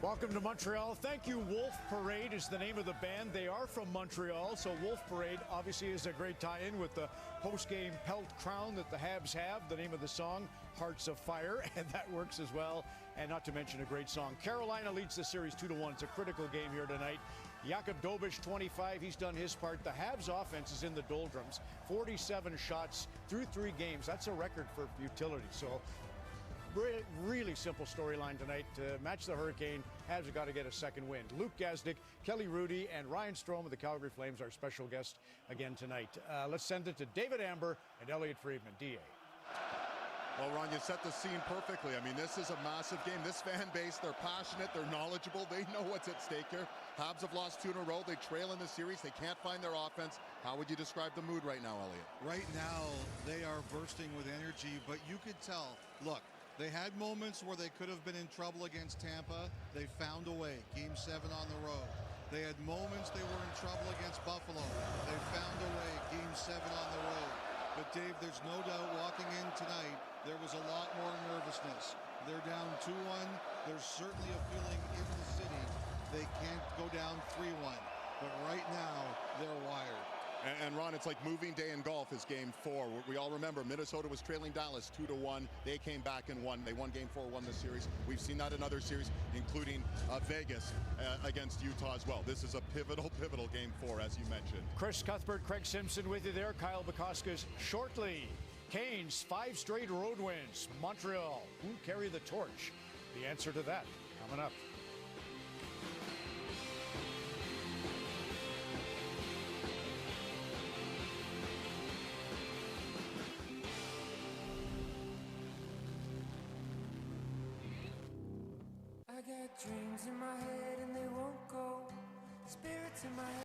Welcome to Montreal. Thank you. Wolf Parade is the name of the band. They are from Montreal, so Wolf Parade obviously is a great tie-in with the post-game pelt crown that the Habs have. The name of the song, Hearts of Fire, and that works as well. And not to mention a great song. Carolina leads the series 2-1. It's a critical game here tonight. Jakub Dobeš, 25. He's done his part. The Habs offense is in the doldrums. 47 shots through 3 games. That's a record for futility. So really simple storyline tonight. To match the Hurricane, Habs have got to get a second win. Luke Gazdic, Kelly Rudy, and Ryan Strome of the Calgary Flames, our special guest again tonight. Let's send it to David Amber and Elliot Friedman. DA. Well, Ron, you set the scene perfectly. I mean, this is a massive game. This fan base, they're passionate, they're knowledgeable, they know what's at stake here. Habs have lost 2 in a row. They trail in the series. They can't find their offense. How would you describe the mood right now, Elliot? Right now, they are bursting with energy, but you could tell, look, they had moments where they could have been in trouble against Tampa. They found a way. Game 7 on the road. They had moments they were in trouble against Buffalo. They found a way. Game 7 on the road. But Dave, there's no doubt walking in tonight, there was a lot more nervousness. They're down 2-1. There's certainly a feeling in the city they can't go down 3-1. But right now, they're wired. And Ron, it's like moving day in golf is game 4. We all remember Minnesota was trailing Dallas 2-1. They came back and won. They won game 4, won the series. We've seen that in other series, including Vegas against Utah as well. This is a pivotal game 4, as you mentioned. Chris Cuthbert, Craig Simpson with you there. Kyle Bukowskis shortly. Canes, 5 straight road wins. Montreal, who carry the torch? The answer to that coming up. I got dreams in my head and they won't go. Spirits in my head.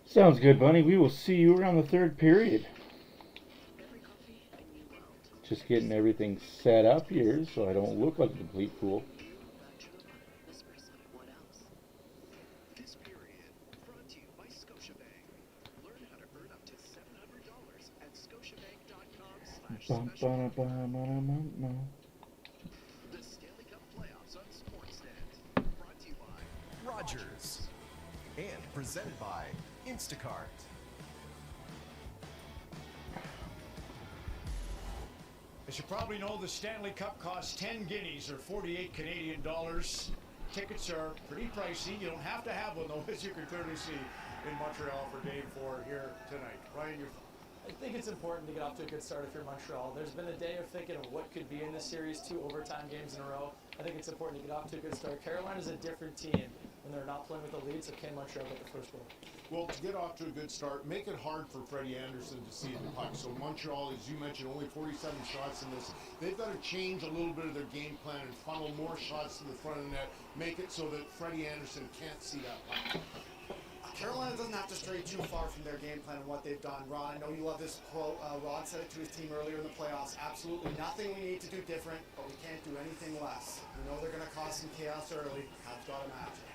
Sounds good, Bunny. We will see you around the 3rd period. Just getting everything set up here so I don't look like a complete fool. The Stanley Cup playoffs on Sportsnet. Brought to you by Rogers. And presented by Instacart. As you probably know, the Stanley Cup costs 10 guineas or 48 Canadian dollars. Tickets are pretty pricey. You don't have to have one, though, as you can clearly see in Montreal for Game 4 here tonight. Ryan, your I think it's important to get off to a good start if you're Montreal. There's been a day of thinking of what could be in this series, 2 overtime games in a row. I think it's important to get off to a good start. Carolina's a different team when they're not playing with the lead, so can Montreal get the first goal? Well, to get off to a good start, make it hard for Freddie Anderson to see the puck. So Montreal, as you mentioned, only 47 shots in this. They've got to change a little bit of their game plan and funnel more shots to the front of the net, make it so that Freddie Anderson can't see that puck. Carolina doesn't have to stray too far from their game plan and what they've done. Ron, I know you love this quote. Rod said it to his team earlier in the playoffs. Absolutely nothing we need to do different, but we can't do anything less. We know they're going to cause some chaos early. Habs got to match it.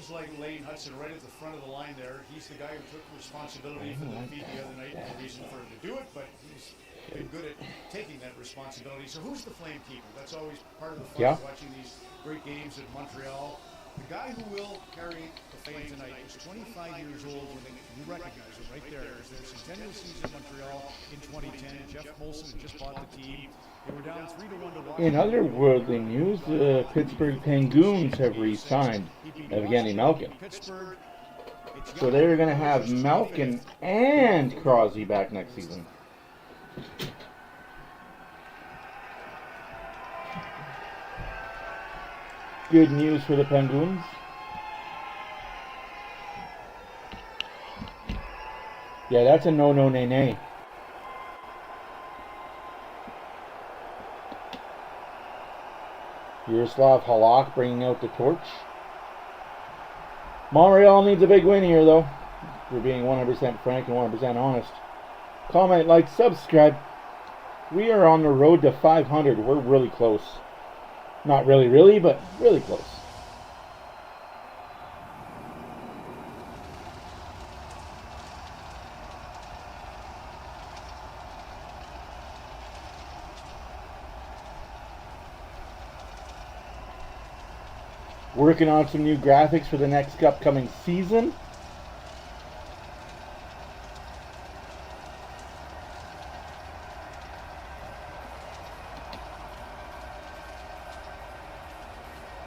It's like Lane Hudson right at the front of the line there. He's the guy who took responsibility for the defeat the other night. No reason for him to do it, but he's been good at taking that responsibility. So who's the flame keeper? That's always part of the fun of watching these great games at Montreal. The guy who will carry the flame tonight is 25 years old. You recognize him right there. He was there since end of the season in Montreal in 2010. Jeff Molson had just bought the team. They were down 3-1 to Washington. In other worldly news, the Pittsburgh Penguins have re-signed Evgeny Malkin. So they're going to have Malkin and Crosby back next season. Good news for the Penguins. Yeah, that's a no-no-nay-nay. Yaroslav Halak bringing out the torch. Montreal needs a big win here, though. We're being 100% frank and 100% honest. Comment, like, subscribe. We are on the road to 500. We're really close. Not really, but really close. Working on some new graphics for the next upcoming season.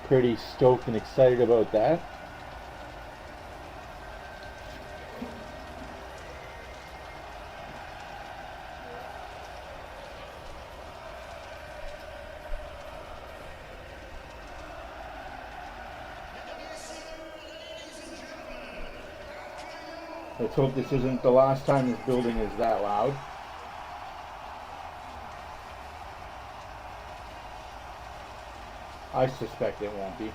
Pretty stoked and excited about that. Let's hope this isn't the last time this building is that loud. I suspect it won't be.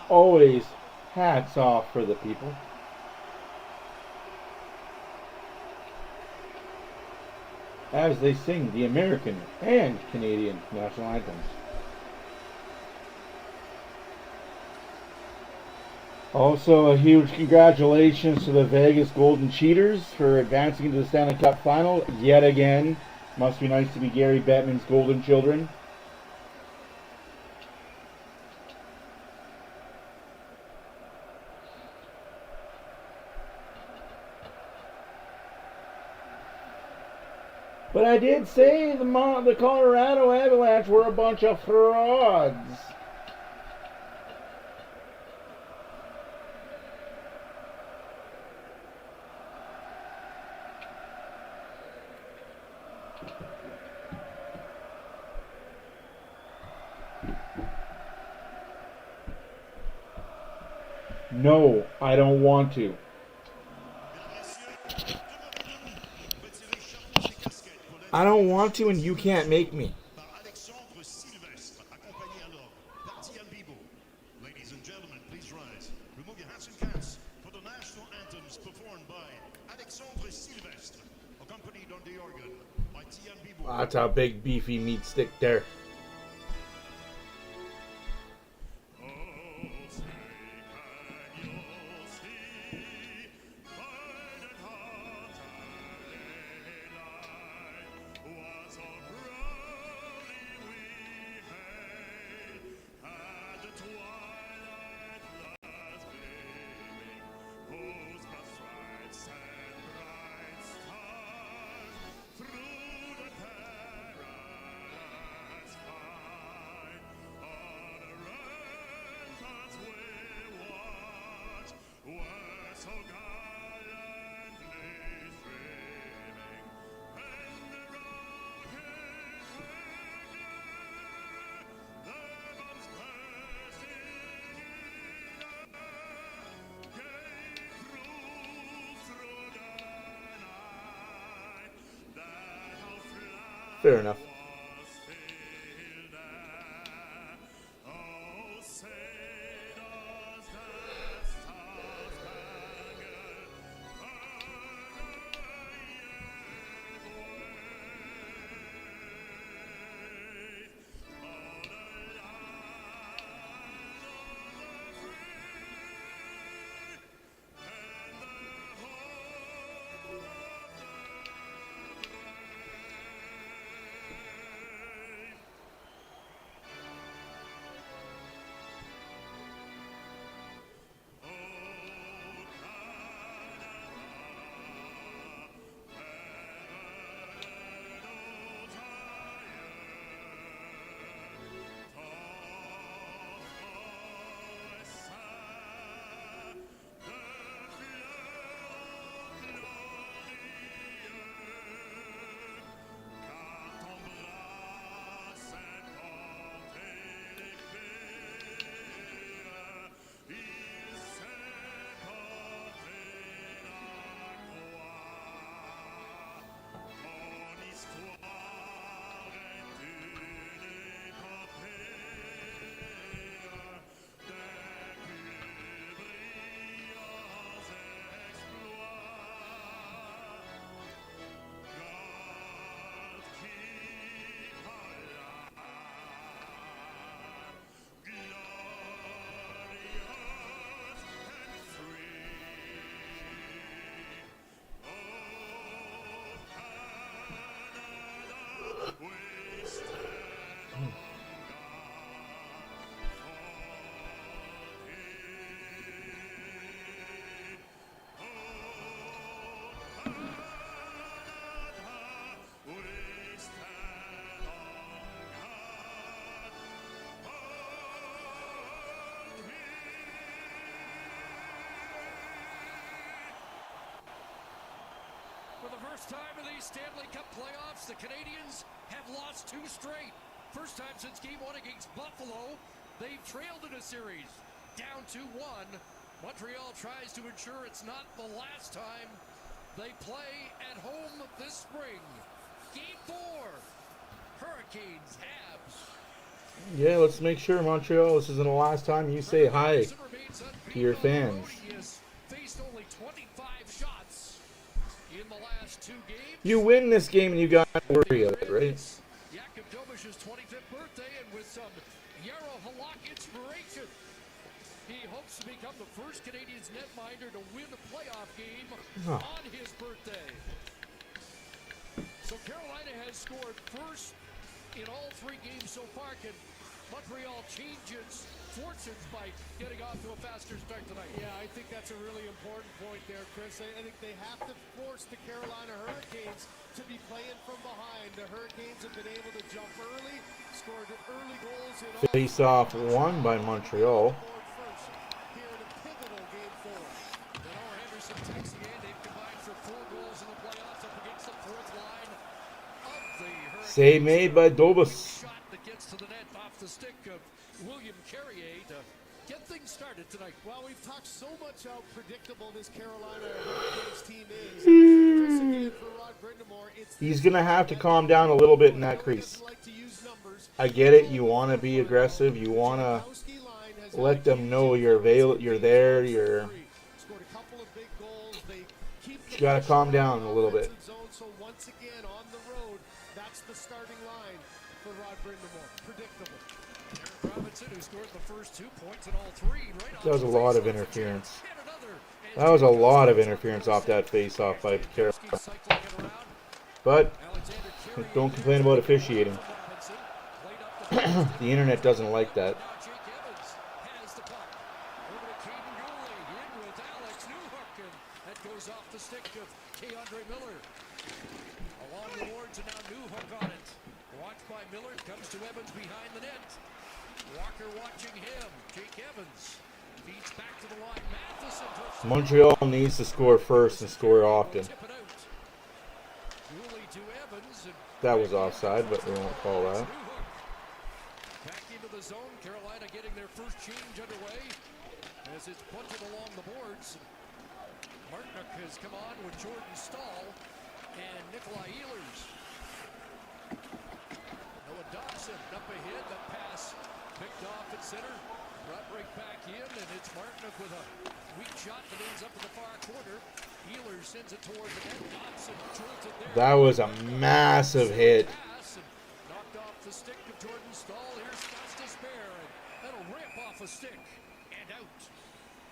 Always hats off for the people. As they sing the American and Canadian national anthems. Also, a huge congratulations to the Vegas Golden Cheaters for advancing to the Stanley Cup Final yet again. Must be nice to be Gary Bettman's golden children. But I did say the Colorado Avalanche were a bunch of frauds. No, I don't want to. I don't want to, and you can't make me. Ladies and gentlemen, please rise. Remove your hats and caps for the national anthems performed by Alexandre Sylvestre, accompanied on the organ by Tian Bibo. That's a big beefy meat stick there. Fair enough. For the first time in these Stanley Cup playoffs, the Canadiens have lost 2 straight. First time since Game 1 against Buffalo. They've trailed in a series, down 2-1. Montreal tries to ensure it's not the last time they play at home this spring. Game 4, Hurricanes, Habs. Yeah, let's make sure, Montreal, this isn't the last time you say hi to your fans. Faced only 25 shots in the last 2 games. You win this game and you got to worry of it, right? Jakub Dobish's 25th birthday, and with some Yarrow Halak inspiration, he hopes to become the first Canadiens netminder to win a playoff game on his birthday. So Carolina has scored first in all 3 games so far. Can Montreal change its fortunes by getting off to a faster start tonight? Yeah, I think that's a really important point there, Chris. I think they have to force the Carolina Hurricanes to be playing from behind. The Hurricanes have been able to jump early, scored early goals in all. Face off won by Montreal. Here in a pivotal Game 4. Noah Henderson takes the end. They've combined for 4 goals in the playoffs up against the 4th line of the Hurricanes. Save made by Dobis. Shot that gets to the net off the stick of William Carrier to get things started tonight. Well, we've talked so much how predictable this Carolina Hurricanes team is. Chris, again, for Rod Brind'Amour, He's going to have to calm down a little bit in that crease. I get it. You want to be aggressive. You want to let them know you're there. You got to calm down a little bit. So once again, on the road, that's the starting line for Rod Brind'Amour. Predictable. Robinson, who scored the first 2 points in all 3. That was a lot of interference. That was a lot of interference off that face-off by Carolina. But don't complain about officiating. The internet doesn't like that. Montreal needs to score first and score often. That was offside, but we won't call that. Back into the zone, Carolina getting their first change underway as it's punted along the boards. Martinook has come on with Jordan Stahl and Nikolai Ehlers. up ahead, the pass picked off at center, brought right back in, and it's Martinook with a weak shot that ends up in the far corner. Healer sends it toward the net. Dobson jolted there. That was a massive hit. Knocked off the stick of Jordan Stahl. Here's Scott's despair, and that'll rip off a stick and out.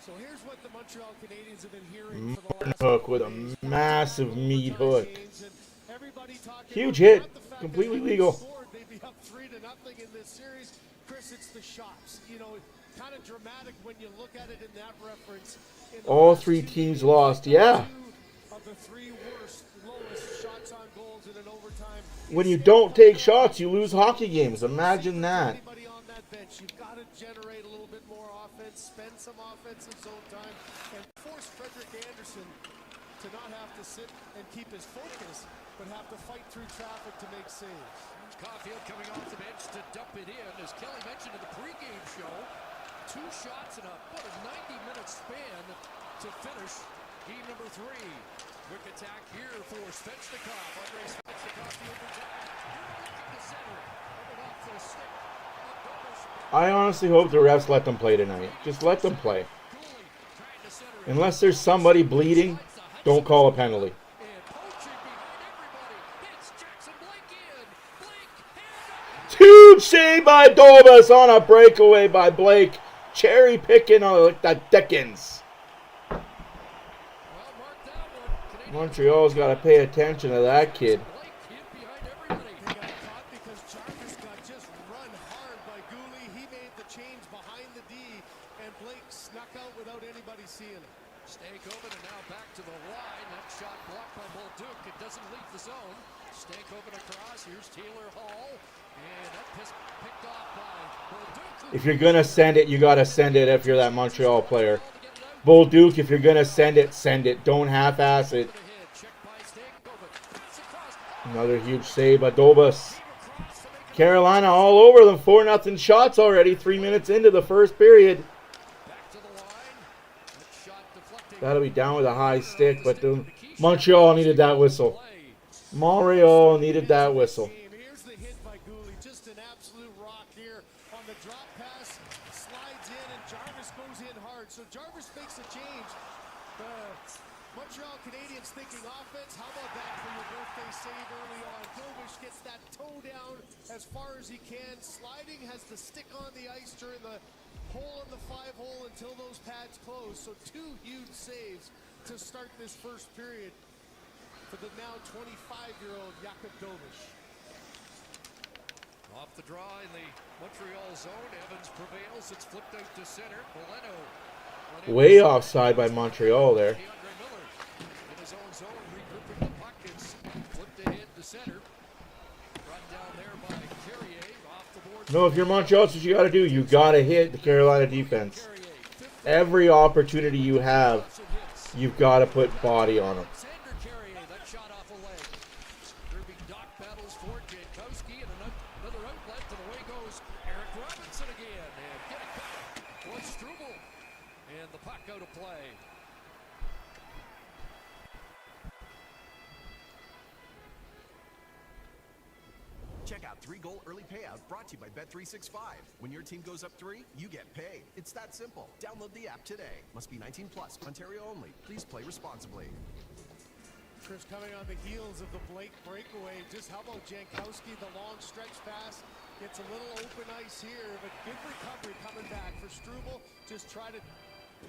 So here's what the Montreal Canadiens have been hearing for the last Hook with a massive meat hook. Huge hit, completely legal. They'd be up 3-0 in this series. Chris, it's the shots. You know, kind of dramatic when you look at it in that reference. All three teams lost, yeah. Of the three worst, lowest shots on goals in an overtime. When you don't take shots, you lose hockey games. Imagine that. Anybody on that bench, you've got to generate a little bit more offense, spend some offensive zone time, and force Frederik Andersen to not have to sit and keep his focus, but have to fight through traffic to make saves. Caulfield coming off the bench to dump it in. As Kelly mentioned in the pregame show, 2 shots in about a 90-minute span to finish game number 3. Quick attack here for Svechnikov. Andrei Svechnikov, the overtime. To center. Off the stick. I honestly hope the refs let them play tonight. Just let them play. Unless there's somebody bleeding, don't call a penalty. Huge save by Dobas on a breakaway by Blake. Cherry picking like the Dickens. Montreal's got to pay attention to that kid. Stankoven, and now back to the line. That shot blocked by Bolduc. It doesn't leave the zone. Stankoven across. Here's Taylor Hall. And that picked off by Bolduc. If you're going to send it, you got to send it if you're that Montreal player. Bolduc, if you're going to send it, send it. Don't half-ass it. Another huge save by Dobas. Carolina all over them. 4-0 shots already. 3 minutes into the first period. That'll be down with a high stick, but Montreal needed that whistle. Montreal needed that whistle. Here's the hit by Gouli, just an absolute rock here on the drop pass, slides in, and Jarvis goes in hard. So Jarvis makes a change. The Montreal Canadiens thinking offense. How about that for your birthday save early on? Dobish gets that toe down as far as he can. Sliding, has the stick on the ice during the hole in the 5-hole until those pads close. So 2 huge saves to start this first period for the now 25-year-old Jakub Dobish. Off the draw in the Montreal zone. Evans prevails. It's flipped out to center. Boleno. Way offside by Montreal there. In his own zone, regrouping the puck. It's flipped ahead to center. Run down there by Carrier. Off the board. No, if you're Montreal, that's what you got to do. You got to hit the Carolina defense. Every opportunity you have, you've got to put body on them. Carrier, that shot off a leg. Derby Doc battles for Jankowski, and another outlet, and away goes Eric Robinson again. And getting back was Struble. And the puck out of play. Check out 3-goal early payout brought to you by Bet365. When your team goes up 3, you get paid. It's that simple. Download the app today. Must be 19 plus. Ontario only. Please play responsibly. Chris, coming on the heels of the Blake breakaway, just how about Jankowski, the long stretch pass, gets a little open ice here, but good recovery coming back for Struble. Just try to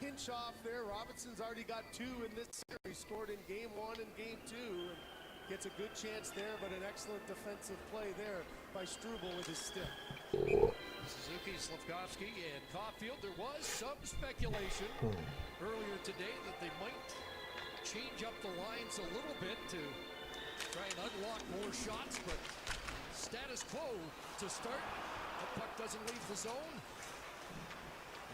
pinch off there. Robinson's already got 2 in this series, scored in game 1 and game 2. And gets a good chance there, but an excellent defensive play there by Struble with his stick. Suzuki, Slavkovsky, and Caulfield. There was some speculation earlier today that they might change up the lines a little bit to try and unlock more shots, but status quo to start. The puck doesn't leave the zone.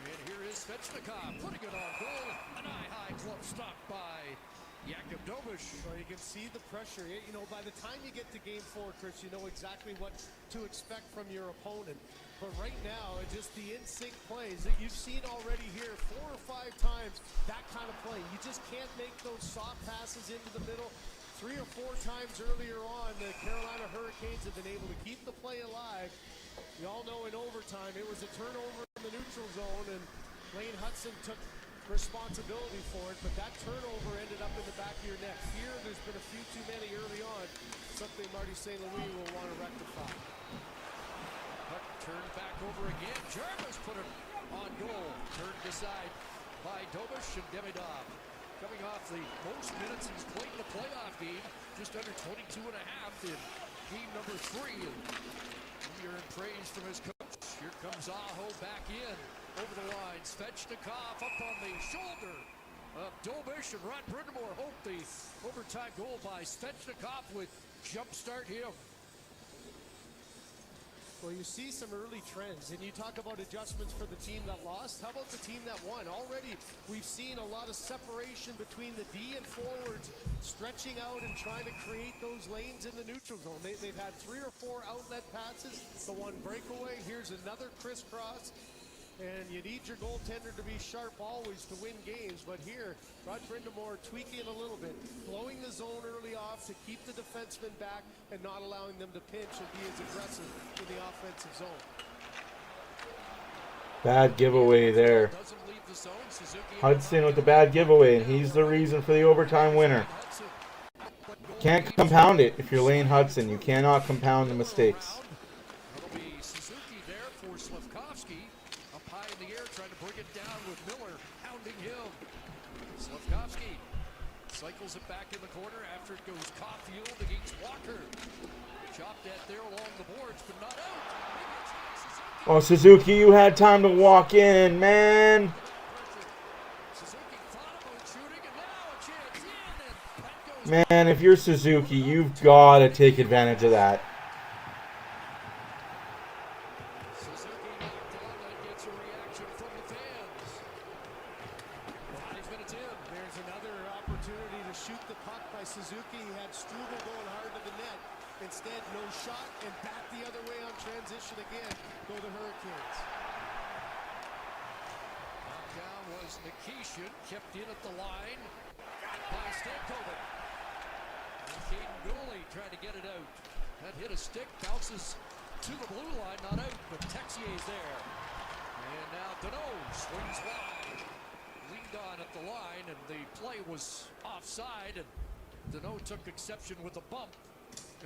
And here is Svechnikov putting it on goal. An eye-high glove stop by Jakub Dobish. Well, you can see the pressure. You know, by the time you get to game 4, Chris, you know exactly what to expect from your opponent. But right now, just the in-sync plays that you've seen already here 4 or 5 times, that kind of play. You just can't make those soft passes into the middle 3 or 4 times earlier on, the Carolina Hurricanes have been able to keep the play alive. You all know in overtime, it was a turnover in the neutral zone, and Lane Hudson took responsibility for it, but that turnover ended up in the back of your net. Here, there's been a few too many early on, something Marty St. Louis will want to rectify. Puck turned back over again. Jarvis put it on goal. Turned aside by Dobish and Demidov. Coming off the most minutes he's played in the playoff game, just under 22 and a half in game number 3. Here in praise from his coach. Here comes Aho back in. Over the line, Svechnikov up on the shoulder of Dobish, and Rod Brindamore hoped the overtime goal by Svechnikov would jumpstart him. Well, you see some early trends, and you talk about adjustments for the team that lost. How about the team that won? Already, we've seen a lot of separation between the D and forwards, stretching out and trying to create those lanes in the neutral zone. They've had 3 or 4 outlet passes, the one breakaway. Here's another crisscross. And you need your goaltender to be sharp always to win games. But here, Rod Brindamore tweaking a little bit, blowing the zone early off to keep the defensemen back and not allowing them to pinch and be as aggressive in the offensive zone. Bad giveaway there. Hudson with the bad giveaway, and he's the reason for the overtime winner. Can't compound it if you're Lane Hudson. You cannot compound the mistakes. That'll be Suzuki there for Slavkovsky. Up high in the air, trying to bring it down with Miller hounding him. Slavkovsky cycles it back in the corner after it goes Caulfield against Walker. Chopped at there along the boards, but not out. Oh, Suzuki, you had time to walk in, man. Man, if you're Suzuki, you've got to take advantage of that. There's another opportunity to shoot the puck by Suzuki. He had Struble going hard to the net. Instead, no shot, and back the other way on transition again. Go the Hurricanes. Down was Nikishin, kept in at the line by Stankovic. Caden Gooley trying to get it out. That hit a stick, bounces to the blue line, not out, but Texier's there. And now Deneau swings wide. Leaned on at the line, and the play was offside, and Deneau took exception with a bump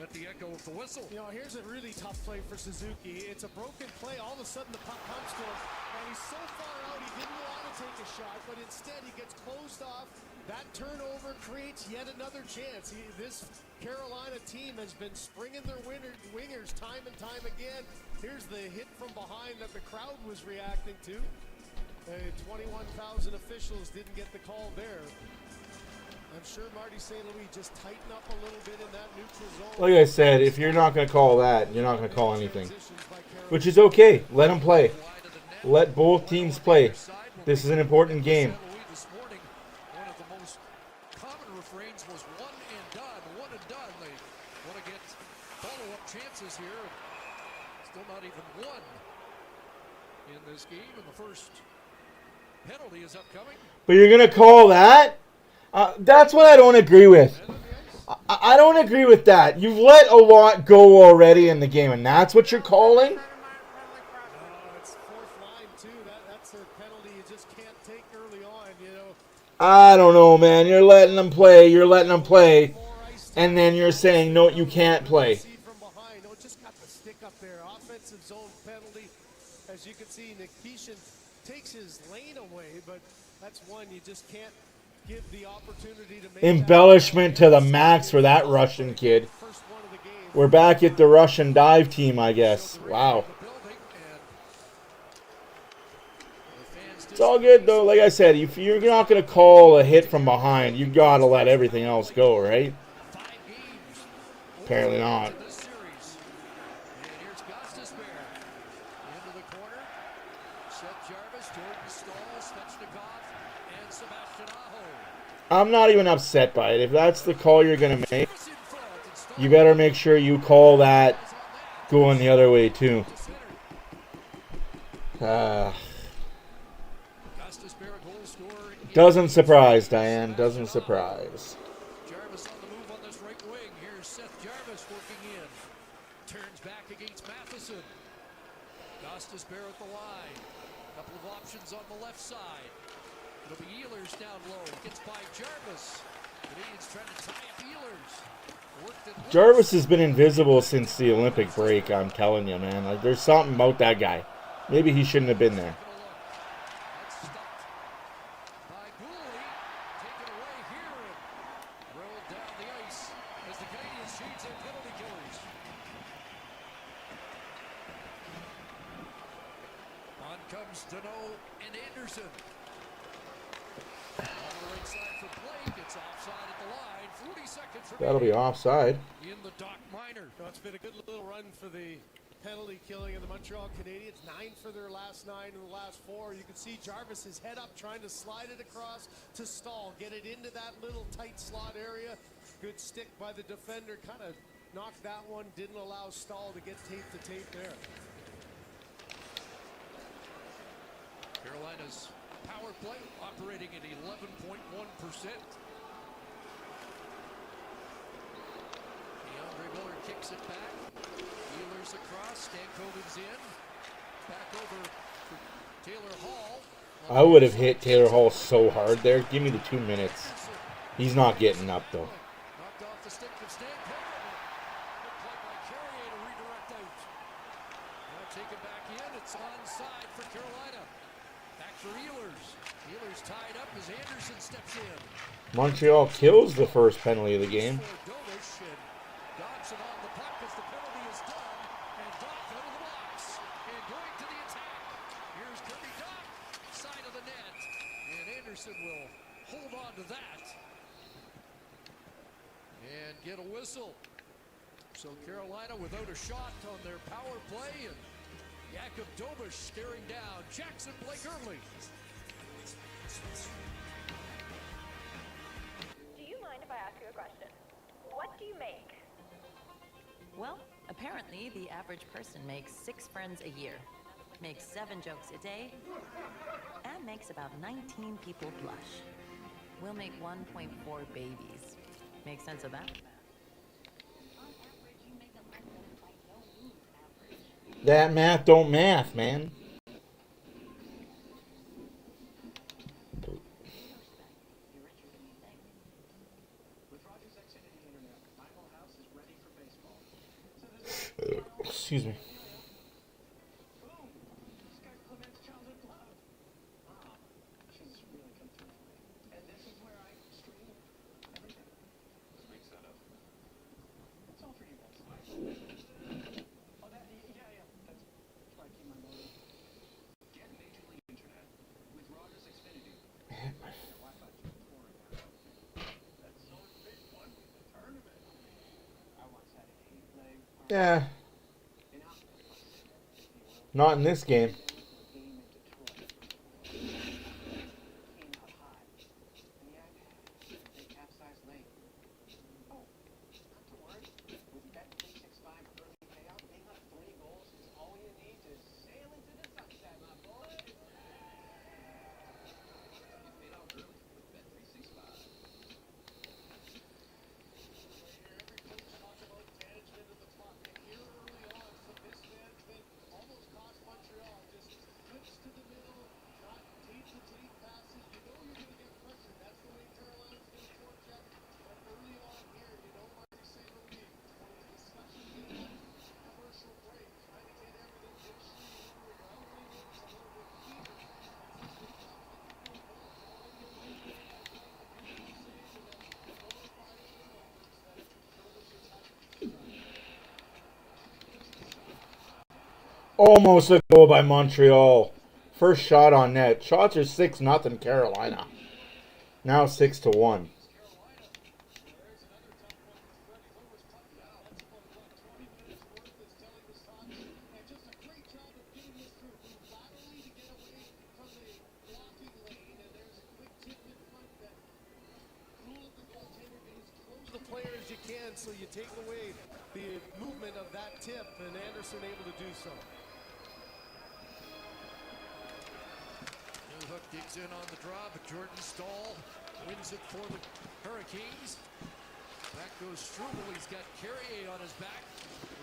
at the echo of the whistle. You know, here's a really tough play for Suzuki. It's a broken play. All of a sudden, the puck comes to him, and he's so far out, he didn't want to take a shot, but instead he gets closed off. That turnover creates yet another chance. This Carolina team has been springing their wingers time and time again. Here's the hit from behind that the crowd was reacting to. 21,000 officials didn't get the call there. I'm sure Marty St. Louis just tighten up a little bit in that neutral zone. Like I said, if you're not going to call that, you're not going to call anything. Which is okay. Let them play. Let both teams play. This is an important game. One of the most common refrains was one and done. One and done. They want to get follow-up chances here. Still not even one in this game. And the first penalty is upcoming. But you're going to call that? That's what I don't agree with. I don't agree with that. You've let a lot go already in the game, and that's what you're calling? It's fourth line, too. That's a penalty you just can't take early on, you know. I don't know, man. You're letting them play. You're letting them play. And then you're saying, no, you can't play. From behind. No, just got the stick up there. Offensive zone penalty. As you can see, Nikishin takes his lane away, but that's one you just can't give the opportunity to make. Embellishment to the max for that Russian kid. We're back at the Russian dive team, I guess. Wow. It's all good, though. Like I said, if you're not going to call a hit from behind, you got to let everything else go, right? Apparently not. I'm not even upset by it. If that's the call you're going to make, you better make sure you call that going the other way, too. Doesn't surprise, Diane. Doesn't surprise. Jarvis on the move on this right Seth Jarvis working in. Turns back against Matheson. Gostis Bear at the line. Couple of options on the left side. It'll be Ehlers down low. Gets by Jarvis. Canadians trying to tie up Ehlers. Jarvis has been invisible since the Olympic break, I'm telling you, man. Like, there's something about that guy. Maybe he shouldn't have been there. That's stopped by Gooley. Taken away here and rolled down the ice as the Canadians change their penalty killers. On comes Deneau and Anderson. On the right side for Blake. It's offside at the line. 40 seconds remaining. That'll be offside. In the Doc Minor. No, it's been a good little run for the penalty killing of the Montreal Canadiens. 9 for their last 9 in the last 4. You can see Jarvis is head up trying to slide it across to Stahl. Get it into that little tight slot area. Good stick by the defender. Kind of knocked that one. Didn't allow Stahl to get tape to tape there. Carolina's power play operating at 11.1%. DeAndre Miller kicks it back. Ehlers across. Stankoven's in. Back over for Taylor Hall. I would have hit Taylor Hall so hard there. Give me the 2 minutes. He's not getting up, though. Knocked off the stick of Stankoven. Good play by Carrier to redirect out. Now taken back in. It's onside for Carolina. Back for Ehlers. Ehlers tied up as Anderson steps in. Montreal kills the first penalty of the game. Dovish and Dobson on the puck as the penalty is done. And Doc out of the box. And going to the attack. Here's Kirby Doc. Side of the net. And Anderson will hold on to that. And get a whistle. So Carolina without a shot on their power play. And Jakub Dovish staring down Jackson Blake Early. Do you mind if I ask you a question? What do you make? Well, apparently the average person makes 6 friends a year, makes 7 jokes a day, and makes about 19 people blush. We'll make 1.4 babies. Make sense of that? That math don't math, man. Excuse me. Yeah. Not in this game. Almost a goal by Montreal. First shot on net. Shots are 6-0 Carolina. Now 6-1. The players you can, so you take away the movement of that tip, and Anderson able to do so. Newhook digs in on the draw, but Jordan Stahl wins it for the Hurricanes. Back goes Struble. He's got Carrier on his back.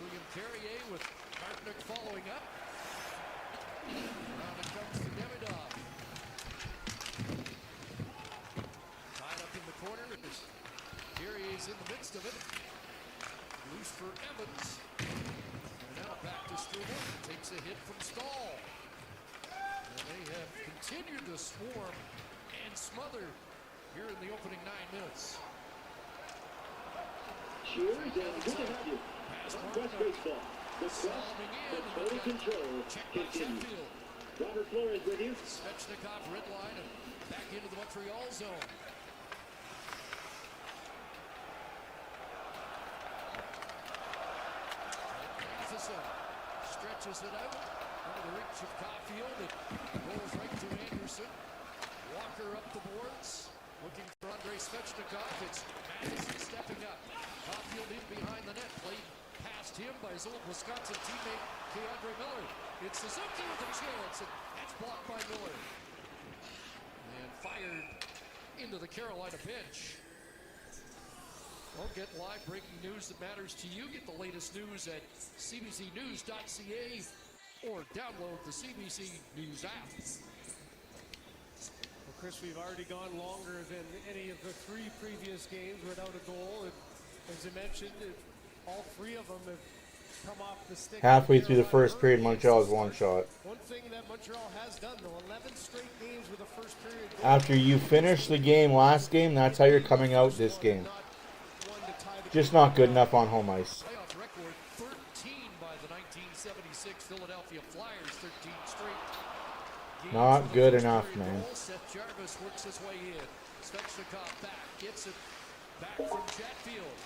William Carrier with Hartnett following up. Around it comes to Demidov. Tied up in the corner. Carrier's in the midst of it. Loose for Evans. And now back to Struble. Takes a hit from Stahl. And they have continued to swarm and smother here in the opening 9 minutes. Cheers and good to have you. West Baseball. The quest for total control continues. Robert Flores with you. Svechnikov red line and back into the Montreal zone. Matheson stretches it out under the reach of Caulfield. It rolls right to Anderson. Walker up the boards. Looking for Andrei Svechnikov. It's Matheson stepping up. Caulfield in behind the net. Played past him by his old Wisconsin teammate, Keandre Miller. It's Suzuki with a chance, and that's blocked by Miller. And fired into the Carolina bench. Well, get live breaking news that matters to you. Get the latest news at cbcnews.ca or download the CBC News app. Well, Chris, we've already gone longer than any of the 3 previous games without a goal. As you mentioned, all 3 of them have come off the stick. Halfway through the first period, Montreal has 1 shot. One thing that Montreal has done, though, 11 straight games with a first period goal. After you finish the game last game, that's how you're coming out this game. Just not good enough on home ice. Playoff record 13 by the 1976 Philadelphia Flyers, 13 straight. Not good enough, man. Seth Jarvis works his way in. Svechnikov back, gets it back from Chatfield.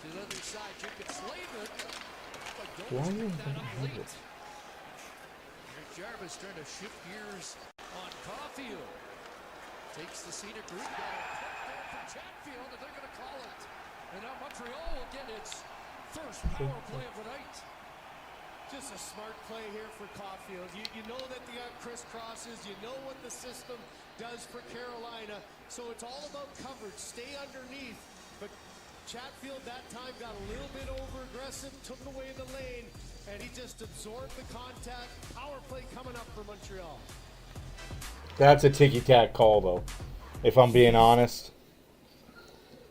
To the other side, you can slave it. Why are you that up late? Jarvis trying to shift gears on Caulfield. Takes the scenic route. Got a puck there from Chatfield, and they're going to call it. And now Montreal will get its first power play of the night. Just a smart play here for Caulfield. You know that the crisscrosses. You know what the system does for Carolina. So it's all about coverage. Stay underneath. But Chatfield that time got a little bit over-aggressive, took away the lane, and he just absorbed the contact. Power play coming up for Montreal. That's a ticky-tack call, though, if I'm being honest.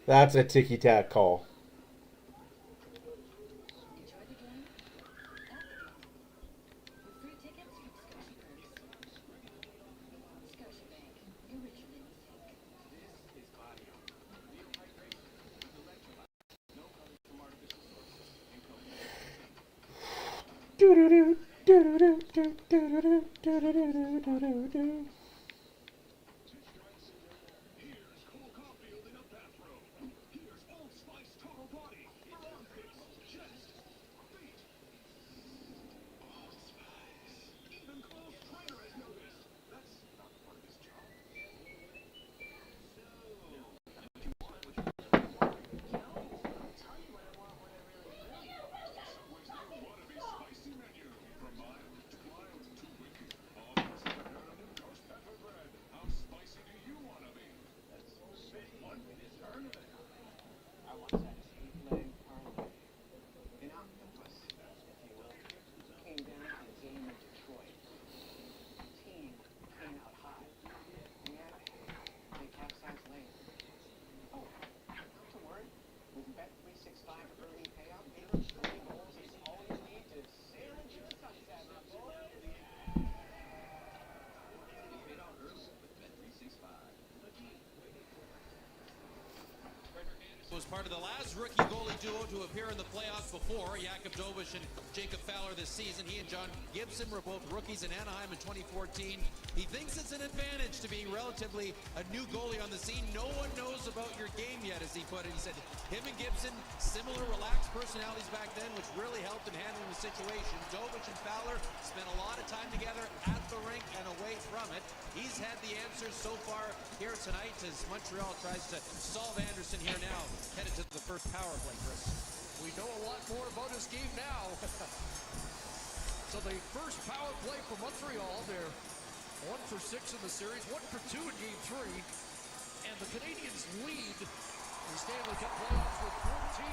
That's a ticky-tack call. Was part of the last rookie goalie duo to appear in the playoffs before Jakub Dovish and Jacob Fowler this season. He and John Gibson were both rookies in Anaheim in 2014. He thinks it's an advantage to being relatively a new goalie on the scene. No one knows about your game yet, as he put it. He said him and Gibson, similar relaxed personalities back then, which really helped in handling the situation. Dovish and Fowler spent a lot of time together at the rink and away from it. He's had the answers so far here tonight as Montreal tries to solve Anderson here now. Headed to the first power play, Chris. We know a lot more about his game now. So the first power play for Montreal, they're 1 for 6 in the series, 1 for 2 in game 3. And the Canadiens lead the Stanley Cup playoffs with 14.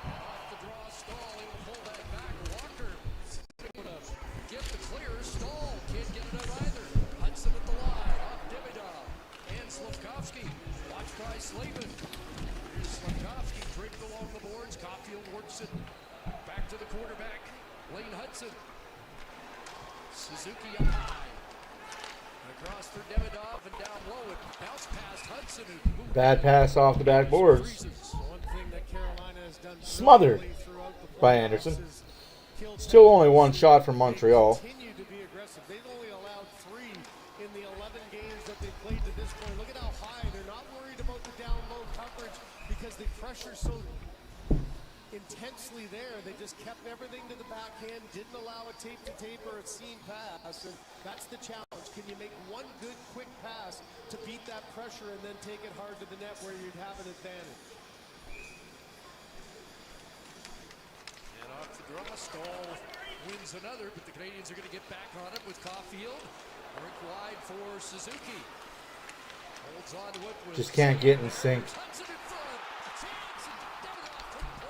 And off the draw, Stahl able to pull that back. Walker able to get the clear. Stahl can't get it out either. Hudson at the line, off Demidov. And Slavkovsky, watched by Slavin. Here's Slavkovsky draped along the boards. Caulfield works it back to the quarterback, Lane Hudson. Suzuki up high. Across for Demidov and down low. It bounced past Hudson. Bad pass off the backboards. One thing that Carolina has done Smothered by Anderson. Still only one shot from Montreal. Continue to be aggressive. They've only allowed 3 in the 11 games that they've played to this point. Look at how high. They're not worried about the down low coverage because the pressure's so intensely there. They just kept everything to the backhand, didn't allow a tape-to-tape or a seam pass, and that's the challenge. Can you make one good, quick pass to beat that pressure and then take it hard to the net where you'd have an advantage? And off the draw, Stahl wins another, but the Canadians are going to get back on it with Caulfield. Rink wide for Suzuki. Holds on to it with Just can't get in sync.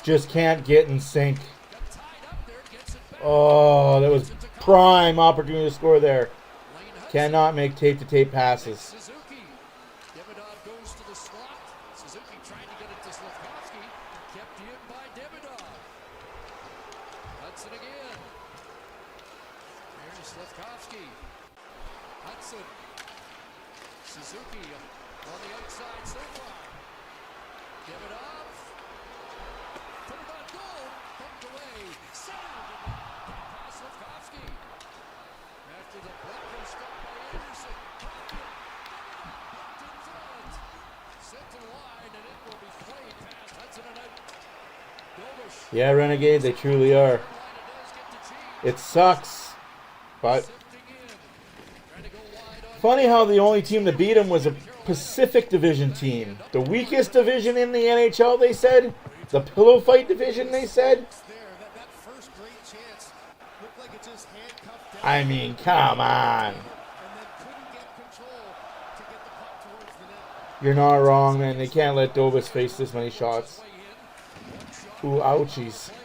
Just can't get in sync. Oh, that was prime opportunity to score there. Cannot make tape-to-tape passes. Suzuki. Demidov goes to the slot. Suzuki trying to get it to Slavkovsky. Kept in by Demidov. Hudson again. Here's Slavkovsky. Hudson. Suzuki on the outside so far. Demidov. Put it on goal. Bumped away. Saved. Pass Slavkovsky. After the block was stopped by Anderson. Bumped in front. Sent to the line, and it will be played past Hudson and out. Dobish. Yeah, Renegade, they truly are. It sucks, but funny how the only team to beat him was a Pacific Division team. The weakest division in the NHL, they said. The pillow fight division, they said. I mean, come on. You're not wrong, man. They can't let Dobis face this many shots. Ooh, ouchies. And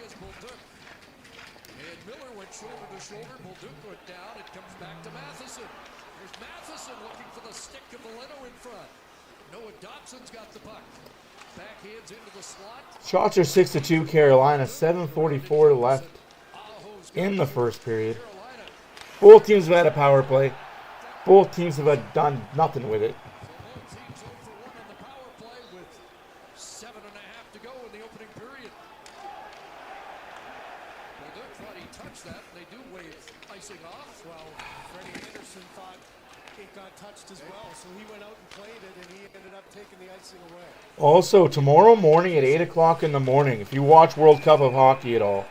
Miller went shoulder to shoulder. Bolduc went down. It comes back to Matheson. There's Matheson looking for the stick of Valeno in front. Noah Dobson's got the puck. Backhands into the slot. Shots are 6-2 Carolina. 7:44 left in the first period. Both teams have had a power play. Both teams have done nothing with it. Both teams 0 for 1 on the power play with 7.5 to go in the opening period. Bolduc thought he touched that, and they do wave icing off. Well, Freddie Anderson thought it got touched as well, so he went out and played it, and he ended up taking the icing away. Also, tomorrow morning at 8 o'clock in the morning, if you watch World Cup of Hockey at all,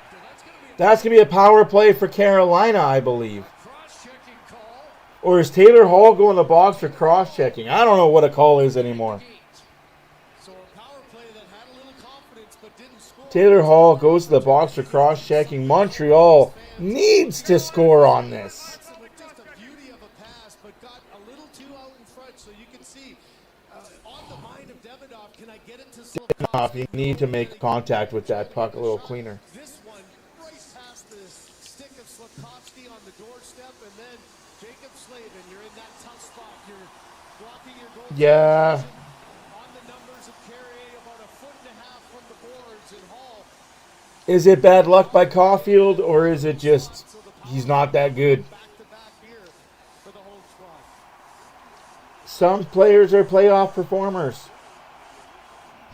that's going to be a power play for Carolina, I believe. Or is Taylor Hall going to the box for cross-checking? I don't know what a call is anymore. Taylor Hall goes to the box for cross-checking. Montreal needs to score on this. You need to make contact with that puck a little cleaner. This one right past the stick of Slavkovsky on the doorstep, and then Jacob Slavin. You're in that tough spot. You're blocking your goal. Yeah. On the numbers of Carrier, about 1.5 feet from the boards, and Hall. Is it bad luck by Caulfield, or is it just he's not that good? Some players are playoff performers.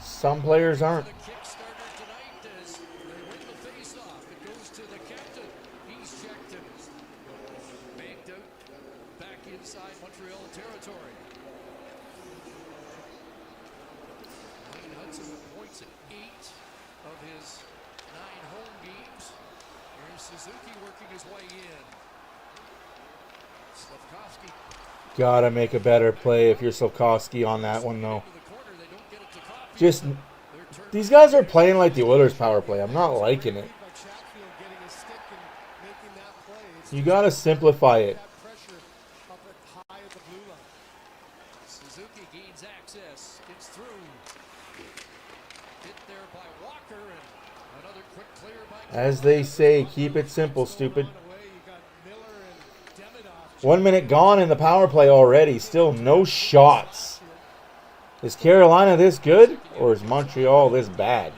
Some players aren't. Banked out back inside Montreal territory. Lane Hudson with points at 8 of his 9 home games. Here's Suzuki working his way in. Slavkovsky. Gotta make a better play if you're Slavkovsky on that one, though. Just, these guys are playing like the Oilers power play. I'm not liking it. You gotta simplify it. As they say, keep it simple, stupid. 1 minute gone in the power play already. Still no shots. Is Carolina this good, or is Montreal this bad?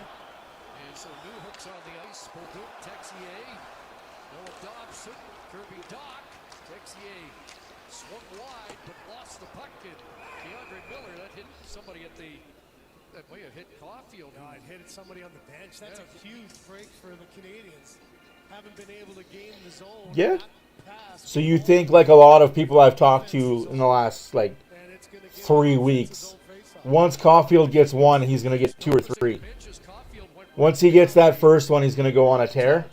Somebody on the bench. That's a huge break for the Canadians. Haven't been able to game the zone. Yeah. So you think, like a lot of people I've talked to in the last 3 weeks, once Caulfield gets one, he's going to get 2 or 3. Once he gets that first one, he's going to go on a tear.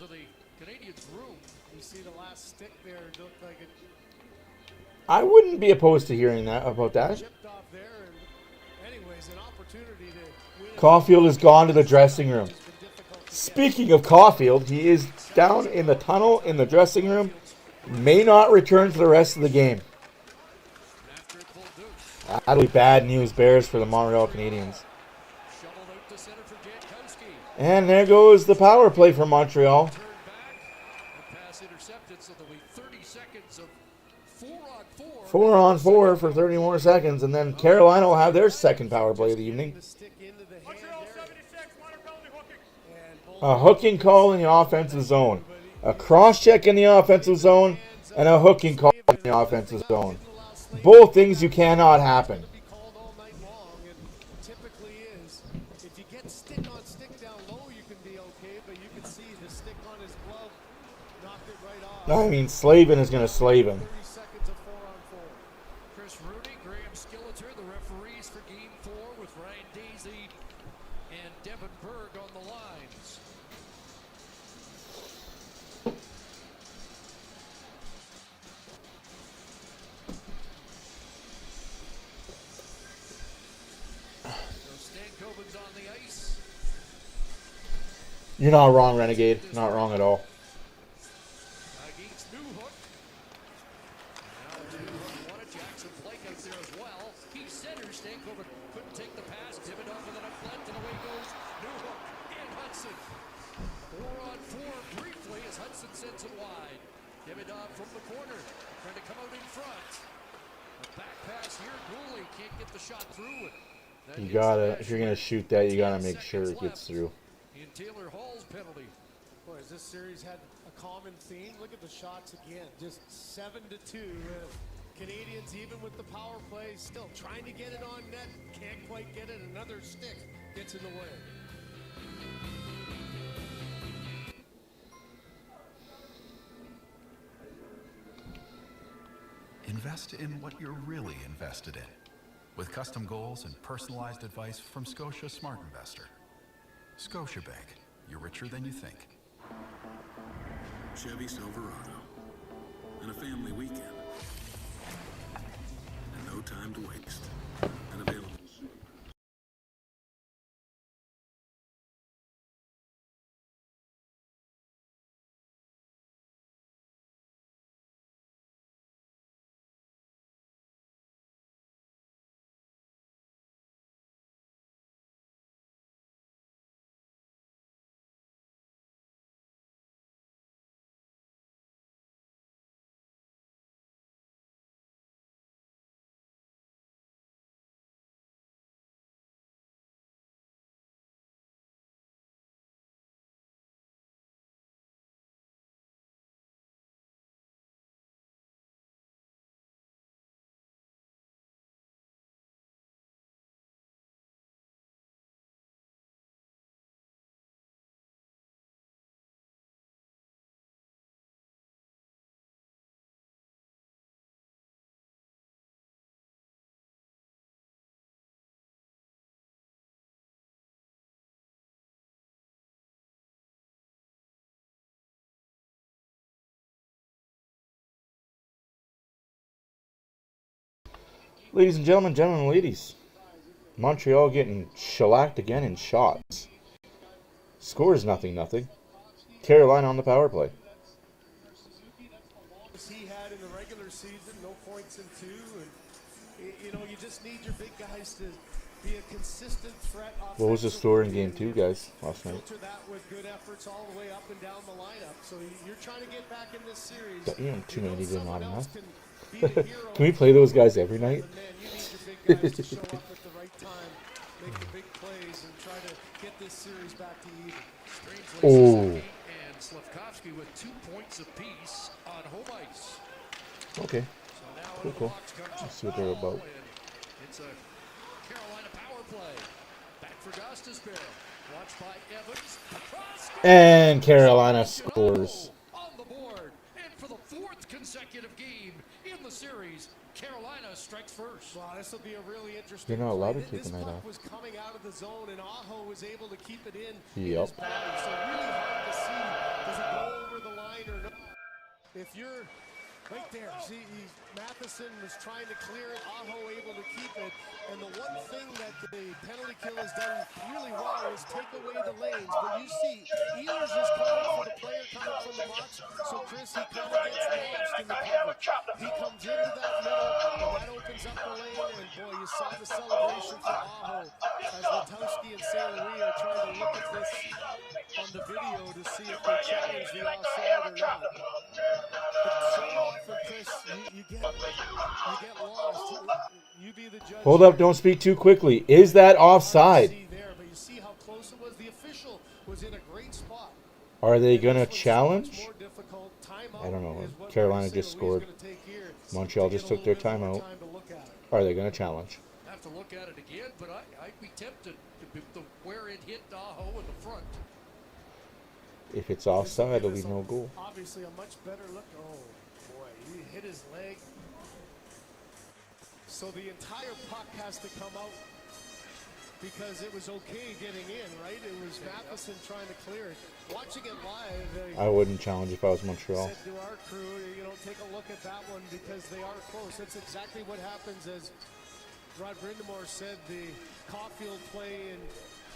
I wouldn't be opposed to hearing that about that. Caulfield has gone to the dressing room. Speaking of Caulfield, he is down in the tunnel in the dressing room. May not return for the rest of the game. That'll be bad news bears for the Montreal Canadiens. And there goes the power play for Montreal. 4 on 4 for 30 more seconds, and then Carolina will have their second power play of the evening. A hooking call in the offensive zone. A cross-check in the offensive zone, and a hooking call in the offensive zone. Both things you cannot happen. I mean, Slavin is going to slave him. You're not wrong, Renegade. Not wrong at all. You gotta, if you're gonna shoot that, you gotta make sure it gets through. Taylor Hall's penalty. Boy, has this series had a common theme? Look at the shots again. Just 7-2. Canadians, even with the power play, still trying to get it on net. Can't quite get it. Another stick gets in the way. Invest in what you're really invested in. With custom goals and personalized advice from Scotia Smart Investor. Scotiabank, you're richer than you think. Chevy Silverado. And a family weekend. And no time to waste. And available soon. Ladies and gentlemen, and ladies, Montreal getting shellacked again in shots. Scores 0-0. Carolina on the power play. He had in the regular season, no points in 2, and you know, you just need your big guys to be a consistent threat. What was the score in Game 2, guys, last night? Filter that with good efforts all the way up and down the lineup. So you're trying to get back in this series. Damn, 2 minutes is not enough. Can we play those guys every night? Man, you need your big guys to show up at the right time, make the big plays, and try to get this series back to even. And Slavkovsky with 2 points apiece on home ice. Okay. So Cool. Let's see what they're about. It's a Carolina power play. Back for Gostisbehere. Watched by Evans. And Carolina scores. On the board. And for the 4th consecutive game in the series, Carolina strikes first. Wow, this will be a really interesting. You're not allowed to play. take the night off. Was coming out of the zone, and Aho was able to keep it in. Yep. So really hard to see. Does it go over the line or not? If you're right there, see, Matheson was trying to clear it. Aho able to keep it. And the one thing that the penalty kill has done really well is take away the lanes. But you see, Ehlers is calling for the player coming from the box. So Chris, he kind of gets lost in the coverage. He comes into that middle, and that opens up the lane. And boy, you saw the celebration for Aho as Latowski and St. Louis are trying to look at this on the video to see if they challenge the offside or not. But so often, Chris, you get lost. You be the judge. Hold up, don't speak too quickly. Is that offside? But you see how close it was. The official was in a great spot. Are they going to challenge? I don't know. Carolina just scored. Montreal just took their timeout. Are they going to challenge? Have to look at it again, but I'd be tempted to where it hit Aho in the front. If it's offside, it'll be no goal. Obviously, a much better look. Oh, boy. He hit his leg. So the entire puck has to come out because it was okay getting in, right? It was Matheson trying to clear it. Watching it live, I wouldn't challenge if I was Montreal. said to our crew, take a look at that one because they are close. That's exactly what happens, as Rod Brindamore said, the Caulfield play in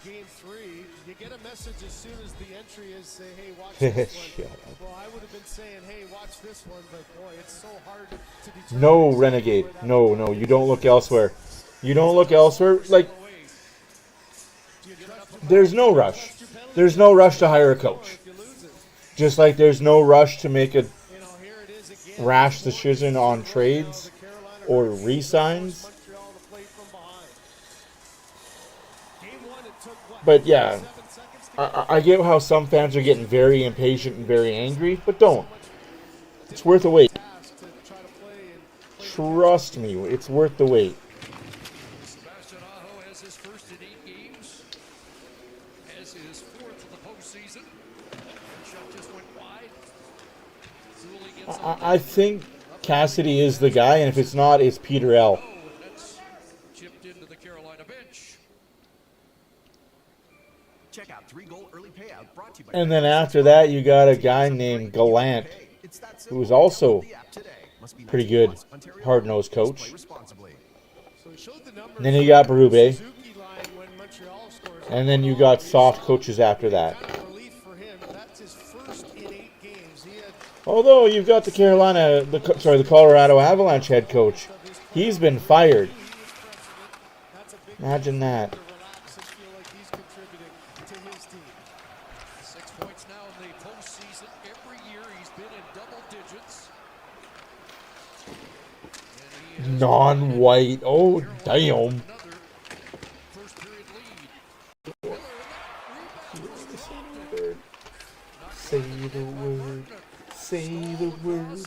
Game 3. You get a message as soon as the entry is, say, hey, watch this one. Well, I would have been saying, hey, watch this one, but boy, it's so hard to determine. No, Renegade. No, you don't look elsewhere. You don't look elsewhere. Like, there's no rush. There's no rush to hire a coach. Just like there's no rush to make a rash decision on trades or re-signs. But yeah, I get how some fans are getting very impatient and very angry, but don't. It's worth the wait. Trust me, it's worth the wait. Sebastian Aho has his first in 8 games, has his 4th of the postseason. Shot just went wide. Zuli gets I think Cassidy is the guy, and if it's not, it's Peter L. That's chipped into the Carolina bench. Check out 3-goal early payout brought to you by And then after that, you got a guy named Gallant, who's also pretty good, hard-nosed coach. And then you got Berube. And then you got soft coaches after that. Although you've got the the Colorado Avalanche head coach. He's been fired. Imagine that. 6 points now in the postseason. Every year he's been in double digits. Non-white. Oh, damn. First period lead. Say the word. Say the word.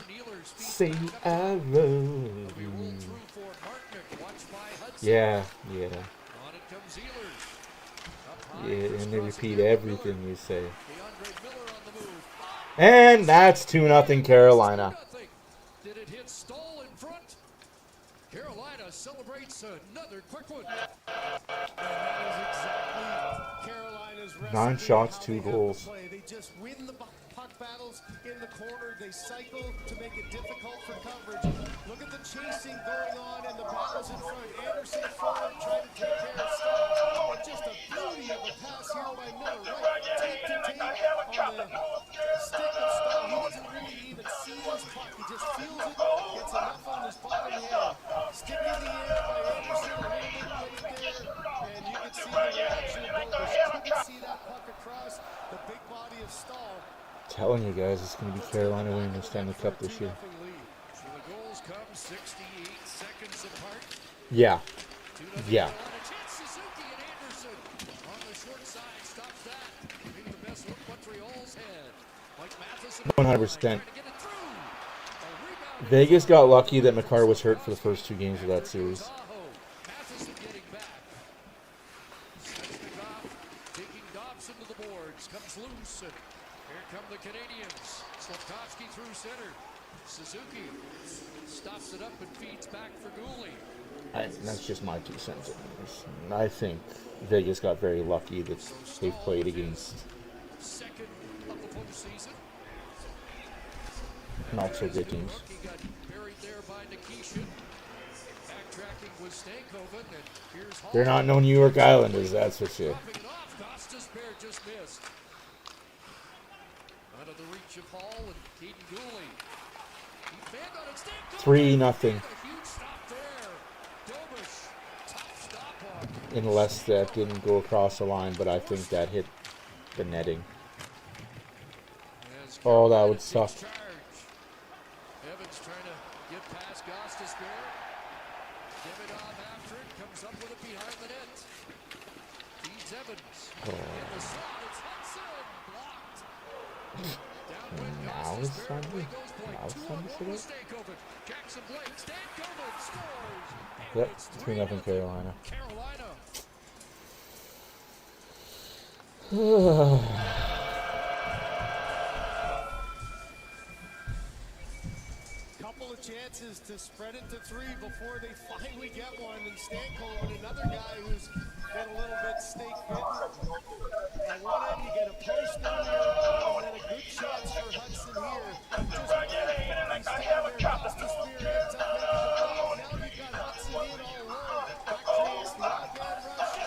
Say I love you. Yeah. Yeah, and they repeat everything you say. And that's 2-0 Carolina. Did it hit Stoll in front? Carolina celebrates another quick one. And that is exactly Carolina's recipe. 9 shots, 2 goals. They just win the puck battles in the corner. They cycle to make it difficult for coverage. Look at the chasing going on and the battles in front. Anderson forward trying to take care of Stahl. And just a beauty of a pass here by Miller. Right, tape to tape on the stick of Stahl. He doesn't really even see his puck. He just feels it. Gets enough on his bottom hand. Stick in the air by Anderson. A little bit late there. across the big body of Stahl. Telling you guys, it's going to be Carolina winning the Stanley Cup this year. So the goals come 68 seconds apart. Yeah. Yeah. Suzuki and Anderson on the short side stops that. Maybe the best look Montreal's had. Mike Matheson 100%. Vegas got lucky that Makar was hurt for the first 2 games of that series. Matheson getting back. Svechnikov taking Dobson to the boards. Comes loose. And here come the Canadians. Slavkovsky through center. Suzuki stops it up and feeds back for Gooley. That's just my 2 cents. I think Vegas got very lucky that they've played against second of the postseason. not so good teams. Got buried there by Nikishin. Backtracking with Stankoven, and here's Hall. They're not no New York Islanders, that's for sure. Costas Bear just missed. Out of the reach of Hall and Keaton Gooley. He fanned on it. Stankoven. 3-0. A huge stop there. Dobish. Tough stop on. Unless that didn't go across the line, but I think that hit the netting. Oh, that would suck. Evans trying to get past Costas Bear. Give it off after it. Comes up with it behind the net. Feeds Evans. In the slot, it's Hudson. Blocked. Downwind, Costas Bear. Away goes Blake. 2-on-1 with Stankoven. Jackson Blake. Stankoven scores. Yep, 3-0 Carolina. Couple of chances to spread it to 3 before they finally get one. And Stankoven, another guy who's been a little bit stake bitten. At one end, you get a post earlier on, and then a good chance for Hudson here. Just he's standing there, Costas Beer ends up making the block. Now you've got Hudson in all alone. Back creates the odd-man rush.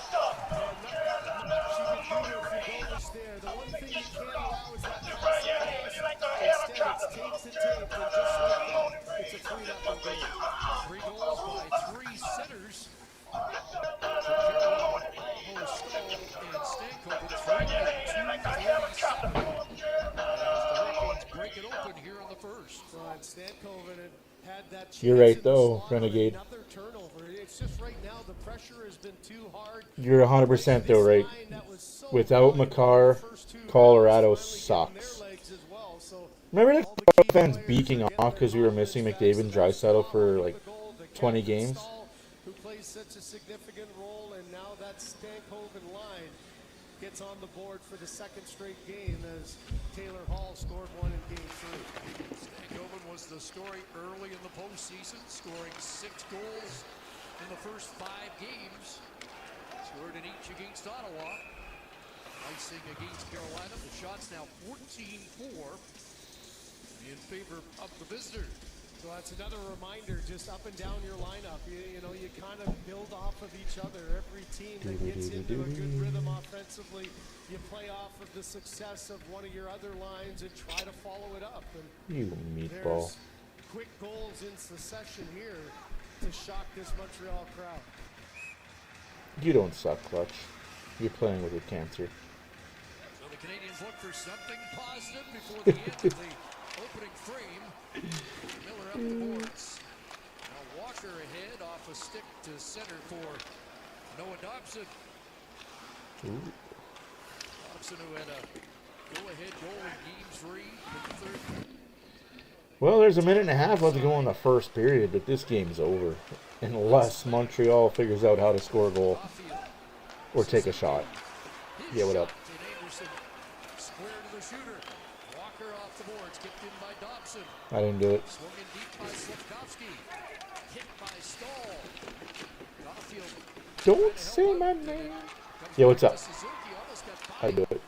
And she could do it for Dobish there. The one thing you can't allow is that pass across. Instead, it's tape to tape, and just like that, it's a 3-0 game. 3 goals by 3 centers. For Carolina, Aho, Stahl, and Stankoven. 3-2-37. As the Hurricanes break it open here in the first. And Stankoven had that chance. You're right, though, Renegade. Another turnover. It's just right now the pressure has been too hard. You're 100% though, right? Without Makar, Colorado sucks. Remember the fans beaking off because we were missing McDavid and Draisaitl for like 20 games? Who plays such a significant role, and now that Stankoven line gets on the board for the second straight game as Taylor Hall scored one in Game 3. Stankoven was the story early in the postseason, scoring 6 goals in the first 5 games. Scored in each against Ottawa. Icing against Carolina. The shot's now 14-4 in favor of the visitors. So that's another reminder, just up and down your lineup. You know, you kind of build off of each other. Every team that gets into a good rhythm offensively, you play off of the success of one of your other lines and try to follow it up. And you meatball. There's quick goals in succession here to shock this Montreal crowd. You don't suck, Clutch. You're playing with your cancer. So the Canadians look for something positive before the end of the opening frame. Miller up the boards. Now Walker ahead off a stick to center for Noah Dobson. Ooh. Dobson, who had a go-ahead goal in Game 3 in the third. Well, there's a minute and a half left to go in the first period, but this game's over. Unless Montreal figures out how to score a goal or take a shot. Yeah, what up? Square to the shooter. Walker off the boards, kicked in by Dobson. I didn't do it. Swung in deep by Slavkovsky. Hit by Stahl. Caulfield. Don't say my name. Yeah, what's up? I do it.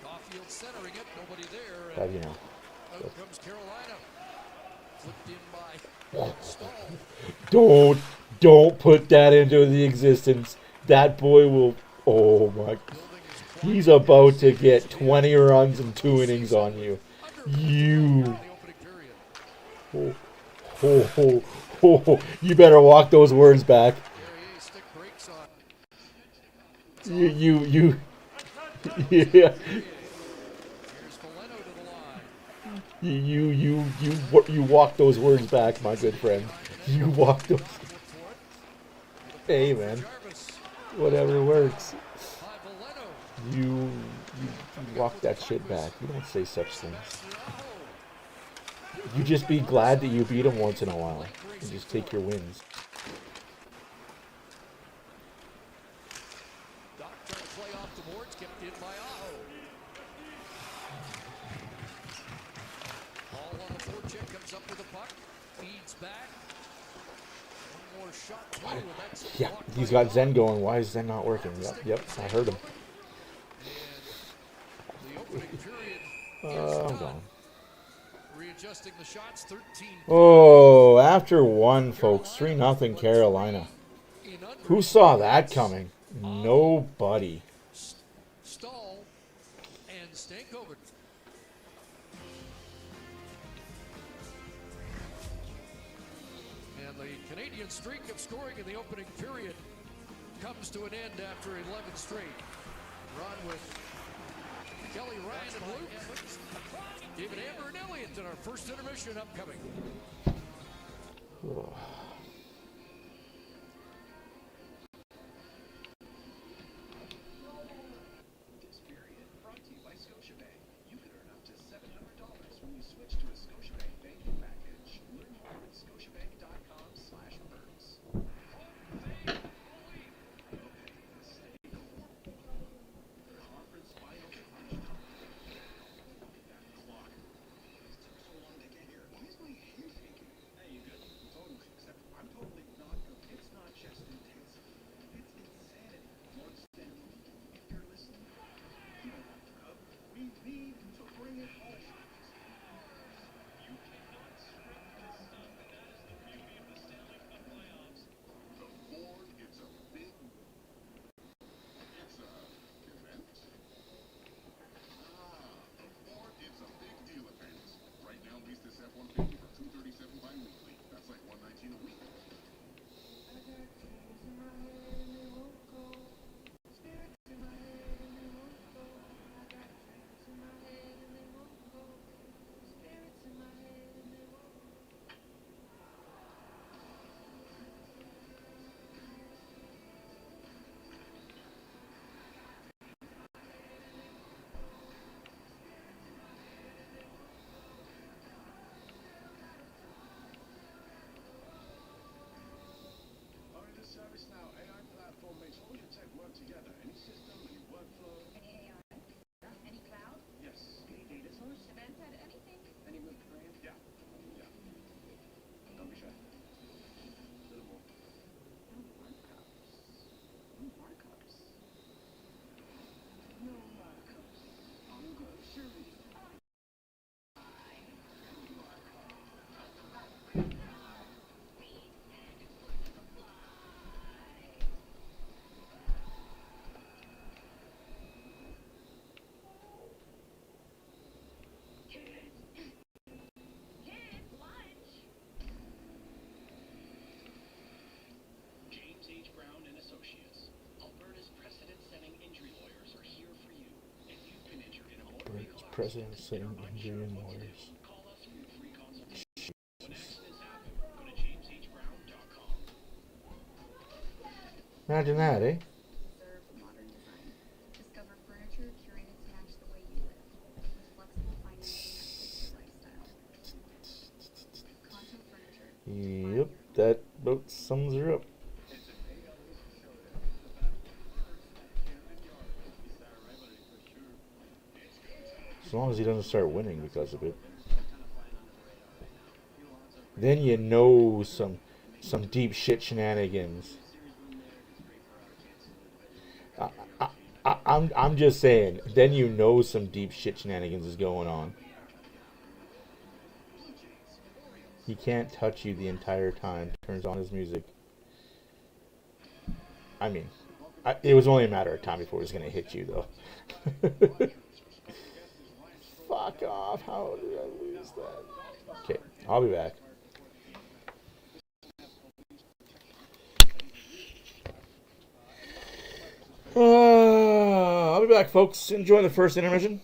Caulfield centering it, nobody there. How do you know? Out comes Carolina. Flipped in by Stahl. Don't put that into the existence. That boy will. Oh my! He's about to get 20 runs and 2 innings on you. You better walk those words back. Yeah. You walk those words back, my good friend. You walk those. Hey, man. Whatever works. You walk that shit back. You don't say such things. You just be glad that you beat them once in a while. And just take your wins. Yeah, he's got Zen going. Why is Zen not working? Yep, I heard him. I'm gone. Oh, after one, folks. 3-0 Carolina. Who saw that coming? Nobody. Stahl and Stankoven. And the Canadian streak of scoring in the opening period comes to an end after 11 straight. Run with Kelly, Ryan, and Luke. David, Amber, and Elliott in our first intermission upcoming. This period brought to you by Scotiabank. You could earn up to $700 when you switch to a Scotiabank banking package. Learn more at scotiabank.com/perks. Conference final. That clock. It took so long to get here. Why is my hand shaking? Hey, you good? Totally. Except I'm totally not good. It's not just intense. It's insanity. Lord Stanley, if you're listening, you don't want to rub. We need to bring it home. You cannot script this stuff, and that is the beauty of the Stanley Cup playoffs. The Ford, it's a big... It's a... event? The Ford, it's a big deal event. Right now, lease this F-150 for $237 bi-weekly. That's like $119 a week. ServiceNow AI platform makes all your tech work together. Any system, any workflow. Any AI? Any cloud? Yes. Any data source? Event at anything? Any whipped cream? Yeah. Don't be shy. A little more. No markups. No markups. No markups. On groceries. President sitting injury and Warriors. Imagine that, eh? Yep, that about sums her up. As long as he doesn't start winning because of it. Then you know some deep shit shenanigans. I'm just saying, then you know some deep shit shenanigans is going on. He can't touch you the entire time. Turns on his music. I mean, it was only a matter of time before it was going to hit you, though. Fuck off. How did I lose that? Okay, I'll be back. I'll be We'll be back, folks. Enjoy the first intermission.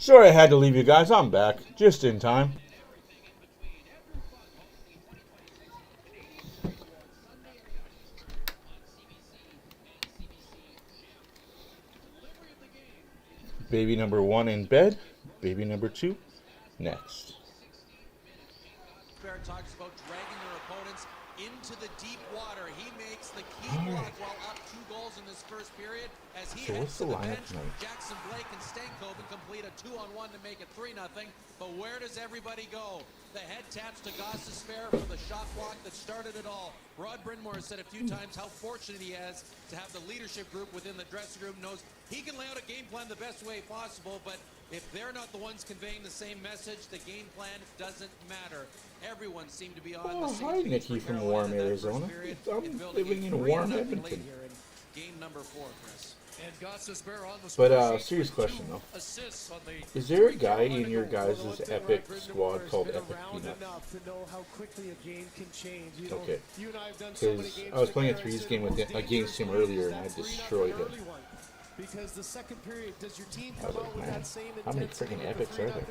Sorry I had to leave you guys. I'm back just in time. Baby number 1 in bed. Baby number 2 next. Bear talks about dragging their opponents into the deep water. He makes the key block while up 2 goals in this first period. As he heads to the bench, Jackson Blake and Stankoven complete a 2-on-1 to make it 3-0. But where does everybody go? The head taps to Gostisbehere for the shot block that started it all. Rod Brind'Amour has said a few times how fortunate he is to have the leadership group within the dressing room. Knows he can lay out a game plan the best way possible, but if they're not the ones conveying the same message, the game plan doesn't matter. Everyone seemed to be on the same hi, Nikki from warm Arizona. I'm living in warm Edmonton. Game number 4, Chris. But serious question though. Is there a guy in your guys' epic squad called Epic Peanuts? Okay. Because I was playing a threes game against him earlier and I destroyed him. Because the second period, does your team come out with that same intensity? How many freaking epics are there?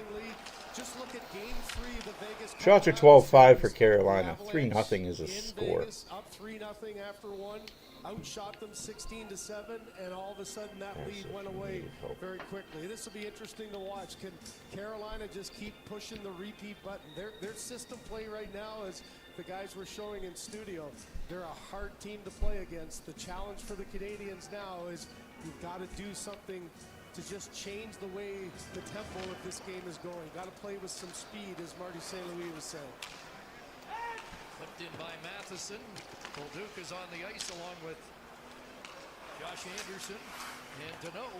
Just look at game 3, the Vegas shots are 12-5 for Carolina. 3-0 is a score. Vegas up 3-0 after 1. Outshot them 16-7, and all of a sudden that lead went away very quickly. This will be interesting to watch. Can Carolina just keep pushing the repeat button? Their system play right now, as the guys were showing in studio, they're a hard team to play against. The challenge for the Canadians now is you've got to do something to just change the way the tempo of this game is going. Got to play with some speed, as Marty St. Louis was saying. Flipped in by Matheson. Bolduc is on the ice along with Josh Anderson and Deneau.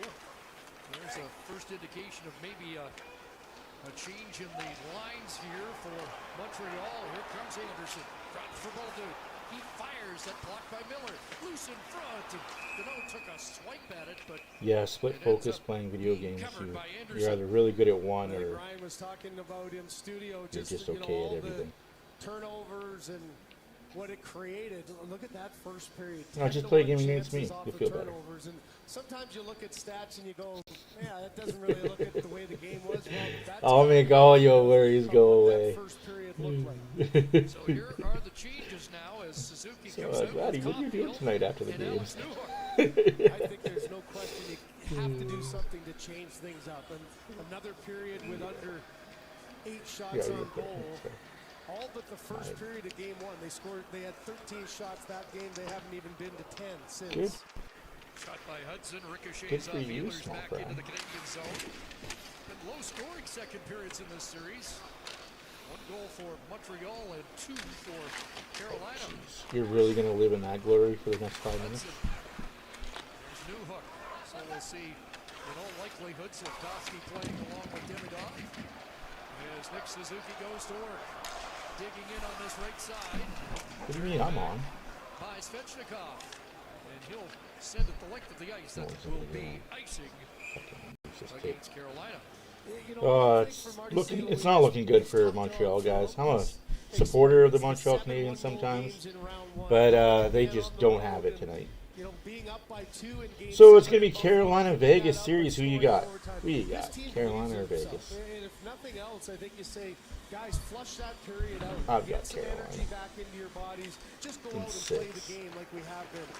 There's a first indication of maybe a change in the lines here for Montreal. Here comes Anderson. Drops for Bolduc. He fires that block by Miller. Loose in front. Deneau took a swipe at it, but yeah, split focus playing video games. You're either really good at one or Ryan was talking about in studio, you're just okay at everything. Turnovers and what it created. Look at that first period. No, just play a game against me. You'll feel better. And sometimes you look at stats and you go, yeah, that doesn't really look at the way the game was. Well, that's I'll make all your worries go away. First period looked like. So here are the changes now as Suzuki comes out. Buddy, what are you doing tonight after the game? I think there's no question you have to do something to change things up. And another period with under 8 shots on goal. All but the first period of game 1. They had 13 shots that game. They haven't even been to 10 since. Good. Shot by Hudson, ricochets off Ehlers back into the Canadian zone. Been low scoring second periods in this series. 1 goal for Montreal and 2 for Carolina. You're really going to live in that glory for the next 5 minutes? There's Newhook. So we'll see, in all likelihood, Slafkovsky playing along with Demidov as Nick Suzuki goes to work. Digging in on this right side. What do you mean I'm on? By Svechnikov. And he'll send it the length of the ice. That will be icing against Carolina. It's not looking good for Montreal, guys. I'm a supporter of the Montreal Canadiens sometimes, but they just don't have it tonight. So it's going to be Carolina-Vegas series. Who you got? Who you got? Carolina or Vegas? And if nothing else, I think you say, guys, flush that period out. I've Get got some Carolina. energy back into your bodies. Just go out and play the game like we have been.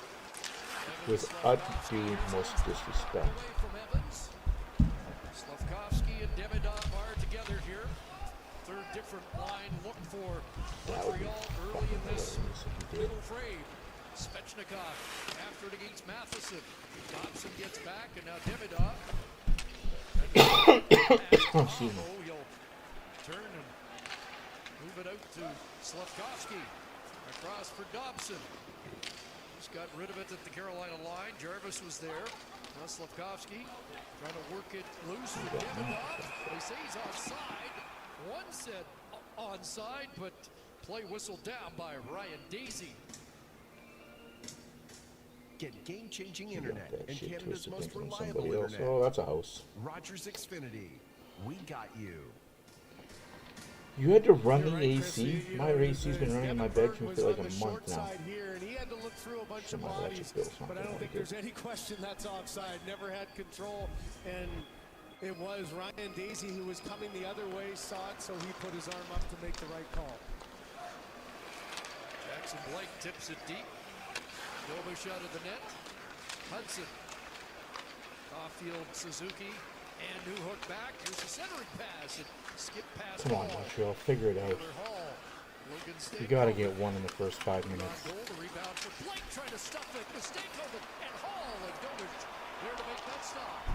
With utmost disrespect. Slafkovsky and Demidov are together here. Third different line look for Montreal early in this middle frame. Svechnikov after it against Matheson. Dobson gets back, and now Demidov. Excuse me. He'll turn and move it out to Slafkovsky. Across for Dobson. Just got rid of it at the Carolina line. Jarvis was there. Now Slafkovsky trying to work it loose for Demidov. They say he's onside. One said onside, but play whistled down by Ryan Daisy. Get game-changing internet and Canada's most reliable somebody else. internet. Oh, that's a house. Rogers Xfinity. We got you. You had to run the AC? My AC's been running in my bedroom for like a month now. And he had to look through a bunch of bodies, but I don't think there's any question that's offside. Never had control, and It was Ryan Daisy who was coming the other way, saw it, so he put his arm up to make the right call. Jackson Blake tips it deep. Dobish out of the net. Hudson. Caulfield, Suzuki, and Newhook back. Here's the centering pass. And skip pass. Come on, Montreal, figure it out. You got to get one in the first 5 minutes. Goal, the rebound for Blake, trying to stuff it. Mistake of it, and Hall and Dobish there to make that stop.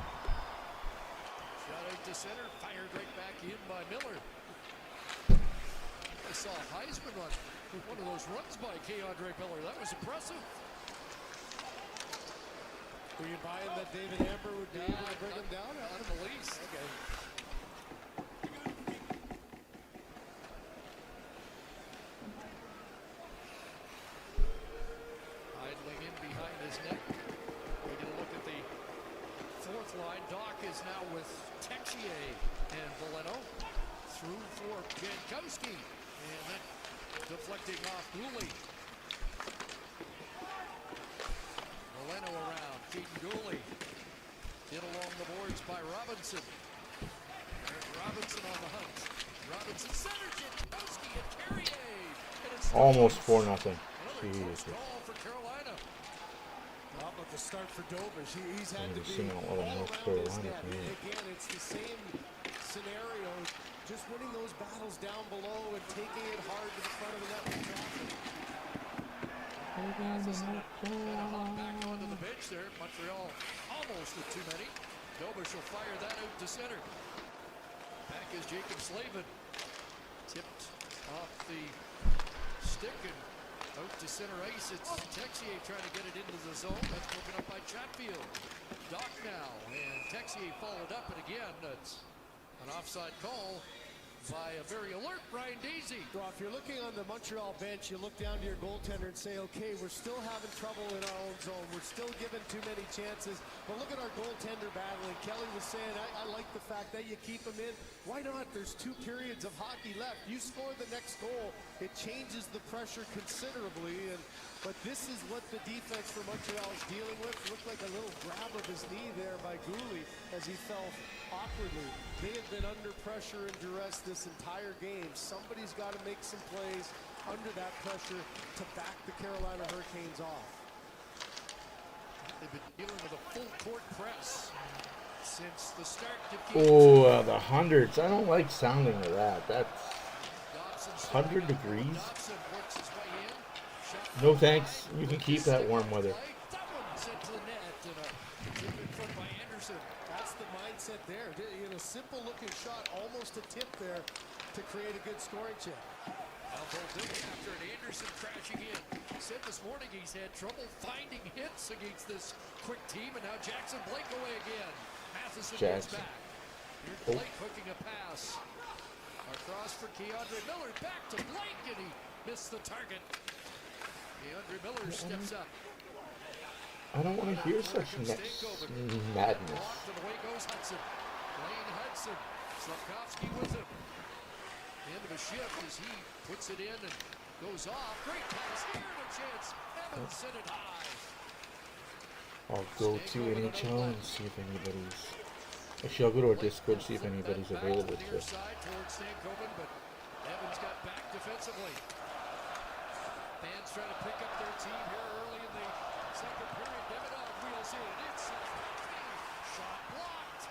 Shot out to center, fired right back in by Miller. I saw Heisman run. One of those runs by Keandre Miller. That was impressive. Were you buying that David Amber would be able to bring him down? Not in the least. Okay. Idling in behind his net. We get a look at the fourth line. Doc is now with Texier and Valeno. Through for Jankowski. And that deflecting off Dooley. Valeno around. Keaton Dooley. Hit along the boards by Robinson. Robinson on the hunt. Robinson center. Jankowski and Carrier. Almost 4-0. Jesus. Call for Carolina. How about the start for Dobish? He's had to be Seen all of North Carolina for me. Again, it's the same scenario. Just winning those battles down below and taking it hard to the front of the net with traffic. Back onto the bench there. Montreal almost with too many. Dobish will fire that out to center. Back is Jacob Slavin. Tipped off the stick and out to center ice. It's Texier trying to get it into the zone. That's broken up by Chatfield. Doc now, and Texier followed up, and again, that's an offside call by a very alert Ryan Daisy. Well, if you're looking on the Montreal bench, you look down to your goaltender and say, okay, we're still having trouble in our own zone. We're still giving too many chances. But look at our goaltender battling. Kelly was saying, I like the fact that you keep him in. Why not? There's 2 periods of hockey left. You score the next goal, it changes the pressure considerably. But this is what the defense for Montreal is dealing with. Looked like a little grab of his knee there by Gouli as he fell awkwardly. They have been under pressure and duress this entire game. Somebody's got to make some plays under that pressure to back the Carolina Hurricanes off. They've been dealing with a full court press since the start of Oh, the hundreds. I don't like sounding of that. That's 100 degrees. No thanks. You can keep that warm weather. That's the mindset there. In a simple looking shot, almost a tip there to create a good scoring chance. Elbow dig after an Anderson crashing in. Said this morning he's had trouble finding hits against this quick team, and now Jackson Blake away again. Matheson gets back. Here's Blake hooking a pass. Across for Keandre Miller, back to Blake, and he missed the target. Keandre Miller steps up. I don't want to hear such madness. And away goes Hudson. Lane Hudson. Slavkovsky with him. End of a shift as he puts it in and goes off. Great pass here and a chance. Evans sent it high. I'll go to NHL and see if anybody's... Actually, I'll go to our Discord, see if anybody's available to... Side towards Stankoven, but Evans got back defensively. Fans trying to pick up their team here early in the second period. Davidov wheels in. It's shot blocked.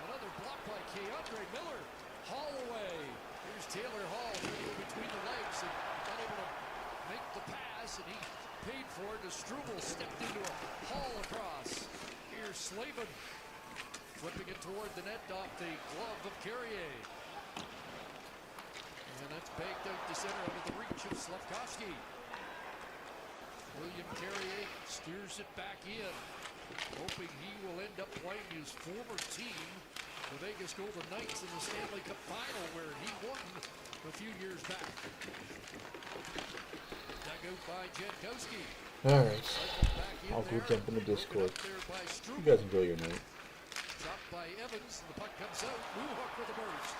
Another block by Keandre Miller. Hall away. Here's Taylor Hall between the legs and unable to make the pass, and he paid for it as Struble stepped into a Hall across. Here's Slavin flipping it toward the net off the glove of Carrier. And that's baked out to center under the reach of Slavkovsky. William Carrier steers it back in, hoping he will end up playing his former team, the Vegas Golden Knights, in the Stanley Cup Final, where he won a few years back. Dug out by Jankowski. Alright, I'll go jump in the Discord. You guys enjoy your night. Dropped by Evans, and the puck comes out. Newhook with a burst.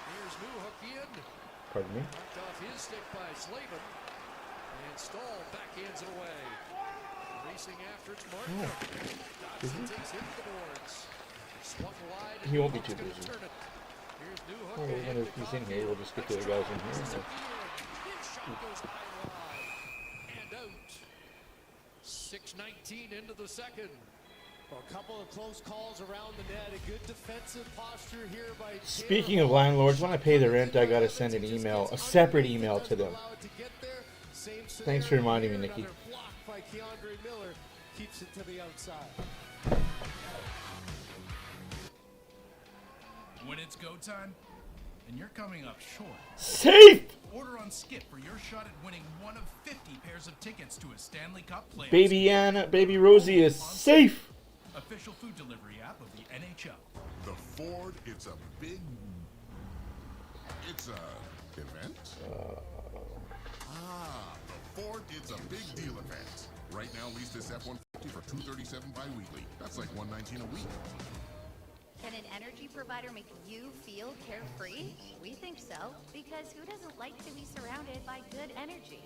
Here's Newhook in. Pardon me? Knocked off his stick by Slavin. And Stahl backhands it away. Racing after it's Martin. Dodson takes him to the boards. Swung wide He won't be too busy. Oh, even if he's in here, we'll just get the other guys in here. And out. 6:19 into the second. Well, a couple of close calls around the net. A good defensive posture here by. Speaking of landlords, when I pay the rent, I gotta send an email, a separate email to them. Thanks for reminding me, Nikki. Blocked by Keandre Miller, keeps it to the outside. When it's go time, and you're coming up short. Safe! Order on Skip for your shot at winning one of 50 pairs of tickets to a Stanley Cup playoffs. Baby Anna, Baby Rosie is safe! Official food delivery app of the NHL. The Ford, it's a big... It's a... event? The Ford, it's a big deal event. Right now, lease this F-150 for $237 bi-weekly. That's like $119 a week. Can an energy provider make you feel carefree? We think so, because who doesn't like to be surrounded by good energy?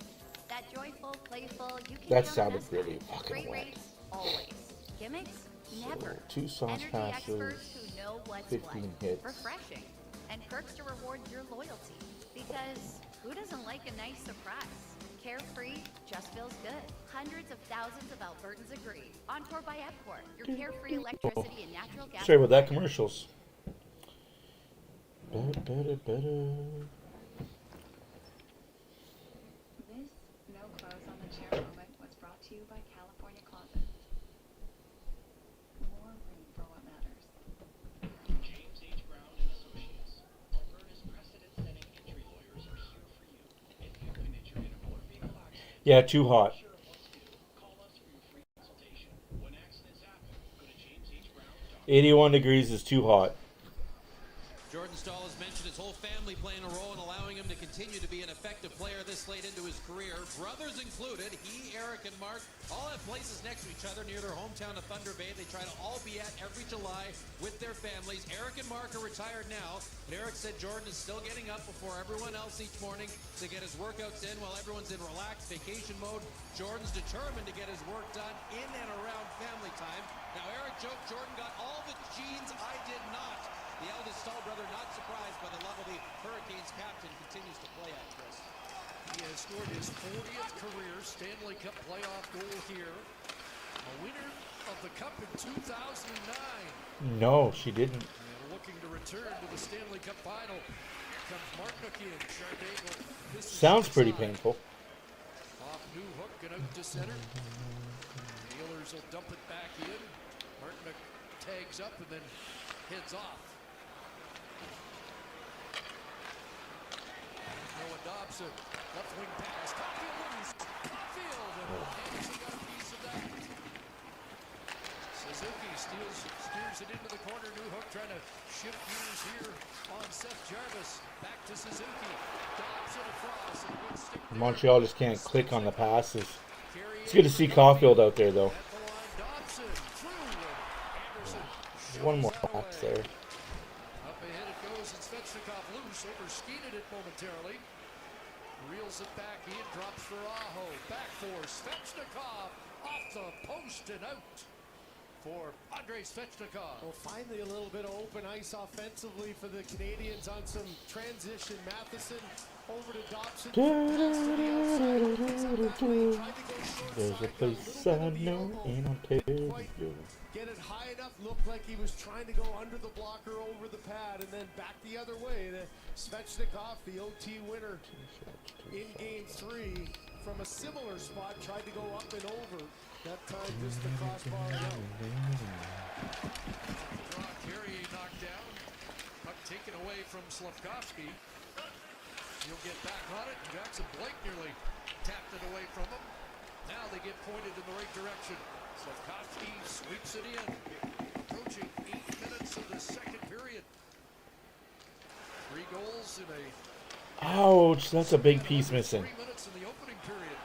That joyful, playful, you can That count sounded on us. really fucking Great wet. rates, always. Gimmicks? Never. 2 sauce Energy passes, experts who know what's 15 what. hits. Refreshing. And perks to reward your loyalty. Because who doesn't like a nice surprise? Carefree just feels good. Hundreds of thousands of Albertans agree. On tour by Epcor, your carefree electricity and natural gas. Sorry about that, commercials. Better. This no clothes on the chair moment was brought to you by California Closets. More room for what matters. James H. Brown and Associates. Alberta's precedent-setting injury lawyers are here for you. If you've been injured in a motor vehicle accident, Yeah, too hot. call us for your free consultation. When accidents happen, go to jameshbrown.com. 81 degrees is too hot. Jordan Staal has mentioned his whole family playing a role in allowing him to continue to be an effective player this late into his career. Brothers included, he, Eric, and Mark all have places next to each other near their hometown of Thunder Bay. They try to all be at every July with their families. Eric and Mark are retired now, but Eric said Jordan is still getting up before everyone else each morning to get his workouts in while everyone's in relaxed vacation mode. Jordan's determined to get his work done in and around family time. Now, Eric joked Jordan got all the genes I did not. The eldest Staal brother not surprised by the level the Hurricanes captain continues to play at, Chris. He has scored his 40th career Stanley Cup playoff goal here. A winner of the Cup in 2009. No, she didn't. And looking to return to the Stanley Cup final. Here comes Mark in. Chardonnay. Sounds pretty painful. Off new hook and out to center. The Oilers will dump it back in. Martin tags up and then heads off. Noah Dobson, left wing pass. Caulfield wins. Caulfield, and Anderson got a piece of that. Suzuki steers it into the corner. New hook trying to shift gears here on Seth Jarvis. Back to Suzuki. Dobson across. And a good stick. Montreal just can't click on the passes. It's good to see Caulfield out there, though. Dobson through. Anderson. One more pass there. Up ahead it goes, and Svechnikov loose, overskated it momentarily. Reels it back in, drops for Aho. Back for Svechnikov, off the post and out for Andrei Svechnikov. Well, finally a little bit of open ice offensively for the Canadians on some transition. Matheson over to Dobson. There's a place I know in Ontario. Get it high enough, looked like he was trying to go under the blocker over the pad and then back the other way. Svechnikov, the OT winner in game 3 from a similar spot, tried to go up and over. That time just the crossbar and out. Carrier knocked down. Puck taken away from Slavkovsky. He'll get back on it. Jackson Blake nearly tapped it away from him. Now they get pointed in the right direction. Slavkovsky sweeps it in. Approaching 8 minutes of the second period. 3 goals in a... Ouch, that's a big piece missing. 3 minutes in the opening period.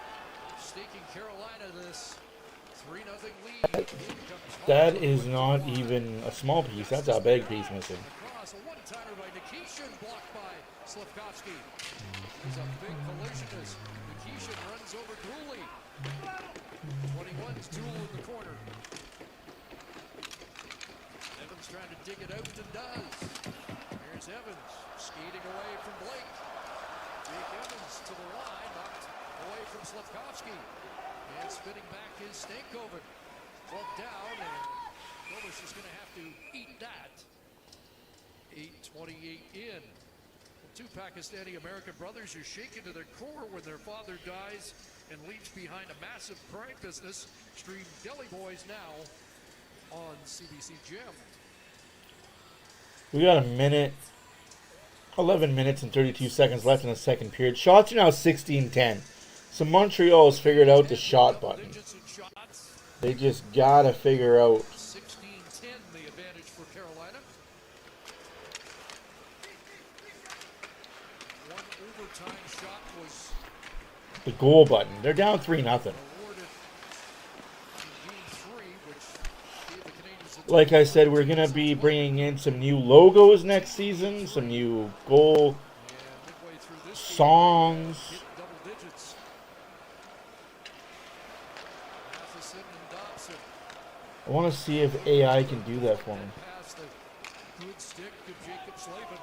Staking Carolina this 3-0 lead. That is not even a small piece. That's a big piece missing. Across a one-timer by Nikishin, blocked by Slavkovsky. There's a big collision as Nikishin runs over Dooley. 21's Dool in the corner. Evans trying to dig it out and does. Here's Evans skating away from Blake. Jake Evans to the line, knocked away from Slavkovsky. And spinning back is Stankovic. Club down, and Dobish is going to have to eat that. 8:28 in. Two Pakistani American brothers are shaken to their core when their father dies and leaves behind a massive crime business. Stream Delhi Boys now on CBC Gem. We got a minute, 11 minutes and 32 seconds left in the second period. Shots are now 16-10. So Montreal has figured out the shot button. They just gotta figure out. 16-10 the advantage for Carolina. One overtime shot was The goal button. They're down 3-0. awarded in game 3, which gave the Canadians a Like I said, we're gonna be bringing in some new logos next season, some new goal songs. double digits. Matheson and Dobson. I want to see if AI can do that for me. Pass the good stick of Jacob Slavin.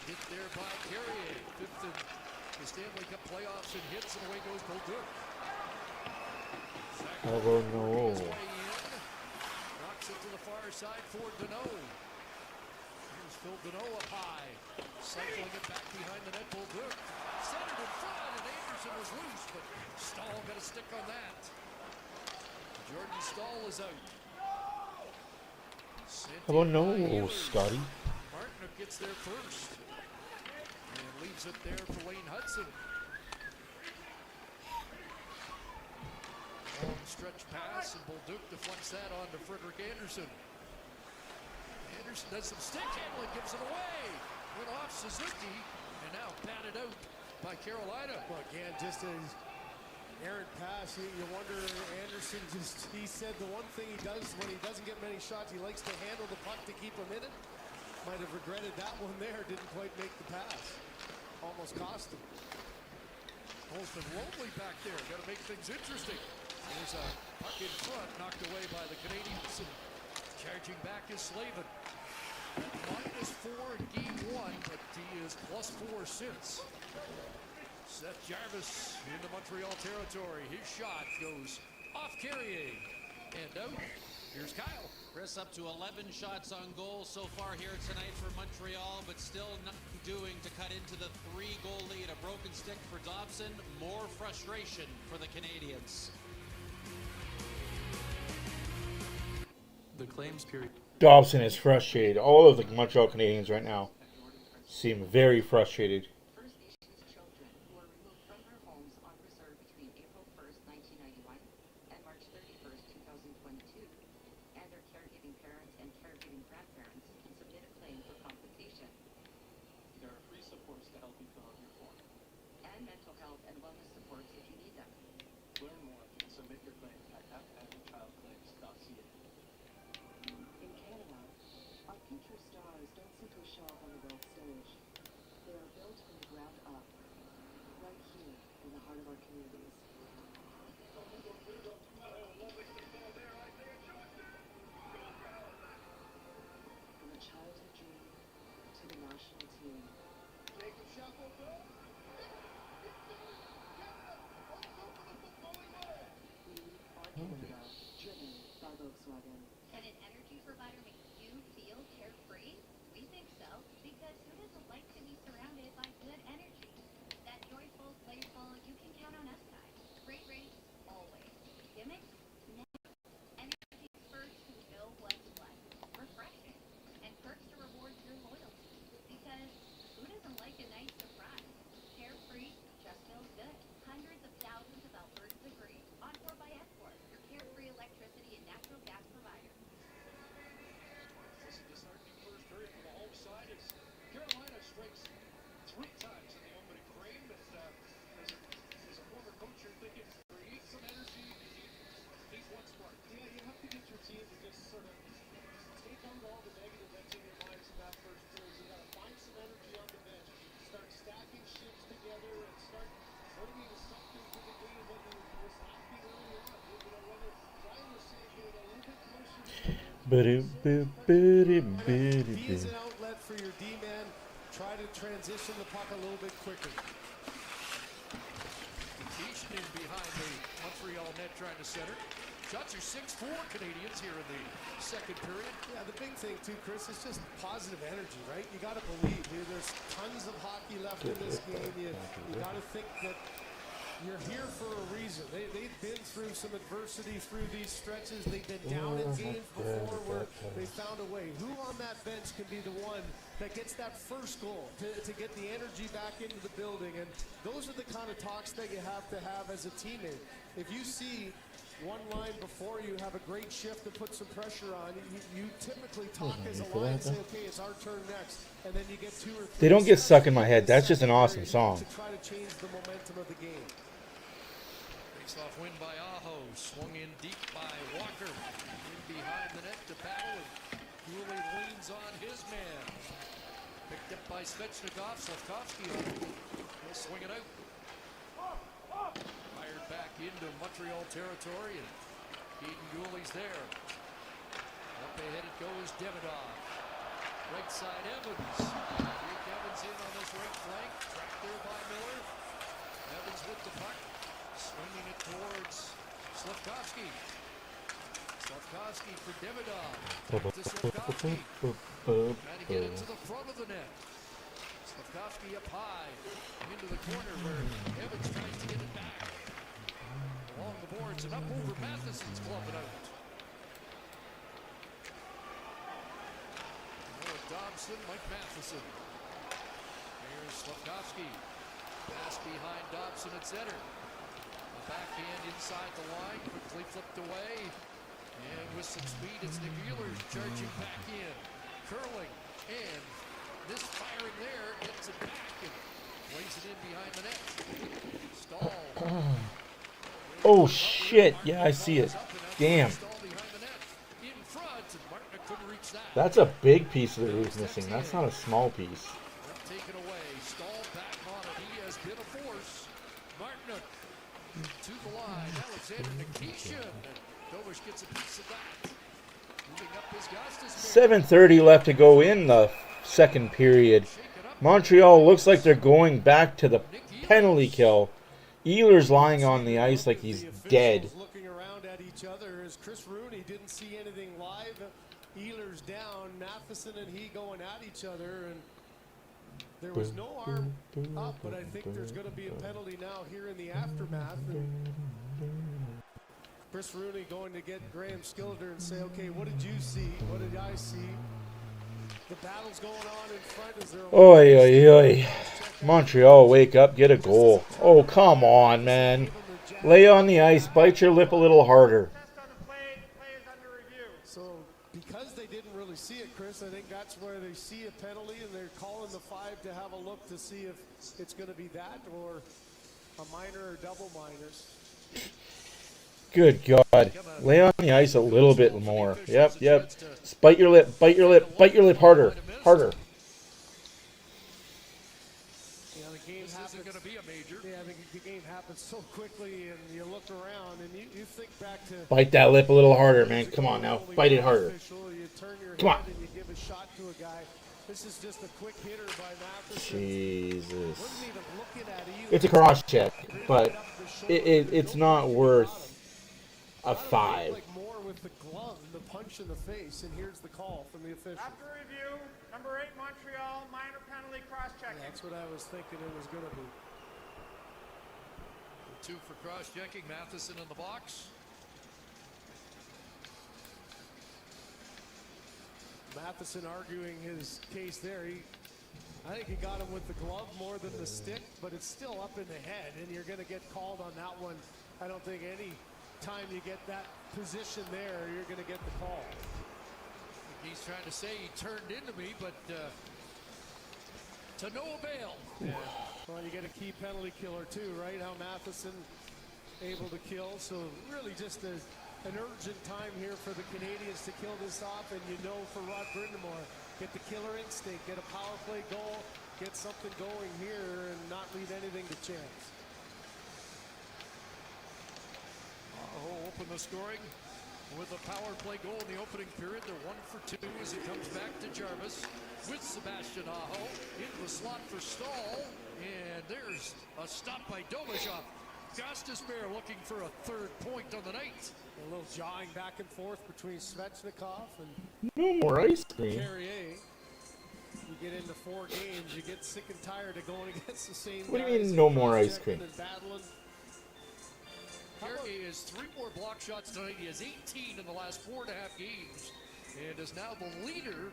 Hit there by Carrier. Fifth in the Stanley Cup playoffs and hits, and away goes Bolduc. I don't know. Knocks it to the far side for Deneau. Here's Phil Deneau up high. Cycling it back behind the net. Bolduc centered in front, and Anderson was loose, but Stahl got a stick on that. Jordan Stahl is out. How about no, Scotty? Martinook gets there first. And leaves it there for Wayne Hudson. Long stretch pass, and Bolduc deflects that on to Frederick Anderson. Anderson does some stick handling, gives it away. Went off Suzuki, and now batted out by Carolina. Well, again, just an errant pass. You wonder, Anderson he said the one thing he does when he doesn't get many shots, he likes to handle the puck to keep him in it. Might have regretted that one there, didn't quite make the pass. Almost cost him. Hole's been lonely back there, got to make things interesting. There's a puck in front, knocked away by the Canadians, and charging back is Slavin. -4 in game 1, but he is +4 since. Seth Jarvis into Montreal territory. His shot goes off Carrier and out. Here's Kyle. Chris, up to 11 shots on goal so far here tonight for Montreal, but still nothing doing to cut into the 3-goal lead. A broken stick for Dobson. More frustration for the Canadians. The claims period. Dobson is frustrated. All of the Montreal Canadiens right now seem very frustrated. First Nations children who were removed from their homes on reserve between April 1st, 1991 and March 31st, 2022, and their caregiving parents and caregiving grandparents can submit a claim for compensation. There are free supports to help you fill out your form. And mental health and wellness supports if you need them. Learn more and submit your claim at fnchildclaims.ca. In Canada, our future stars don't simply show up on the world stage. They are built from the ground up, right here in the heart of our communities. From a childhood dream to the national team. We are Canada, driven by Volkswagen. Can an energy provider make you feel carefree? We think so, because who doesn't like to be surrounded by good energy? That joyful, playful, you can count on us guys. Great rates, always. Gimmicks? Never. Energy experts who know what's what. Refreshing. And perks to reward your loyalty. Because who doesn't like a nice surprise? Carefree just feels good. Hundreds of thousands of Albertans agree. Encore by Epcor, your carefree electricity and natural gas provider. This is a disheartening first period for the home side as Carolina strikes 3 times in the opening frame. As a former coach, you're thinking you need some energy, you need one spark. Yeah, you have to get your team to just sort of take out all the negative that's in your minds in that first period. You got to find some energy on the bench, start stacking shifts together, and start bringing something to the game that was lacking early on. You know, whether Brian was saying, get a little bit closer to the He's an outlet for your D-man. Try to transition the puck a little bit quicker. Keeshan in behind the Montreal net trying to center. Shots are 6-4 Canadians here in the second period. Yeah, the big thing too, Chris, is just positive energy, right? You got to believe here. There's tons of hockey left in this game. You got to think that you're here for a reason. They've been through some adversity through these stretches. They've been down in games before where they found a way. Who on that bench can be the one that gets that first goal to get the energy back into the building? And those are the kind of talks that you have to have as a teammate. If you see one line before you have a great shift to put some pressure on, you typically talk as a line and say, okay, it's our turn next. And then you get 2 or 3. They don't get stuck in my head. That's just an awesome song. To try to change the momentum of the game. Face-off win by Aho. Swung in deep by Walker. In behind the net to battle. And Dooley leans on his man. Picked up by Svechnikov. Slavkovsky. He'll swing it out. Fired back into Montreal territory. And Caden Dooley's there. Up ahead it goes Demidov. Right side Evans. Jake Evans in on this right flank. Trapped there by Miller. Evans with the puck. Swinging it towards Slavkovsky. Slavkovsky for Demidov. To Slavkovsky. Trying to get it to the front of the net. Slavkovsky up high. Into the corner where Evans tries to get it back. Along the boards and up over Matheson's glove it out. Noah Dobson, Mike Matheson. Here's Slavkovsky. Pass behind Dobson at center. The backhand inside the line, quickly flipped away. And with some speed, it's Nick Ehlers charging back in. Curling and misfiring there, gets it back and plays it in behind the net. Stall. Oh shit! Yeah, I see it. Damn. That's a big piece of the roof missing. That's not a small piece. Taken away. Stall back on it. He has been a force. Martinuk to the line. Alexander Nikishin. Dovish gets a piece of that. Moving up his Gustus. 7:30 left to go in the second period. Montreal looks like they're going back to the penalty kill. Ehlers lying on the ice like he's dead. Looking around at each other as Chris Rooney didn't see anything live. Ehlers down, Matheson and he going at each other, and there was no arm up, but I think there's going to be a penalty now here in the aftermath. And Chris Rooney going to get Graham Skilleder and say, okay, what did you see? What did I see? The battle's going on in front. Is there a Oi, oi, oi. Montreal, wake up, get a goal. Oh, come on, man. Lay on the ice, bite your lip a little harder. So, because they didn't really see it, Chris, I think that's where they see a penalty and they're calling the 5 to have a look to see if it's going to be that or a minor or double minors. Good God. Lay on the ice a little bit more. Yep. Bite your lip, bite your lip harder. Harder. Yeah, the game happens. Going to be a major. Yeah, the game happens so quickly, and you look around, and you think back to... Bite that lip a little harder, man. Come on now. Bite it harder. You turn your Come on. head and you give a shot to a guy. This is just a quick hitter by Matheson. Jesus. Wasn't even looking at either. It's a cross check, but it's not worth a 5. Like more with the glove, the punch in the face, and here's the call from the official. After review, number 8 Montreal, minor penalty cross-checking. That's what I was thinking it was going to be. 2 for cross-checking. Matheson in the box. Matheson arguing his case there. I think he got him with the glove more than the stick, but it's still up in the head, and you're going to get called on that one. I don't think any time you get that position there, you're going to get the call. He's trying to say he turned into me, but to no avail. Yeah. Well, you get a key penalty killer too, right? How Matheson able to kill. So really just an urgent time here for the Canadians to kill this off. And you know, for Rod Brind'Amour, get the killer instinct, get a power play goal, get something going here and not leave anything to chance. Open the scoring. with a power play goal in the opening period. They're 1 for 2 as it comes back to Jarvis with Sebastian Aho into the slot for Stahl. And there's a stop by Dobashov. Gostisbehere looking for a third point on the night. A little jawing back and forth between Svechnikov and No more ice cream. Carrier. You get into 4 games, you get sick and tired of going against the same What do you guys mean, no and more ice cross-checking cream? and battling. Carrier has 3 more block shots tonight. He has 18 in the last 4.5 games and is now the leader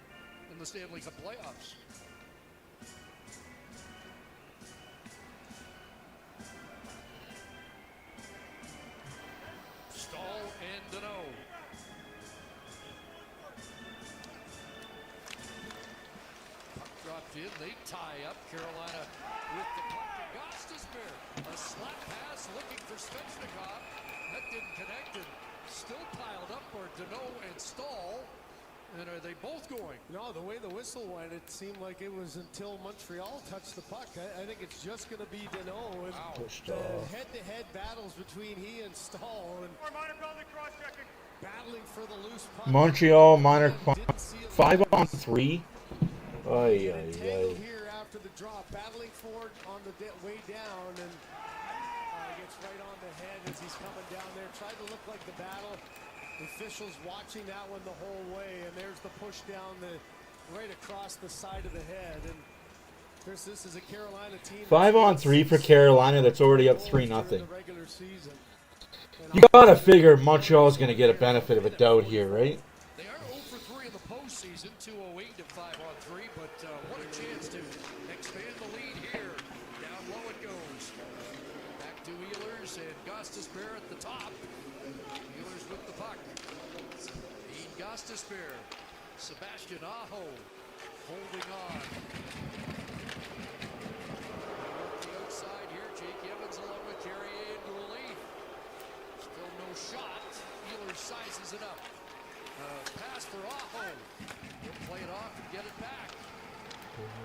in the Stanley Cup playoffs. Stahl and Deneau. Puck dropped in. They tie up. Carolina with the puck to Gostisbehere. A slap pass looking for Svechnikov. That didn't connect. And still piled up are Deneau and Stahl. And are they both going? No, the way the whistle went, it seemed like it was until Montreal touched the puck. I think it's just going to be Deneau. And the head-to-head battles between he and Stahl. And minor penalty cross-checking. Battling for the loose puck. Montreal minor 5-on-3. Ay, ay, ay. Here after the drop, battling for it on the way down, and gets right on the head as he's coming down there. Tried to look like the battle. The officials watching that one the whole way, and there's the push down right across the side of the head. And Chris, this is a Carolina team. 5-on-3 for Carolina. That's already up 3-0. You gotta figure Montreal's gonna get a benefit of a doubt here, right? They are 0 for 3 in the postseason, 208 to 5-on-3, but what a chance to expand the lead here. Down low it goes. Back to Oilers and Gostisbehere at the top. Oilers with the puck. Dean Gostisbehere. Sebastian Aho holding on. The outside here, Jake Evans along with Carrier and Gouley. Still no shot. Oilers sizes it up. Pass for Aho. He'll play it off and get it back.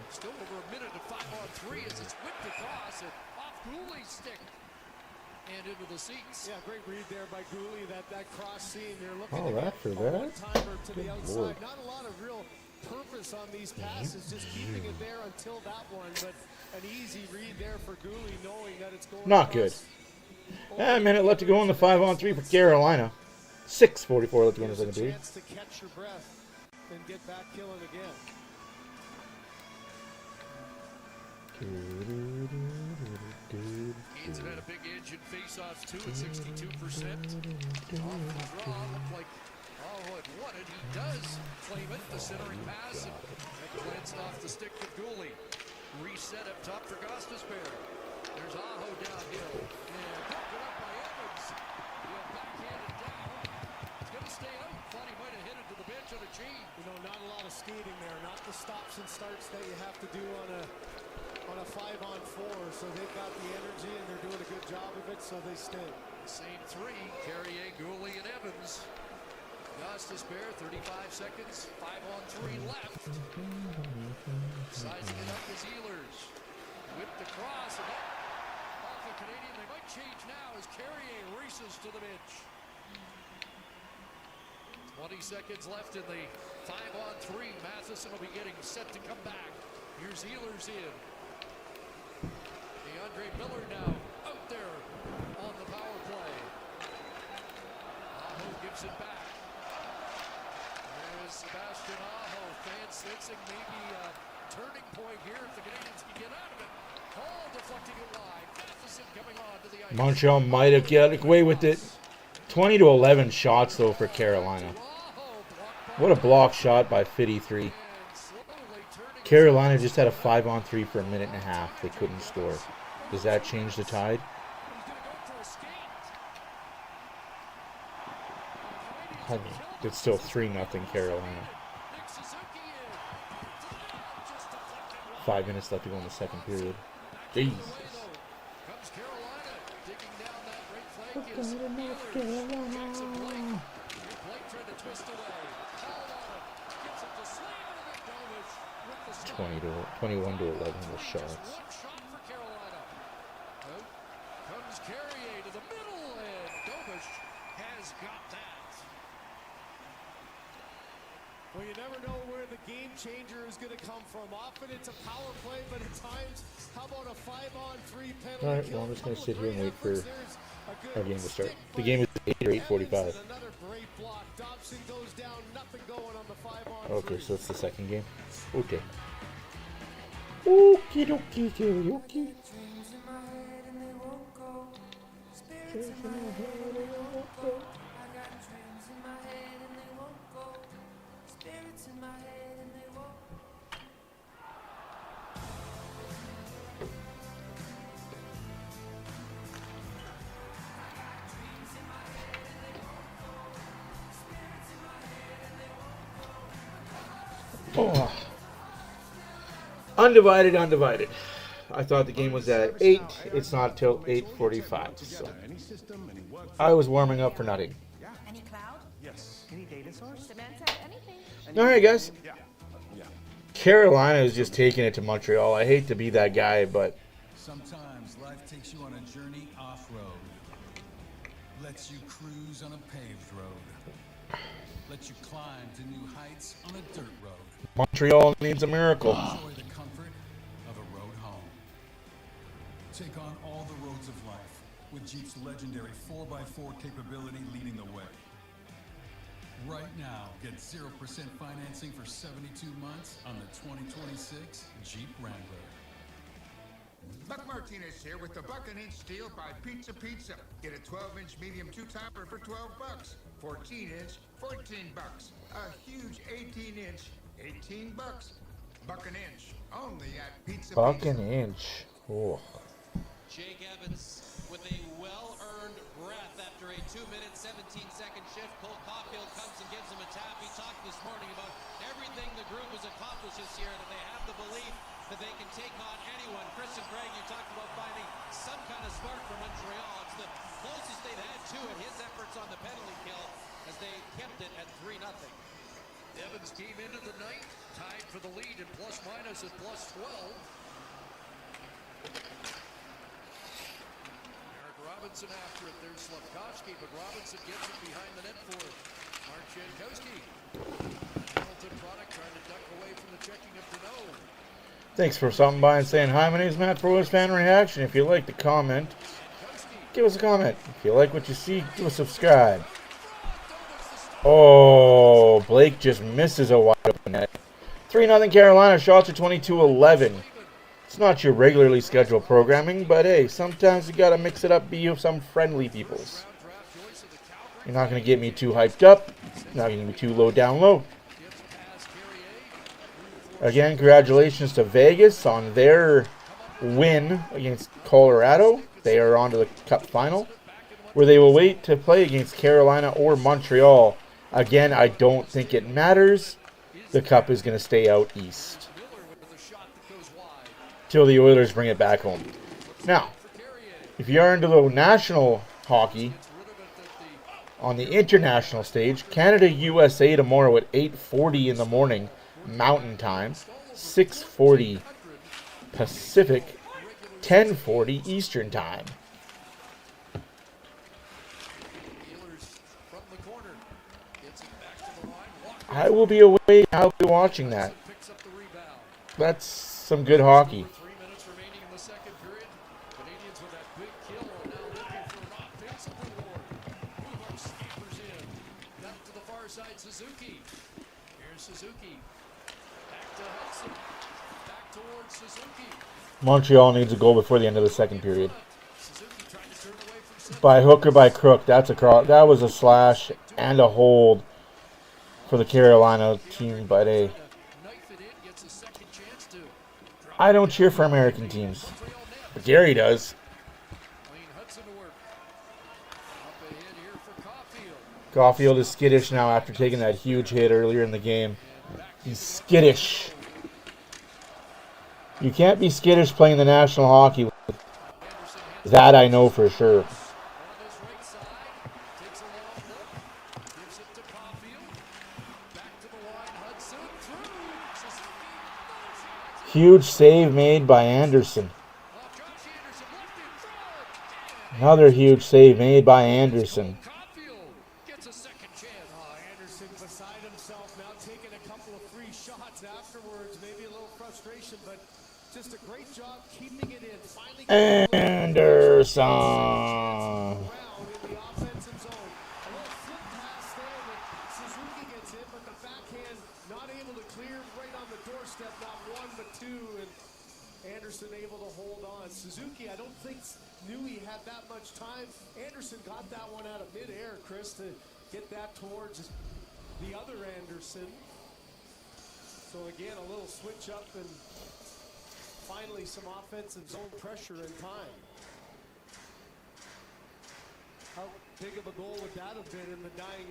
Still over a minute of 5-on-3 as it's whipped across and off Gouley's stick and into the seats. Yeah, great read there by Gouley. That cross seam. You're looking Oh, that for a that? one-timer to the Good outside. Lord. Not a lot of real purpose on these passes, just keeping it there until that one. But an easy read there for Gouley, knowing that it's going. Not good. A minute left to go in the 5-on-3 for Carolina. 6:44 left to go in the second period. Chance to catch your breath and get back killing again. Canes have had a big edge in faceoffs too at 62%. Off the draw, looked like had won it. He does claim it. The centering pass and that glanced off the stick of Gouley. Reset up top for Gostisbehere. There's Aho downhill and broken up by Evans. He'll backhand it down. It's going to stay out. Thought he might have hit it to the bench on a chain. You know, not a lot of skating there. Not the stops and starts that you have to do on a 5-on-4, so they've got the energy and they're doing a good job of it, so they stay. Same 3, Carrier, Gouley, and Evans. Gostisbehere, 35 seconds, 5-on-3 left. Sizing it up as Oilers. Whipped across, and that off the Canadian. They might change now as Carrier races to the bench. 20 seconds left in the 5-on-3. Matheson will be getting set to come back. Here's Oilers in. DeAndre Miller now out there on the power play. Aho gives it back. There's Sebastian Aho. Fans sensing maybe a turning point here if the Canadians can get out of it. Ball deflecting it wide. Matheson coming on to the ice. Montreal might have got away with it. 20-11 shots though for Carolina. What a block shot by 53. Carolina just had a 5-on-3 for a minute and a half. They couldn't score. Does that change the tide? I mean, it's still 3-0 Carolina. 5 minutes left to go in the second period. Jesus. We're going to North Carolina. 21-11 with shots. Comes Carrier to the middle, and Dobish has got that. never know where the game changer is going to come from. Often it's a power play, but at times, how about a 5-on-3 penalty? All right, well, I'm just going to sit here and wait for our game to start. The game is 8 or 8:45. Another great block. Dobson goes down, nothing going on the 5-on-3. Okay, so it's the second game. Okay. Okie dokie karaoke. Oh. Undivided. I thought the game was at 8. It's not till 8:45. So I was warming up for nothing. Any cloud? Yes. Any data source? Samantha, anything? All right, guys. Yeah. Carolina is just taking it to Montreal. I hate to be that guy, but sometimes life takes you on a journey off-road. Lets you cruise on a paved road. Lets you climb to new heights on a dirt road. Montreal needs a miracle. Enjoy the comfort of a road home. Take on all the roads of life with Jeep's legendary 4x4 capability leading the way. Right now, get 0% financing for 72 months on the 2026 Jeep Wrangler. Buck Martinez here with the Buck & Inch deal by Pizza. Get a 12-inch medium 2-topper for $12. 14-inch, $14. A huge 18-inch, $18. Buck & Inch, only at Pizza. Buck & Inch. Oh. Jake Evans with a well-earned breath after a 2-minute, 17-second shift. Cole Caulfield comes and gives him a tap. He talked this morning about everything the group has accomplished this year, that they have the belief that they can take on anyone. Chris and Greg, you talked about finding some kind of spark for Montreal. It's the closest they've had to it, his efforts on the penalty kill, as they kept it at 3-0. Evans came into the night, tied for the lead in plus-minus at +12. Eric Robinson after it. There's Slavkovsky, but Robinson gets it behind the net for Mark Jankowski. Hamilton product trying to duck away from the checking of Deneau. Thanks for stopping by and saying hi. My name is Matt for OilersFanReaction. If you like the comment, give us a comment. If you like what you see, give us a subscribe. Oh, Blake just misses a wide open net. 3-0 Carolina. Shots are 22-11. It's not your regularly scheduled programming, but hey, sometimes you gotta mix it up, be some friendly peoples. You're not gonna get me too hyped up. Not gonna be too down low. Again, congratulations to Vegas on their win against Colorado. They are on to the Cup final, where they will wait to play against Carolina or Montreal. Again, I don't think it matters. The Cup is going to stay out east till the Oilers bring it back home. Now, if you are into the national hockey, on the international stage, Canada-USA tomorrow at 8:40 in the morning, Mountain Time, 6:40 Pacific, 10:40 Eastern Time. I will be away. I'll be watching that. That's some good hockey. 3 minutes remaining in the second period. Canadians with that big kill are now looking for an offensive reward. Newhook scampers in. Back to the far side, Suzuki. Here's Suzuki. Back to Hudson. Back towards Suzuki. Montreal needs a goal before the end of the second period. By hook or by crook, that's a cross. That was a slash and a hold for the Carolina team, but hey, I don't cheer for American teams, but Gary does. Caulfield is skittish now after taking that huge hit earlier in the game. He's skittish. You can't be skittish playing the National Hockey League. That I know for sure. Huge save made by Anderson. Another huge save made by Anderson. Anderson beside himself now, taking a couple of three shots afterwards. Maybe a little frustration, but just a great job keeping it in. Finally Anderson. around in the offensive zone. A little flip pass there, but Suzuki gets in, but the backhand not able to clear right on the doorstep. Not one, but two, and Anderson able to hold on. Suzuki, I don't think knew he had that much time. Anderson got that one out of midair, Chris, to get that towards the other Anderson. So again, a little switch up and finally some offensive zone pressure in time. How big of a goal would that have been in the dying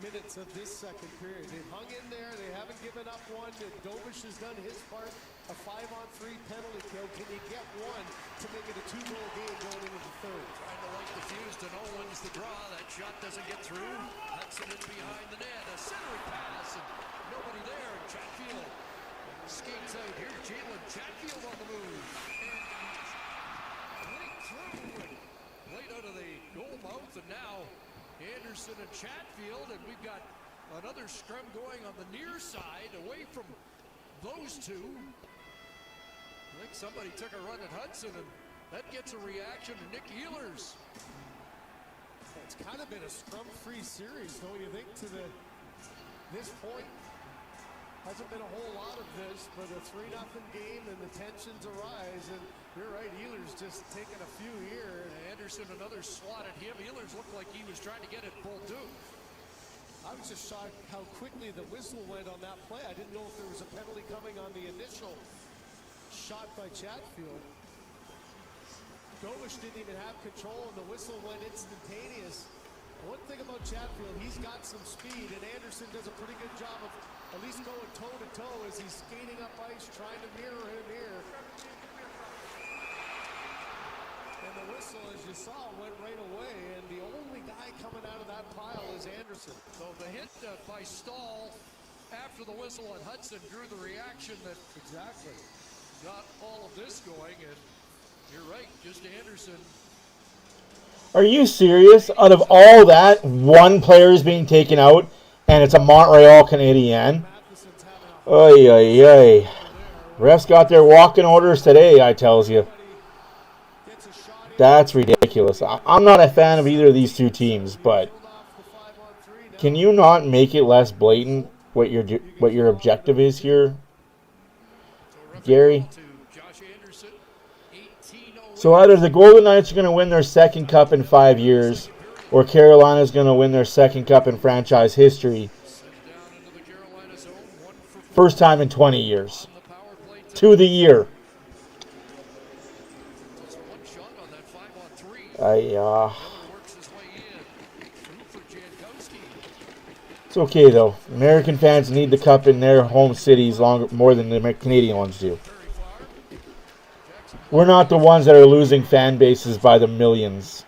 minutes of this second period? They've hung in there. They haven't given up one. Dobish has done his part. A 5-on-3 penalty kill. Can you get one to make it a 2-goal game going into the third? Trying to light the fuse. Deneau wins the draw. That shot doesn't get through. Hudson is behind the net. A centering pass and nobody there. Chatfield skates out. Here's Jalen Chatfield on the move. And right through and right out of the goal mouth. And now Anderson and Chatfield. And we've got another scrum going on the near side away from those two. I think somebody took a run at Hudson, and that gets a reaction to Nick Ehlers. It's kind of been a scrum-free series, don't you think, to this point? Hasn't been a whole lot of this, but a 3-0 game, and the tensions arise, and you're right, Ehlers just taking a few here. Anderson, another swat at him. Ehlers looked like he was trying to get it full due. I was just shocked how quickly the whistle went on that play. I didn't know if there was a penalty coming on the initial shot by Chatfield. Dobish didn't even have control, and the whistle went instantaneous. One thing about Chatfield, he's got some speed, and Anderson does a pretty good job of at least going toe-to-toe as he's skating up ice, trying to mirror him here. And the whistle, as you saw, went right away, and the only guy coming out of that pile is Anderson. So the hit by Stahl after the whistle on Hudson drew the reaction that exactly got all of this going, and you're right, just Anderson. Are you serious? Out of all that, one player is being taken out, and it's a Montreal Canadien. Oy, oy, oy. Refs got their walking orders today, I tells you. That's ridiculous. I'm not a fan of either of these two teams, but can you not make it less blatant what your objective is here, Gary? So either the Golden Knights are going to win their second cup in 5 years, or Carolina's going to win their second cup in franchise history. First time in 20 years. To the year. It's okay though. American fans need the cup in their home cities more than the Canadian ones do. We're not the ones that are losing fan bases by the millions.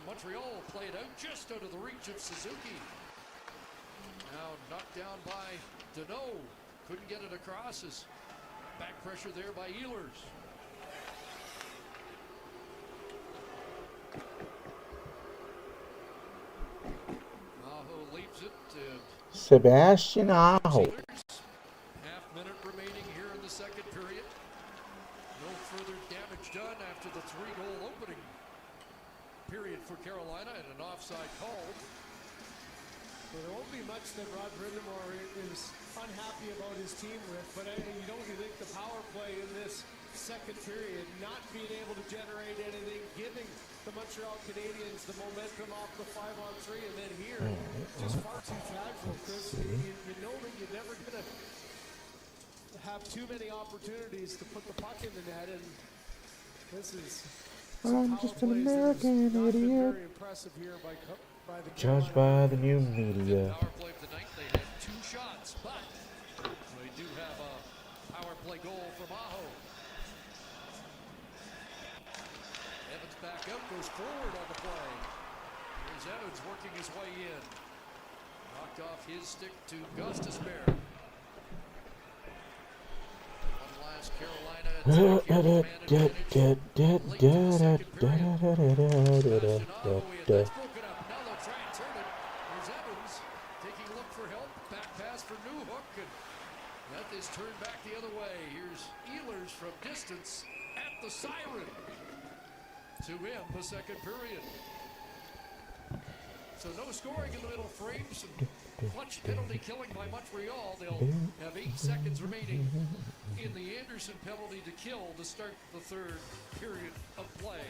Montreal played out just out of the reach of Suzuki. Now knocked down by Deneau. Couldn't get it across. His back pressure there by Ehlers. Aho leaves it to Sebastian Aho. Half minute remaining here in the second period. No further damage done after the 3-goal opening period for Carolina, and an offside called. Well, there won't be much that Rod Brindamore is unhappy about his team with, but you don't think the power play in this second period, not being able to generate anything, giving the Montreal Canadiens the momentum off the 5-on-3, and then here, just far too casual, Chris. You know that you're never going to have too many opportunities to put the puck in the net, and this is... I'm just an American idiot. Judged by the new media. Power play of the night. They had 2 shots, but they do have a play goal from Aho. Evans back up, goes forward on the play. Here's Evans working his way in. Knocked off his stick to Gustus Bear. One last Carolina attack here. Man advantage. Late to the second period. Sebastian Aho in. That's broken up. Now they'll try and turn it. Here's Evans taking a look for help. Back pass for Newhook. And that is turned back the other way. Here's Oilers from distance at the siren to end the second period. So no scoring in the middle frame. Some clutch penalty killing by Montreal. They'll have 8 seconds remaining in the Anderson penalty to kill to start the third period of play.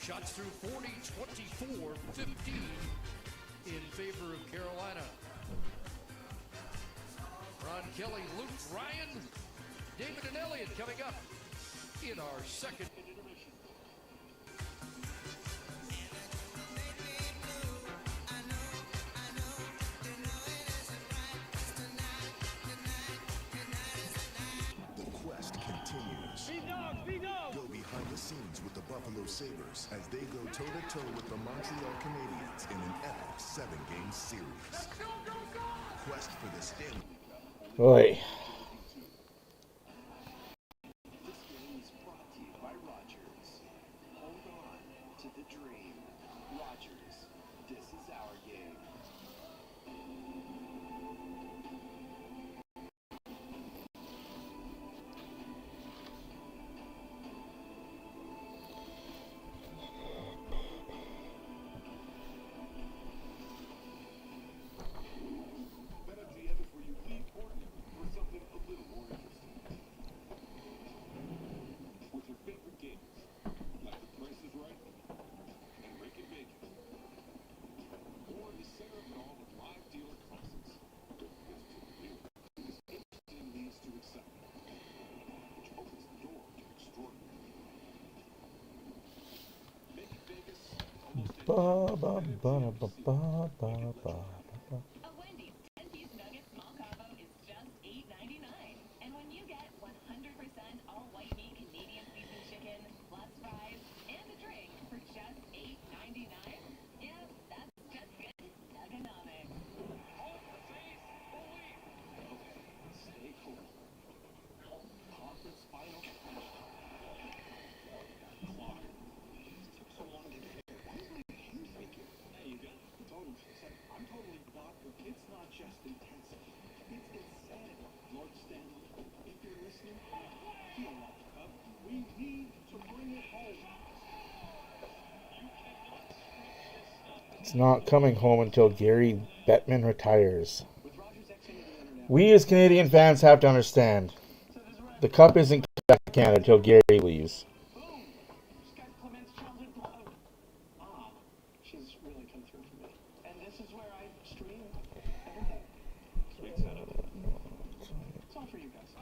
Shots through 40, 24, 15 in favor of Carolina. Ron Kelly, Luke Ryan, David and Elliott coming up in our second intermission. The quest continues. Go behind the scenes with the Buffalo Sabres as they go toe-to-toe with the Montreal Canadiens in an epic 7-game series. Quest for the Stanley. Oi. This game is brought to you by Rogers. Hold on to the dream. Rogers, this is our game. BetMGM is where you leave ordinary for something a little more interesting. With your favorite games, like The Price is Right and Rick and Bacon. Or the center of it all with live dealer classics. Because interesting leads to excitement, which opens the door to extraordinary. Making Vegas almost Ba ba ba ba ba ba ba. A Wendy's 10-piece nugget small combo is just $8.99. And when you get 100% all-white meat Canadian seasoned chicken, plus fries, and a drink for just $8.99, yeah, that's just good nuganomics. Hope, faith, belief. Okay, stay cool. Conference final. Clock. Took so long to get here. Why is my hand shaking? Hey, you got it. Totally. I'm totally bought. It's not just intensity. It's insanity. Lord Stanley, if you're listening, you don't want the cup. We need to bring it home. You cannot script this stuff. It's not coming home until Gary Bettman retires. We as Canadian fans have to understand. The cup isn't coming back to Canada until Gary leaves. She's really come through for me. And this is where I stream everything. Sweet setup. It's all for you guys.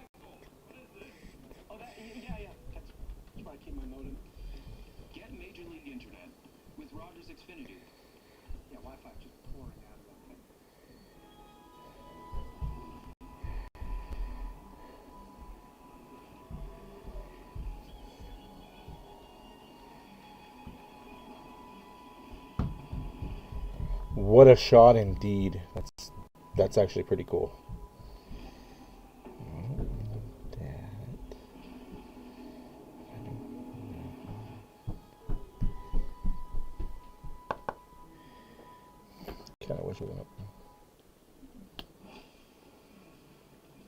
Oh, that, yeah. That's where I keep my modem. Get Major League Internet with Rogers Xfinity. Yeah, Wi-Fi just pouring out of that thing. What a shot indeed. That's actually pretty cool. Kind of wish it went up.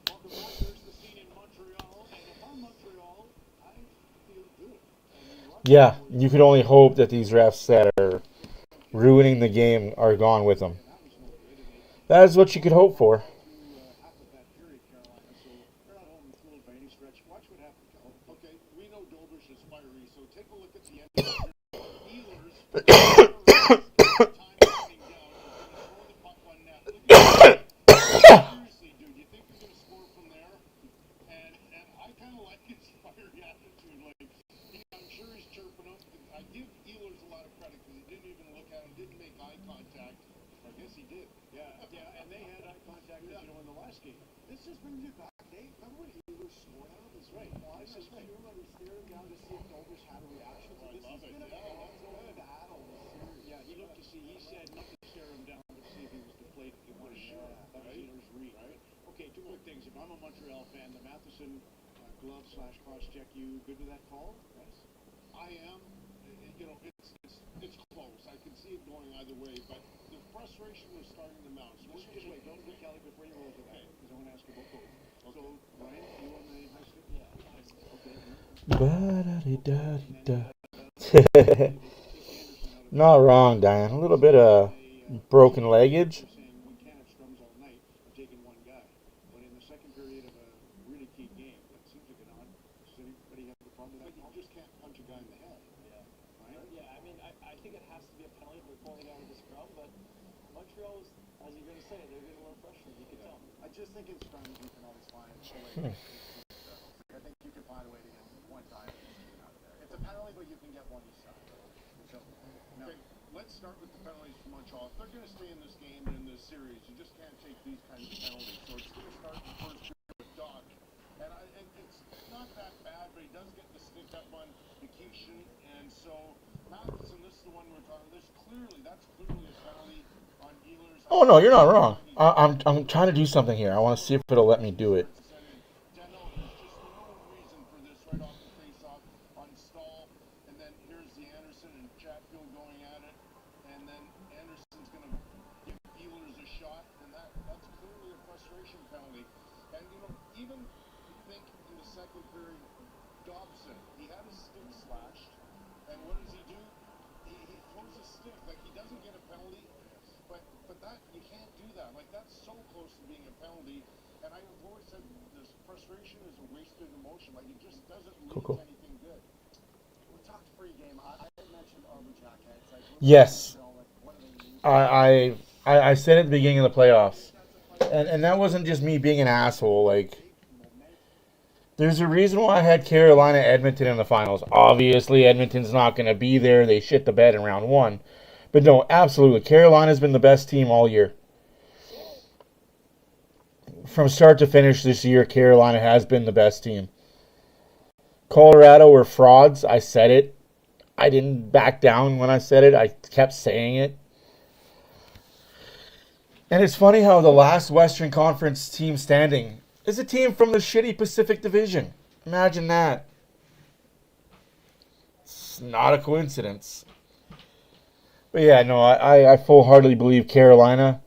Welcome back. There's the scene in Montreal. And if I'm Montreal, I feel good. Yeah, you could only hope that these refs that are ruining the game are gone with them. That is what you could hope for. Half of that period, Carolina, so they're not home full by any stretch. Watch what happened, Cal. Okay, we know Dobish is fiery, so take a look at the end of the Oilers. Seriously, dude, you think they're going to score from there? And I kind of like his fiery attitude. Like, I'm sure he's chirping up. I give Oilers a lot of credit because he didn't even look at him, didn't make eye contact. I guess he did. Yeah, and they had eye contact, in the last game. This just brings you back, Dave. Remember when Oilers scored on two quick things. If I'm a Montreal fan, the Matheson glove / cross check, you good with that call? Yes. I am. You know, it's close. I can see it going either way, but the frustration was starting to mount. So just wait. Don't do Kelly before you roll to that, because I want to ask you about both. So, Ryan, you on the high stick? Yeah, high stick. Okay. Not wrong, Diane. A little bit of broken leggage. We can't have scrums all night. I'm taking one guy. But in the second period of a really key game, that seems like an odd. Does anybody have a problem with that? You just can't punch a guy in the head. Yeah. Right? Yeah, I mean, I think it has to be a penalty for pulling out of the scrum, but Montreal is, as you're going to say, they're getting a little frustrated. You can tell. I just think in scrums you can always find a way. I think you can find a way to get one time. It's a penalty, but you can get one each side. So, no. Okay, let's start with the penalties for Montreal. If they're going to stay in this game and in this series, you just can't take these kinds of penalties. So it's going to start in the first period with Doc. And it's not that bad, but he does get the stick up on Nikishin. And so, Matheson, this is the one we're talking about. That's clearly a penalty on Oilers. Oh, no, you're not wrong. I'm trying to do something here. I want to see if it'll let me do it. Cool. Yes. I said at the beginning of the playoffs. And that wasn't just me being an asshole. Like, there's a reason why I had Carolina Edmonton in the finals. Obviously, Edmonton's not going to be there. They shit the bed in round one. But no, absolutely. Carolina's been the best team all year. From start to finish this year, Carolina has been the best team. Colorado were frauds. I said it. I didn't back down when I said it. I kept saying it. And it's funny how the last Western Conference team standing is a team from the shitty Pacific Division. Imagine that. It's not a coincidence. But yeah, no, I full-heartedly believe Carolina.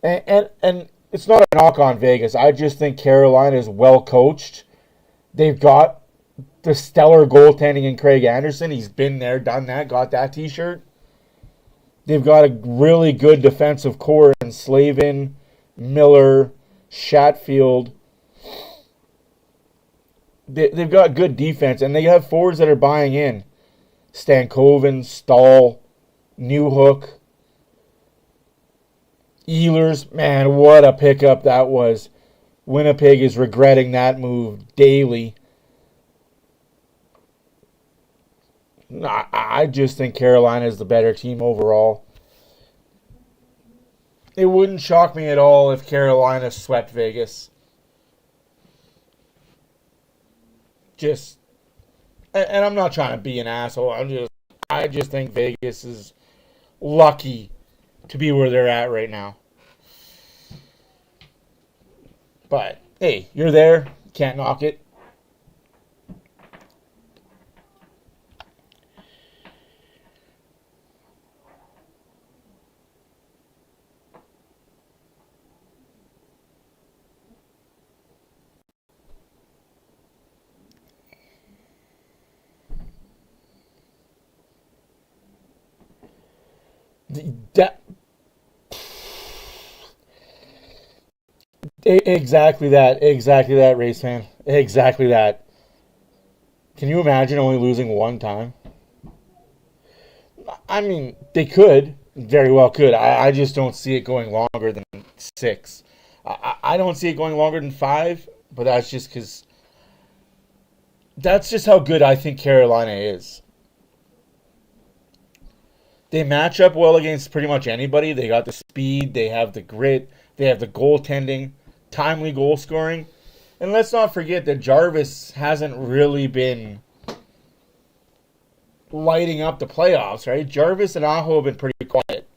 And it's not a knock on Vegas. I just think Carolina is well coached. They've got the stellar goaltending in Craig Anderson. He's been there, done that, got that t-shirt. They've got a really good defensive core in Slavin, Miller, Shatfield. They've got good defense, and they have forwards that are buying in. Stankoven, Stahl, Newhook. Ehlers, man, what a pickup that was. Winnipeg is regretting that move daily. I just think Carolina is the better team overall. It wouldn't shock me at all if Carolina swept Vegas. And I'm not trying to be an asshole. I just think Vegas is lucky to be where they're at right now. But hey, you're there. Can't knock it. Exactly that, race fan. Exactly that. Can you imagine only losing one time? I mean, they could. Very well could. I just don't see it going longer than 6. I don't see it going longer than 5, but that's just because... That's just how good I think Carolina is. They match up well against pretty much anybody. They got the speed. They have the grit. They have the goaltending. Timely goal scoring. And let's not forget that Jarvis hasn't really been lighting up the playoffs, right? Jarvis and Aho have been pretty quiet.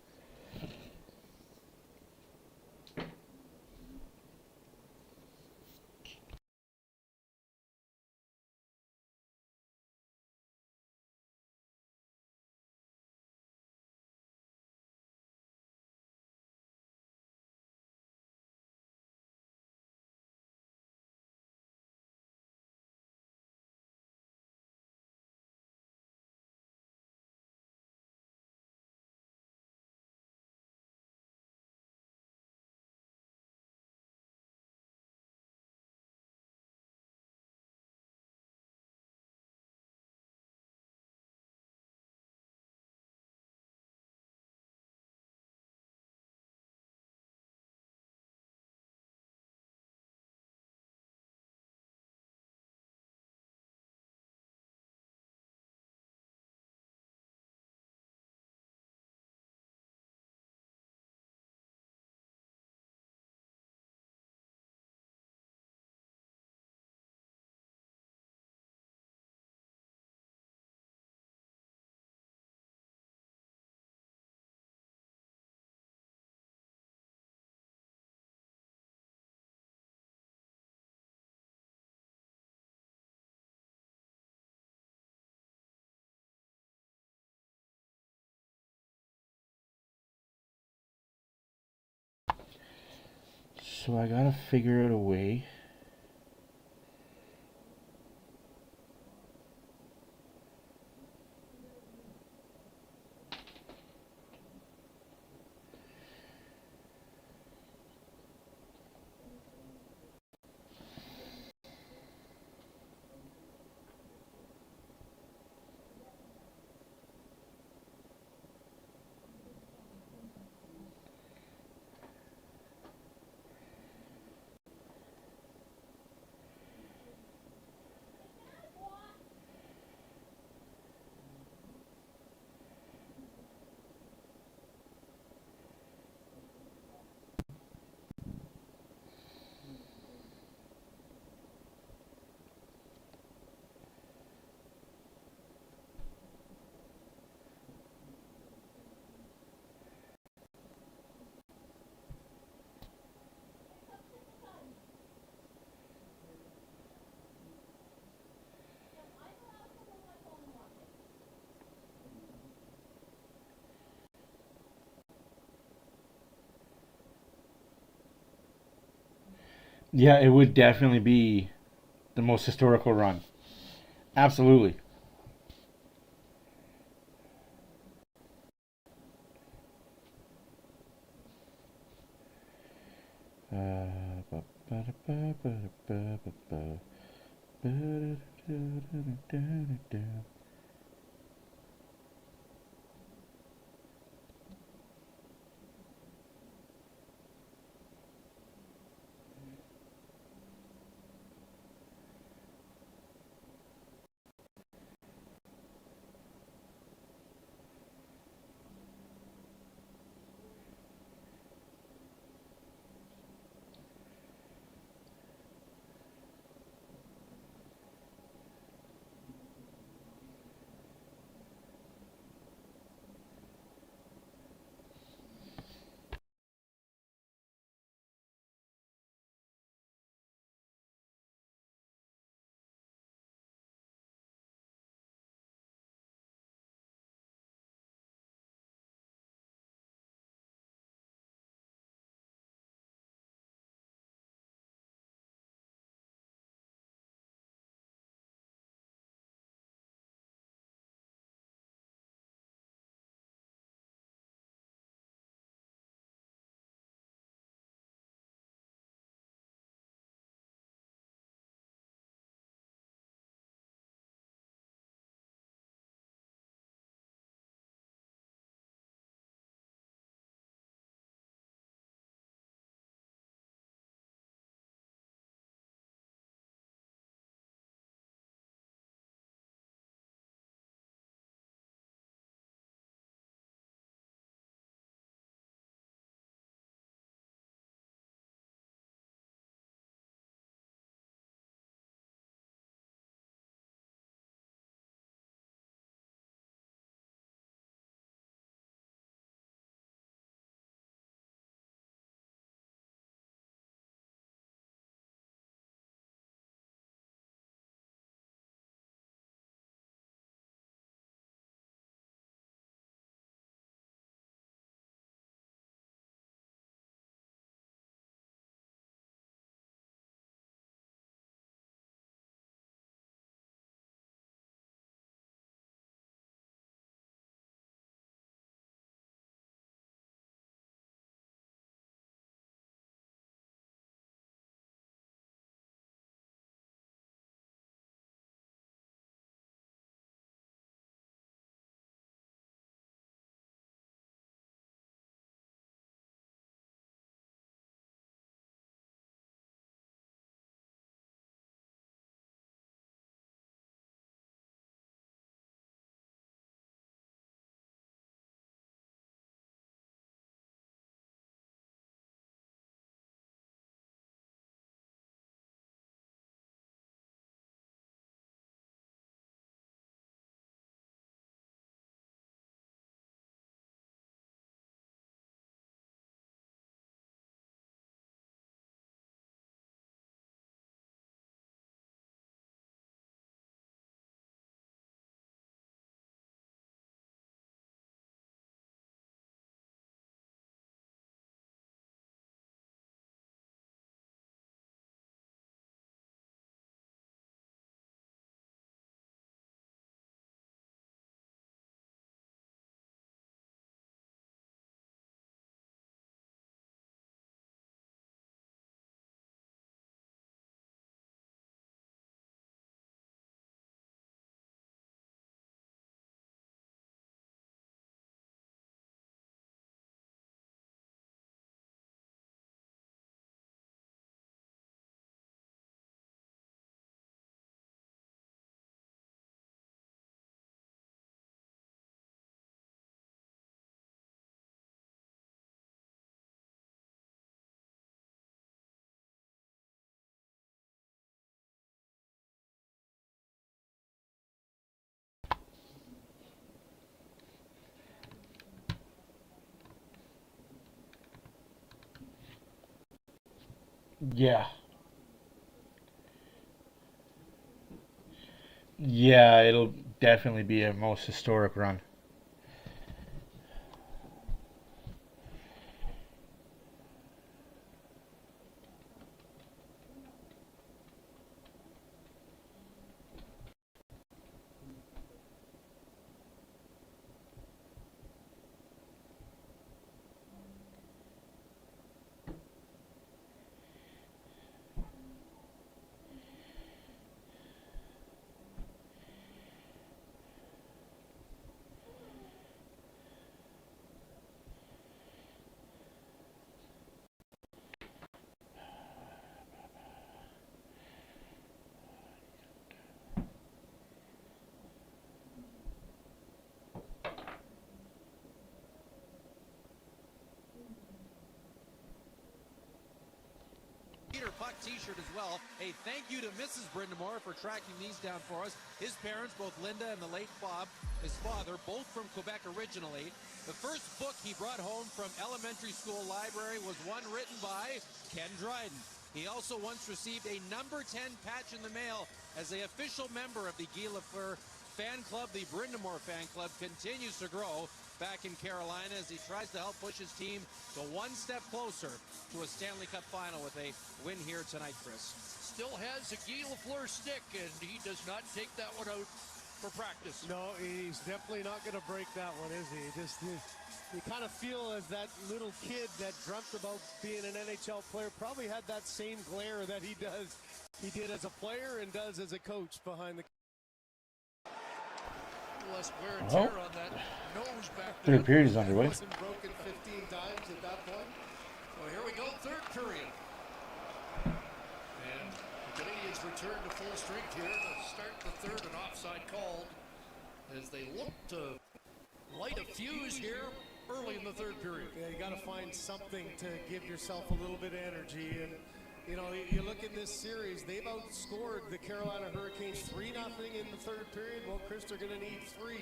So I gotta figure out a way. Yeah, it would definitely be the most historical run. Absolutely. Yeah. Yeah, it'll definitely be a most historic run. Puck t-shirt as well. A thank you to Mrs. Brindamore for tracking these down for us. His parents, both Linda and the late Bob, his father, both from Quebec originally. The first book he brought home from elementary school library was one written by Ken Dryden. He also once received a number 10 patch in the mail as an official member of the Guy Lafleur fan club. The Brindamore fan club continues to grow back in Carolina as he tries to help push his team to one step closer to a Stanley Cup final with a win here tonight, Chris. Still has a Guy Lafleur stick, and he does not take that one out for practice. No, he's definitely not going to break that one, is he? You kind of feel as that little kid that dreamt about being an NHL player probably had that same glare that he did as a player and does as a coach behind the less wear and tear on that nose back there. Third period is underway. Wasn't broken 15 times at that point. Well, here we go, third period. And the Canadians return to full strength here to start the third, and offside called as they look to light a fuse here early in the third period. Yeah, you got to find something to give yourself a little bit of energy. And you know, you look in this series, they've outscored the Carolina Hurricanes 3-0 in the third period. Well, Chris, they're going to need 3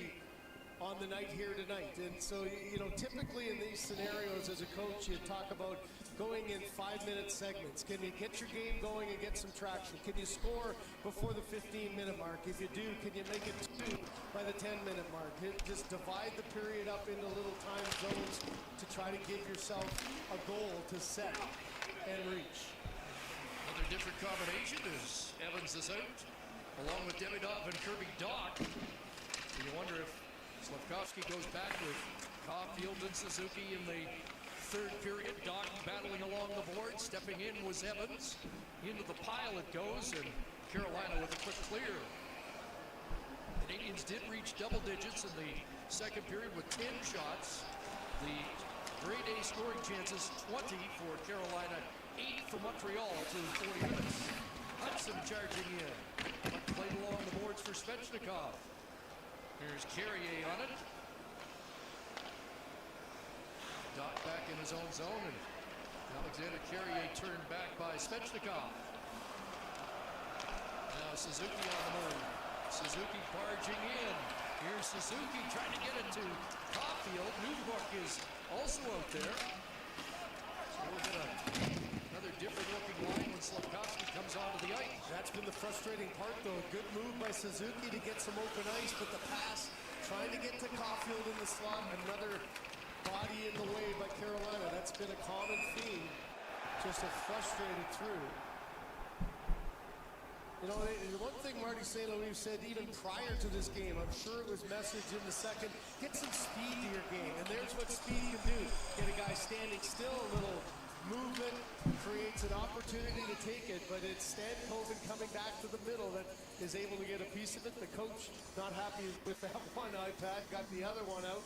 on the night here tonight. And so, you know, typically in these scenarios as a coach, you talk about going in 5-minute segments. Can you get your game going and get some traction? Can you score before the 15-minute mark? If you do, can you make it 2 by the 10-minute mark? Just divide the period up into little time zones to try to give yourself a goal to set and reach. Another different combination is Evans is out, along with Demidov and Kirby Dach. You wonder if Slavkovsky goes back with Caulfield and Suzuki in the third period. Dach battling along the board. Stepping in was Evans. Into the pile it goes, and Carolina with a quick clear. Canadians did reach double digits in the second period with 10 shots. The grade A scoring chances 20 for Carolina, 8 for Montreal through 40 minutes. Hudson charging in. Played along the boards for Svechnikov. Here's Carrier on it. Dot back in his own zone, and Alexander Carrier turned back by Svechnikov. Now Suzuki on the move. Suzuki barging in. Here's Suzuki trying to get it to Caulfield. Newhook is also out there. So we'll get another different looking line when Slavkovsky comes onto the ice. That's been the frustrating part, though. Good move by Suzuki to get some open ice, but the pass trying to get to Caulfield in the slot. Another body in the way by Carolina. That's been a common theme. Just a frustrated through. You know, the one thing Marty St. Louis said even prior to this game, I'm sure it was messaged in the second, get some speed to your game. And there's what speed can do. Get a guy standing still, a little movement, creates an opportunity to take it, but it's Stankoven coming back to the middle that is able to get a piece of it. The coach not happy with that one iPad, got the other one out.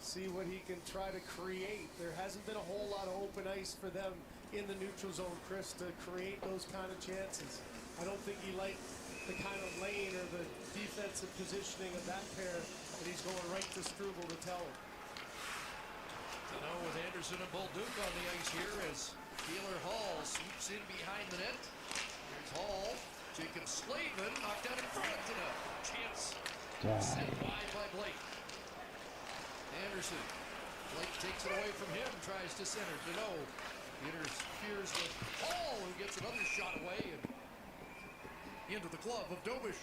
See what he can try to create. There hasn't been a whole lot of open ice for them in the neutral zone, Chris, to create those kind of chances. I don't think he liked the kind of lane or the defensive positioning of that pair, and he's going right to Struble to tell him. You know, with Anderson and Bolduc on the ice here as Keeler Hall swoops in behind the net. Here's Hall. Jacob Slavin knocked out in front. And a chance sent wide by Blake. Anderson. Blake takes it away from him, tries to center. Deneau Interferes with Hall, who gets another shot away and into the glove of Dobish.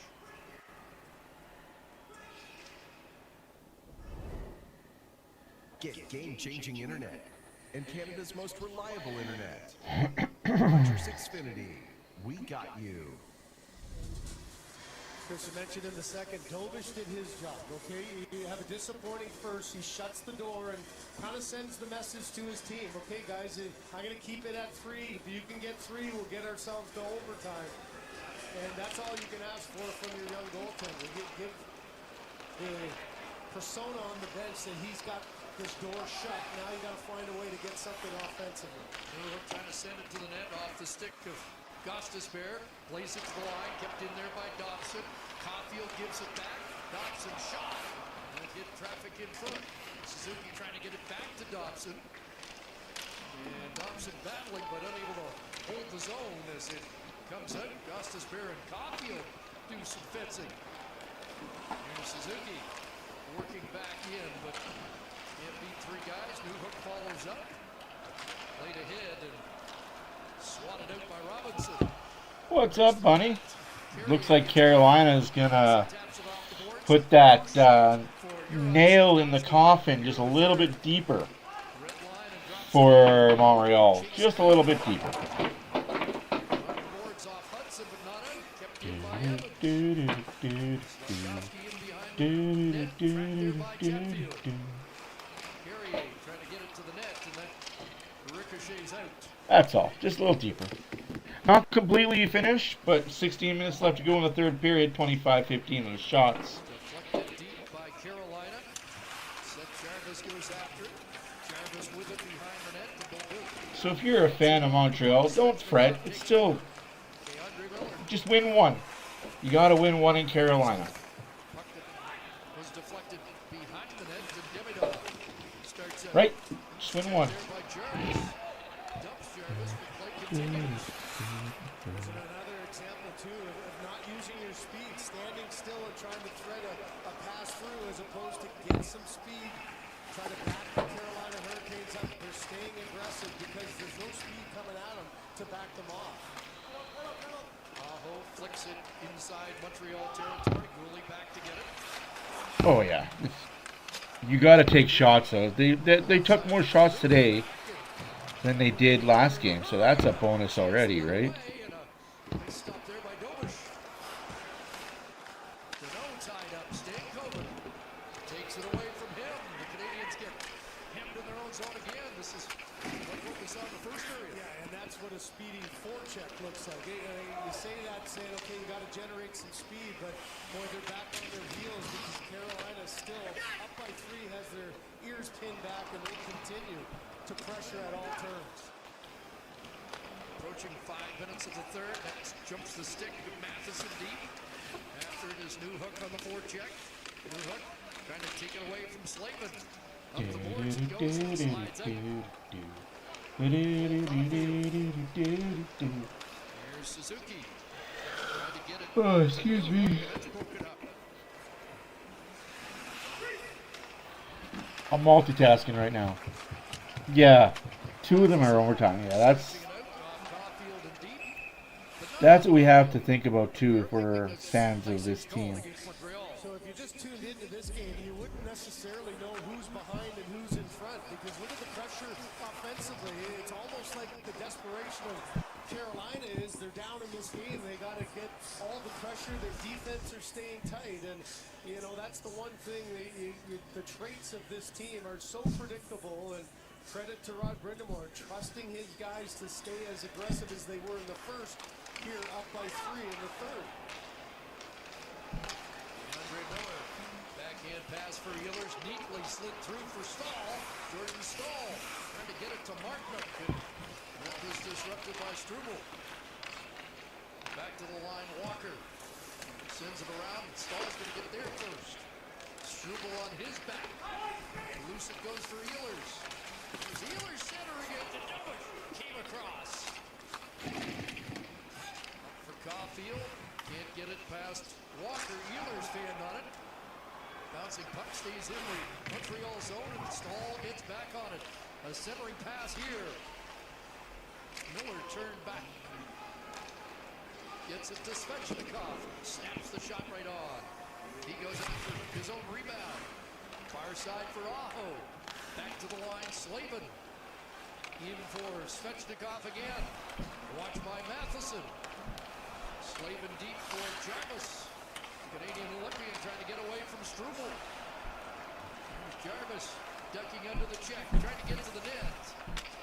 Get game-changing internet and Canada's most reliable internet. Rogers Xfinity. We got you. Chris mentioned in the second, Dobish did his job, okay? You have a disappointing first. He shuts the door and kind of sends the message to his team. Okay, guys, I'm going to keep it at 3. If you can get 3, we'll get ourselves to overtime. And that's all you can ask for from your young goaltender. Give the persona on the bench that he's got this door shut. Now you got to find a way to get something offensively. Newhook trying to send it to the net off the stick of Gostisbehere. Plays it to the line, kept in there by Dobson. Caulfield gives it back. Dobson shot. And get traffic in front. Suzuki trying to get it back to Dobson. And Dobson battling but unable to hold the zone as it comes out. Gostisbehere and Caulfield do some fencing. Here's Suzuki working back in, but can't beat 3 guys. Newhook follows up. Played ahead and swatted out by Robinson. What's up, Bunny? Looks like Carolina's gonna put that nail in the coffin just a little bit deeper for Montreal. Just a little bit deeper. That's all. Just a little deeper. Not completely finished, but 16 minutes left to go in the third period. 25-15 on the shots. Deflected deep by Carolina. Seth Jarvis goes after it. Jarvis with it behind the net to Beaulieu. So if you're a fan of Montreal, don't fret. It's still just win one. You got to win one in Carolina. Was deflected behind the net to Demidov. Starts out Right? Just win one. by Jarvis. Dumps Jarvis, but play continues. There's another example, too, of not using your speed, standing still and trying to thread a pass through as opposed to get some speed, try to back the Carolina Hurricanes up. They're staying aggressive because there's no speed coming at them to back them off. Aho flicks it inside Montreal territory. Gooley back to get it. Oh yeah. You got to take shots though. They took more shots today than they did last game, so that's a bonus already, right? Stop there by Dobish. Deneau tied up. Stankoven takes it away from him. The Canadians get hemmed in their own zone again. This is what we saw in the first period. Yeah, and that's what a speedy forecheck looks like. You say that saying, okay, you got to generate some speed, but boy, they're back on their heels because Carolina still up by 3, has their ears pinned back, and they continue to pressure at all turns. Approaching 5 minutes of the third. Next jumps the stick with Matheson deep. After it is Newhook on the forecheck. Newhook trying to take it away from Slavin. Up the boards he goes and slides out. Here's Suzuki. Trying to get it. Oh, excuse me. I'm multitasking right now. Yeah, 2 of them are overtime. Yeah, that's what we have to think about too if we're fans of this team. So if you just tuned into this game, you wouldn't necessarily know who's behind and who's in front, because look at the pressure offensively. It's almost like the desperation of Carolina is they're down in this game. They got to get all the pressure. Their defense are staying tight, and you know that's the one thing. The traits of this team are so predictable, and credit to Rod Brindamore, trusting his guys to stay as aggressive as they were in the first. Here up by 3 in the third. Andre Miller, backhand pass for Oilers, neatly slid through for Stahl. Jordan Stahl trying to get it to Markman. That was disrupted by Struble. Back to the line, Walker sends it around. Stahl's going to get there first. Struble on his back. Loose it goes for Oilers. There's Oilers centering it to Dobish. Came across. Caulfield can't get it past Walker. Oilers fan on it. Bouncing puck stays in the Montreal zone, and Stahl gets back on it. A centering pass here. Miller turned back. Gets it to Svechnikov. Snaps the shot right on. He goes after his own rebound. Far side for Aho. Back to the line, Slavin. In for Svechnikov again. Watch by Matheson. Slavin deep for Jarvis. Canadian Olympian trying to get away from Struble. Jarvis ducking under the check, trying to get to the net.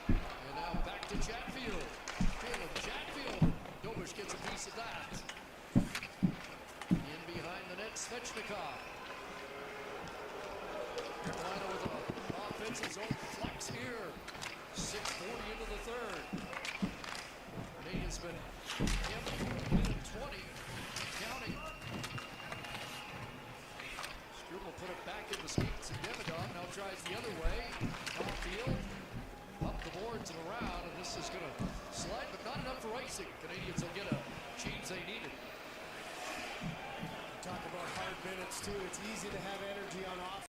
And now back to Chatfield. Caleb Chatfield. Dobish gets a piece of that. In behind the net, Svechnikov. Carolina with an offensive zone flex here. 6:40 into the third. Canadians been minute 20, counting. Struble put it back in the skates and Demidov now tries the other way. Off field, up the boards and around, and this is going to slide, but not enough for icing. Canadians will get a change they needed. Talk about hard minutes too. It's easy to have energy on offense.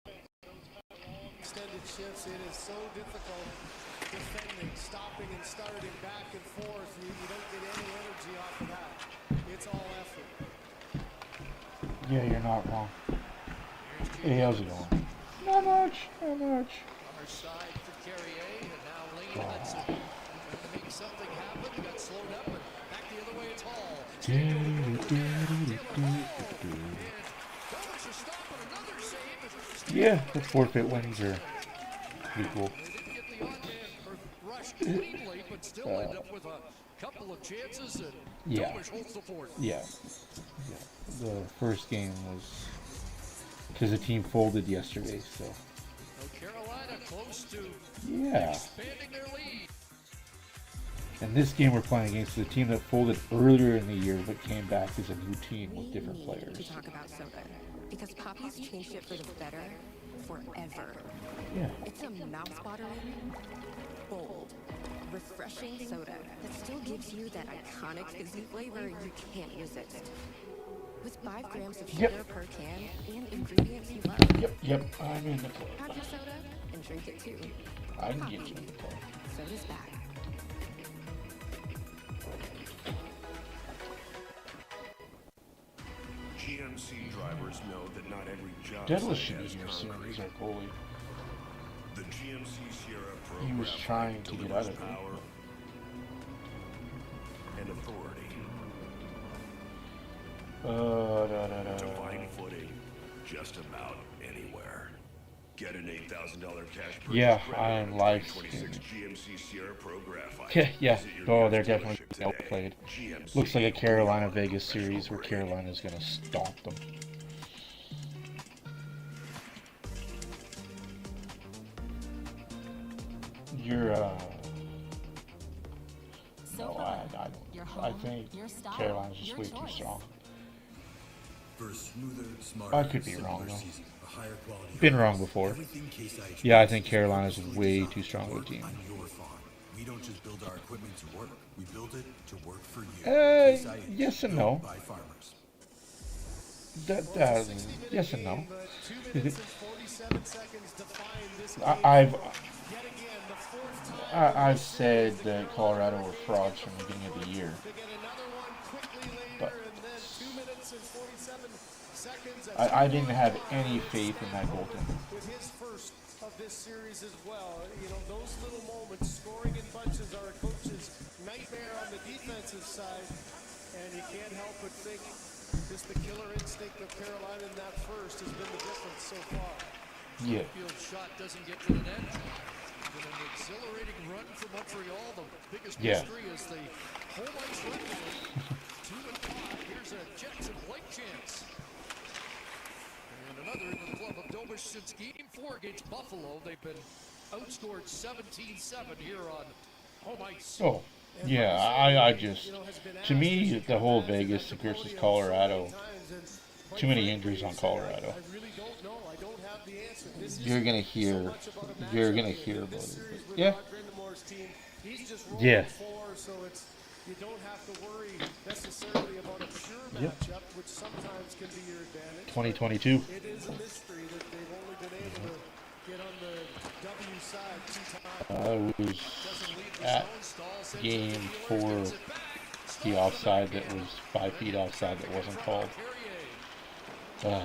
Extended shifts, it is so difficult defending, stopping and starting back and forth. You don't get any energy off of that. It's all effort. Yeah, you're not wrong. Hey, how's it going? Not much, not much. Far side for Carrier, and now Lane Hudson trying to make something happen. He got slowed up, and back the other way it's Hall. Yeah, the forfeit wins are pretty cool. But still end up with a couple of chances, and Yeah. Dobish holds the fort. Yeah. The first game was because the team folded yesterday, so. Carolina close to expanding their lead. And this game we're playing against the team that folded earlier in the year but came back as a new team with different players. To talk about soda, because Poppy's changed it for the better forever. Yeah. It's a mouth-watering, bold, refreshing soda that still gives you that iconic fizzy flavor you can't resist. With 5 grams of sugar per can and ingredients you love. Yep, I'm in the club. Have your soda and drink it too. I can get you in the club. Soda's back. GMC drivers know that not every job Deadlift site should be has here soon, concrete. he's our goalie. The GMC Sierra Pro He was trying to get out of it. power and authority to find footing just about anywhere. Get an $8,000 cash purchase Yeah, credit I'm on live 2026 GMC Sierra Pro Graphite. Yeah. Visit your Oh, nearest they're definitely dealership today. outplayed. GMC, Looks like a Carolina Vegas series where Carolina's gonna stomp them. You're no, I don't. I think Carolina's just way too strong. For a smoother, smarter, I could be wrong simpler though. season, a higher quality Been home. wrong before. Everything Case IH Yeah, I think Carolina's way too strong of a team. on your farm. We don't just build our equipment to work. We build it to work for you. Case IH, Yes and built no. by farmers. Yes and no. 2 minutes and 47 seconds to find this I've said that Colorado were frauds from the beginning of the year. But I didn't have any faith in that goaltender. With his first of this series as well, you know, those little moments, scoring in bunches are a coach's nightmare on the defensive side, and you can't help but think just the killer instinct of Carolina in that first has been the difference so far. Yeah. Field shot doesn't get to the net. Been an exhilarating run for Montreal. The biggest mystery is the home ice record. 2-5. Here's a Jackson Blake chance. And another in the club of Dobish since Game 4 against Buffalo. They've been outscored 17-7 here on home ice. Oh, yeah, I just, to me, the whole Vegas versus Colorado, too many injuries on Colorado. You're gonna hear about it. But yeah. Yeah. So it's, you don't have to worry necessarily about a pure matchup, which sometimes can be your advantage. 2022. It is a mystery that they've only been able to get on the W side 2 times. I was at game for the offside that was 5 feet offside that wasn't called. Yeah.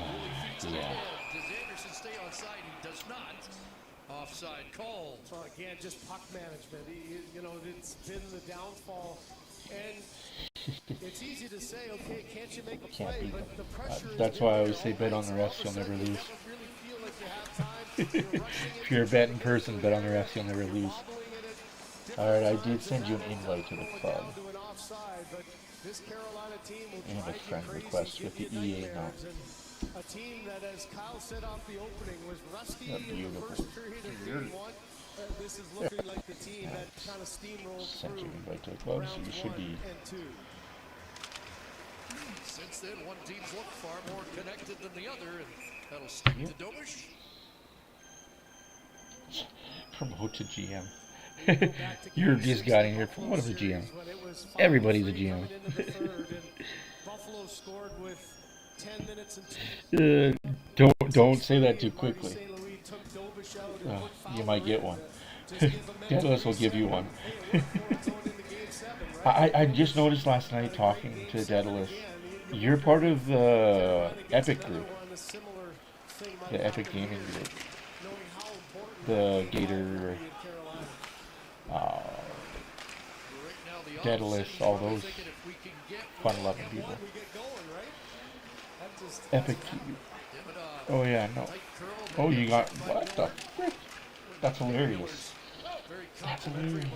Does Anderson stay onside? He does not. Offside called. Well, again, just puck management. You know, it's been the downfall. And it's easy to say, okay, can't you make a play? But the pressure that's why I always say bet on the refs, you'll never lose. If you're a betting person, bet on the refs, you'll never lose. Alright, I did send you an invite to the club. And a friend request with the EA mount. A team that, as Kyle said off the opening, was rusty in the first period of game 1. This is looking like the team that kind of steamrolled Sent through you an invite to the club, so you should be. Since then, one team's looked far more connected than the other, and that'll stick to Dobish. Promote to GM. You're just got in here. Promote him to GM. Everybody's a GM. Buffalo scored with 10 minutes and don't say that too quickly. You might get one. Dennis will give you one. I just noticed last night talking to Daedalus, you're part of the Epic group. The Epic Gaming group. The Gator, Daedalus, all those fun-loving people. Epic. Oh yeah, no. Oh, you got what the frick? That's hilarious. That's hilarious.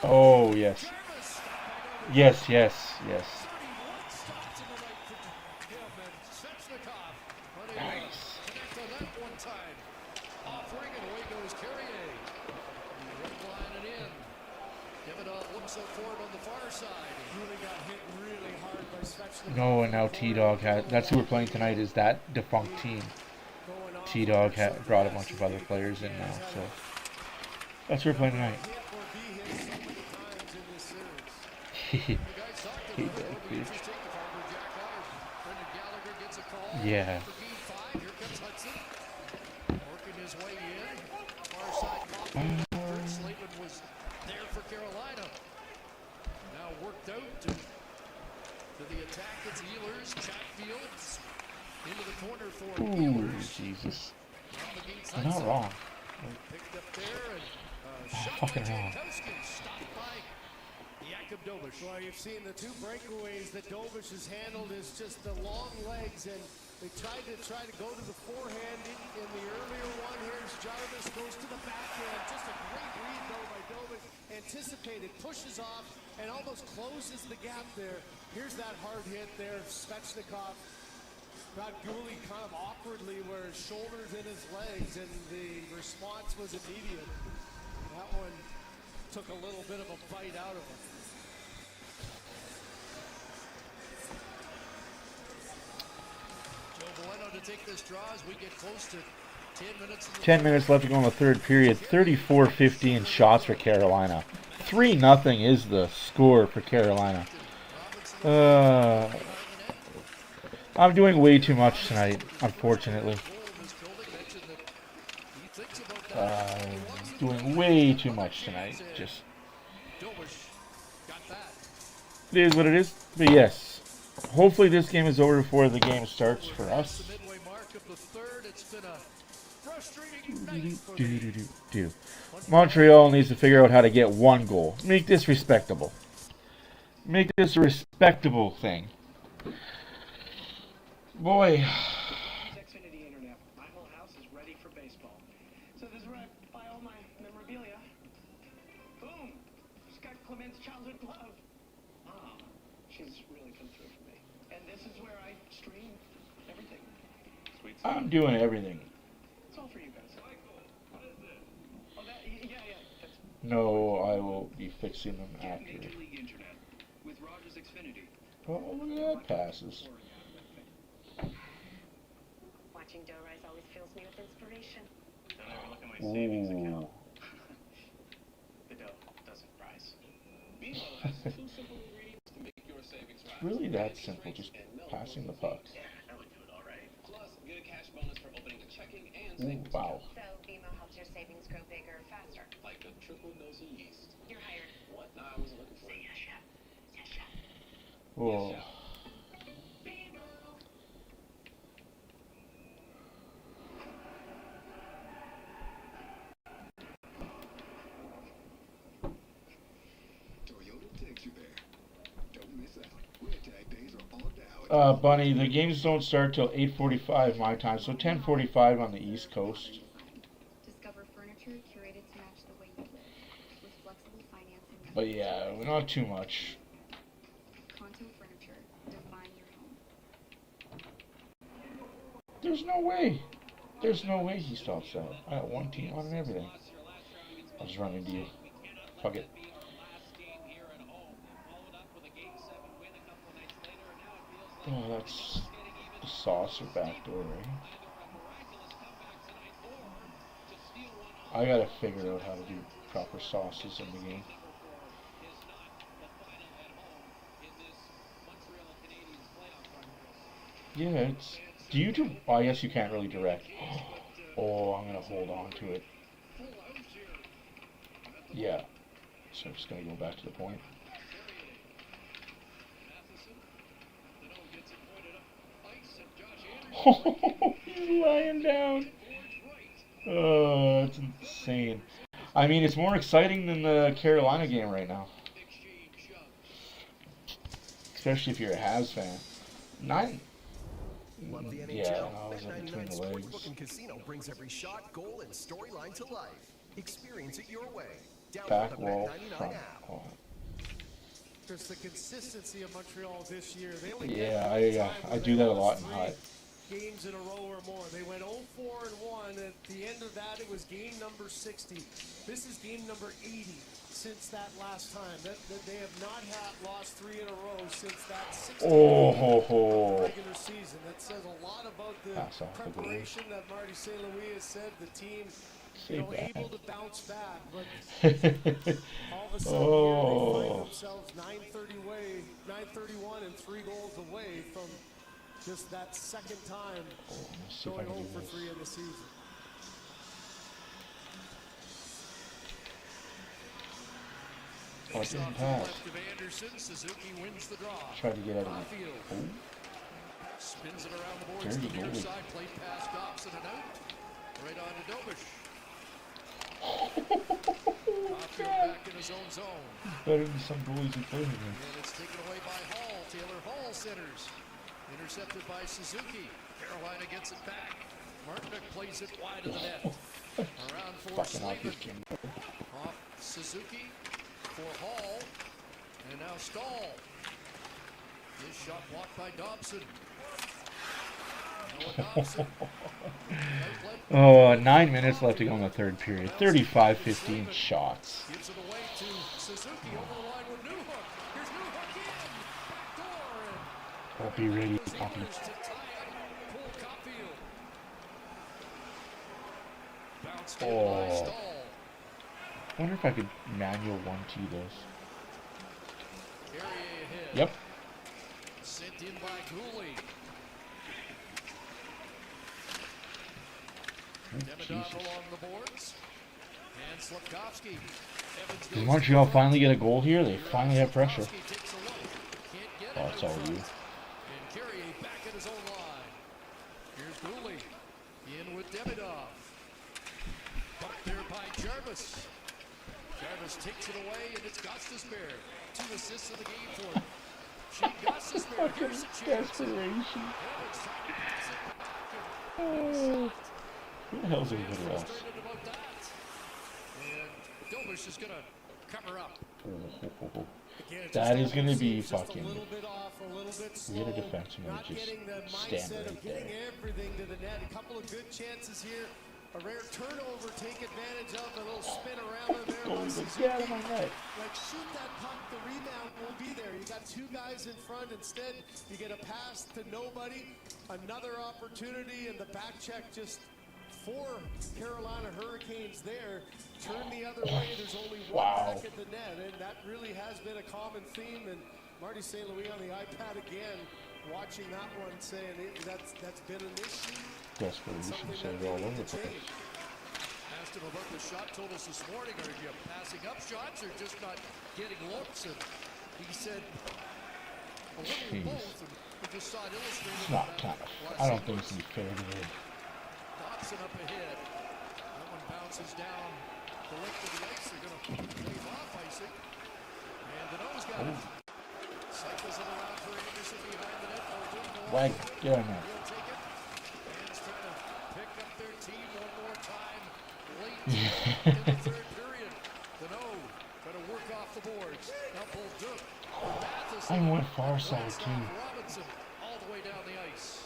Oh yes. Yes, yes, yes. Nice. No, and now T-Dog had. That's who we're playing tonight. Is that defunct team? T-Dog had brought a bunch of other players in now, so that's who we're playing tonight. Yeah. Was there for Carolina. Now worked out to the attack. It's Oilers. Chatfields into the corner for Oilers. Jesus. You're not wrong. Picked up there and Fucking wrong. stopped by Jakub Dobish. Well, you've seen the 2 breakaways that Dobish has handled is just the long legs, and they tried to go to the forehand in the earlier one. Here's Jarvis, goes to the backhand. Just a great read though by Dobish. Anticipated, pushes off, and almost closes the gap there. Here's that hard hit there. Svechnikov got Gooley kind of awkwardly where his shoulders in his legs, and the response was immediate. That one took a little bit of a bite out of him. Joe Bueno to take this draw as we get close to 10 minutes. 10 minutes left to go in the third period. 34-15 shots for Carolina. 3-0 is the score for Carolina. I'm doing way too much tonight, unfortunately. Doing way too much tonight. Just it is what it is. But yes, hopefully this game is over before the game starts for us. Montreal needs to figure out how to get 1 goal. Make this respectable. Make this a respectable thing. Boy. Xfinity Internet. My whole house is ready for baseball. So this is where I buy all my memorabilia. Boom! Just got Clement's childhood glove. Mom, she's really come through for me. And this is where I stream everything. Sweet. I'm doing everything. It's all for you guys. Michael, what is this? Oh, that, yeah. That's No, I will be fixing them after. Major League Internet with Rogers Xfinity. Oh, look at that passes. Watching dough rise always fills me with inspiration. Don't ever look at my savings account. Ooh. The dough doesn't rise. BMO has 2 simple ingredients to make your savings rise. Really that simple, just passing the puck. Yeah, that would do it all right. Ooh, wow. So BMO helps your savings grow bigger faster. Like a triple nosy yeast. You're hired. What? No, I wasn't looking for it. Yes, chef. Yes, chef. Whoa. Toyota takes you there. Don't miss out. Red tag days are all now. Bunny, the games don't start till 8:45 my time, so 10:45 on the East Coast. Discover furniture curated to match the way you live, with flexible financing. But yeah, not too much. Conto Furniture, define your home. There's no way. There's no way he stops that. I got one team on and everything. I'll just run into you. Fuck it. Oh, that's the saucer back door, right? I gotta figure out how to do proper sauces in the game. Yeah, it's... Do you do... Oh, I guess you can't really direct. Oh, I'm gonna hold on to it. Yeah. So I'm just gonna go back to the point. Oh, he's lying down. Oh, that's insane. I mean, it's more exciting than the Carolina game right now. Especially if you're a Habs fan. Love the NHL? Yeah, I was in between Bet99 the legs. Sportsbook and Casino brings every shot, goal, and storyline to life. Experience it your way. Download Back the wall Bet99 front. app. Oh. There's the consistency of Montreal this year. They only Yeah, get I do that a lot in hot. games in a row or more. They went 0-4-1. At the end of that, it was game number 60. This is game number 80 since that last time. That they have not lost 3 in a row since that 60 regular season. That says a lot about the preparation that Marty St. Louis has said. The team, able to bounce back, but all of a sudden here they find themselves 931 and 3 goals away from just that second time going home for 3 in the season. Oh, it didn't pass. Suzuki wins the draw. Try to get out of it. Oh. Spins it around the boards to the near side, played past Dobson and out. Right on to Dobish. Back in his own zone. Better than some goalies who play with him. And it's taken away by Hall. Taylor Hall centers. Intercepted by Suzuki. Carolina gets it back. Martinick plays it wide of the net. Around for Slavin. Off Suzuki for Hall. And now Stahl. This shot blocked by Dobson. Oh, 9 minutes left to go in the third period. 35-15 shots. Gives it away to Suzuki over the line with Newhook. Here's Newhook in. Back door. I'll be ready, Poppy. Oh. I wonder if I could manual 1T this. Yep. Sent in by Cooley. Demidov along the boards. And Slavkovsky. Does Montreal finally get a goal here? They finally have pressure. Oh, it's all you. And Carrier back at his own line. Here's Cooley. In with Demidov. Bumped there by Jarvis. Jarvis takes it away, and it's Gostisbehere. 2 assists in the game for him. Shane Gostisbehere. Here's a chance. Desperation. Oh. Who the hell's everybody else? And Dobish is going to cover up. That is going to be fucking... We had a defenseman just stand right there. Everything to the net. A couple of good chances here. A rare turnover, take advantage of a little spin around there. Get out of my net. Like, shoot that puck, the rebound will be there. You got 2 guys in front. Instead, you get a pass to nobody. Another opportunity, and the back check just 4 Carolina Hurricanes there. Turn the other way. There's only one back at the net, and that really has been a common theme. And Marty St. Louis on the iPad again, watching that one, saying that's been an issue desperation save all over the place. Asked him about the shot totals this morning. Are you passing up shots or just not getting looks? And he said a little of both. And we just saw it illustrated. It's not kind of. I don't think it's fair to me. Dobson up ahead. That one bounces down the length of the ice. They're going to leave off icing. And Dano's got it. Cycles it around for Anderson behind the net. Wag, get on there. He'll take it. Fans trying to pick up their team one more time. Late in the third period. Dano trying to work off the boards. Now Bolduc. I went far side too. Robinson all the way down the ice.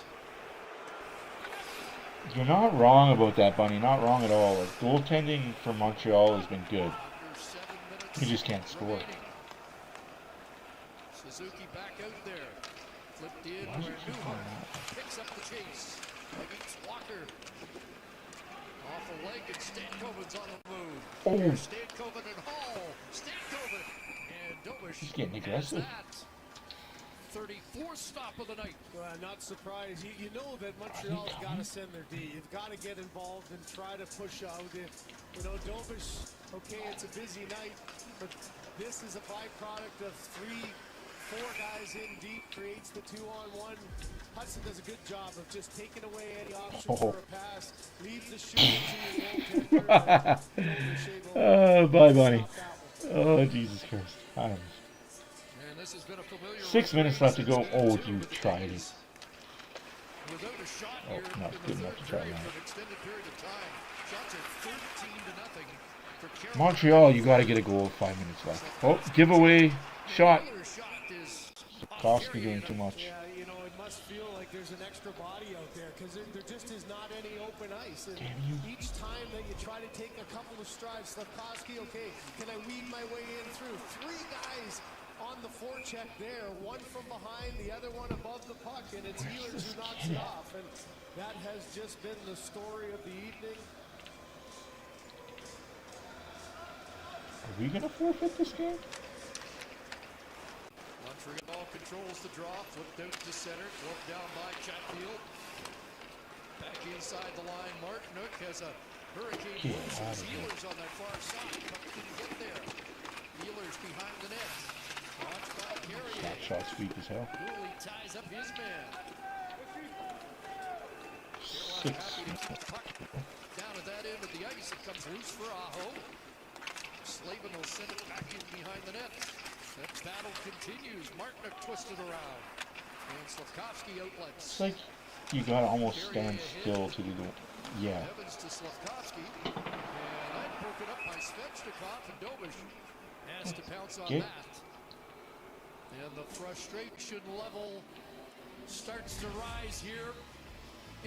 You're not wrong about that, Bunny. Not wrong at all. Like, goaltending for Montreal has been good. You just can't score. Suzuki back out there. Flipped in where Newhart picks up the chase. Against Walker. Off a leg and Stankoven's on the move. Oh. Stankoven and Hall. Stankoven and Dobish. He's getting aggressive. 34th stop of the night. Not surprised. You know that Montreal's got to send their D. You've got to get involved and try to push out. You know, Dobish, okay, it's a busy night, but this is a byproduct of 3-4 guys in deep, creates the 2-on-1. Hudson does a good job of just taking away any option for a pass, leaves the shooter to your goaltender. Bye, Bunny. Oh, Jesus Christ. I don't know. 6 minutes left to go. Oh, you tried it. Oh, not good enough to try that. Montreal, you got to get a goal with 5 minutes left. Oh, giveaway shot. Koski doing too much. Yeah, you know, it must feel like there's an extra body out there because there just is not any open ice. And each time that you try to take a couple of strides, Slavkovsky, okay, can I weed my way in through? 3 guys on the forecheck there, one from behind, the other one above the puck, and it's Ehlers who knocks it off. And that has just been the story of the evening. Are we going to forfeit this game? Montreal controls the draw, flipped out to center, flipped down by Chatfield. Back inside the line, Martinook has a hurricane moves. Ehlers on that far side, but didn't get there. Ehlers behind the net. That shot sweet as hell. Dooley ties up his man. 6. Down at that end of the ice, it comes loose for Aho. Slavin will send it back in behind the net. That battle continues. Martinook twisted around. And Slavkovsky outlets. It's like you gotta almost stand still to do the. Yeah. Evans to Slavkovsky. And that broken up by Svechnikov and Dobish has to pounce on that. And the frustration level starts to rise here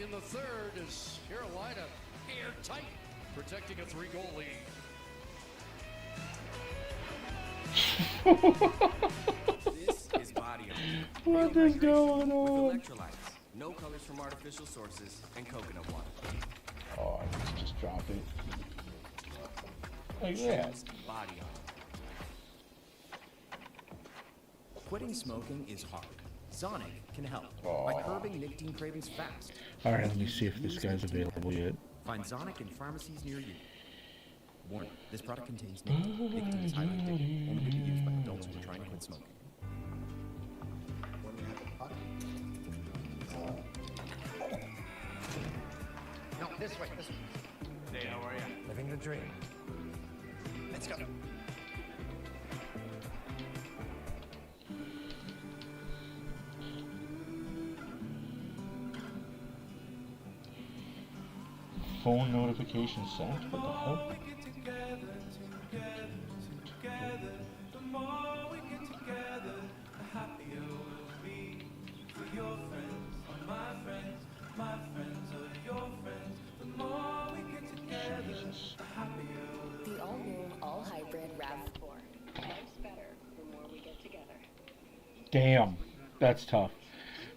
in the third as Carolina airtight, protecting a 3-goal lead. This is Body Armor. What is going on? With electrolytes, no colors from artificial sources, and coconut water. Oh, I just dropped it. Like that. Body Armor. Quitting smoking is hard. Sonic can help by curbing nicotine cravings fast. Alright, let me see if this guy's available yet. Find Sonic in pharmacies near you. Warning, this product contains nicotine. Nicotine is highly addictive, only to be used by adults who are trying to quit smoking. No, this way, this way. Hey, how are you? Living the dream. Let's go. Phone notification sent? What the hell? The all-new, all-hybrid RAV4. Life's better the more we get together. Damn, that's tough.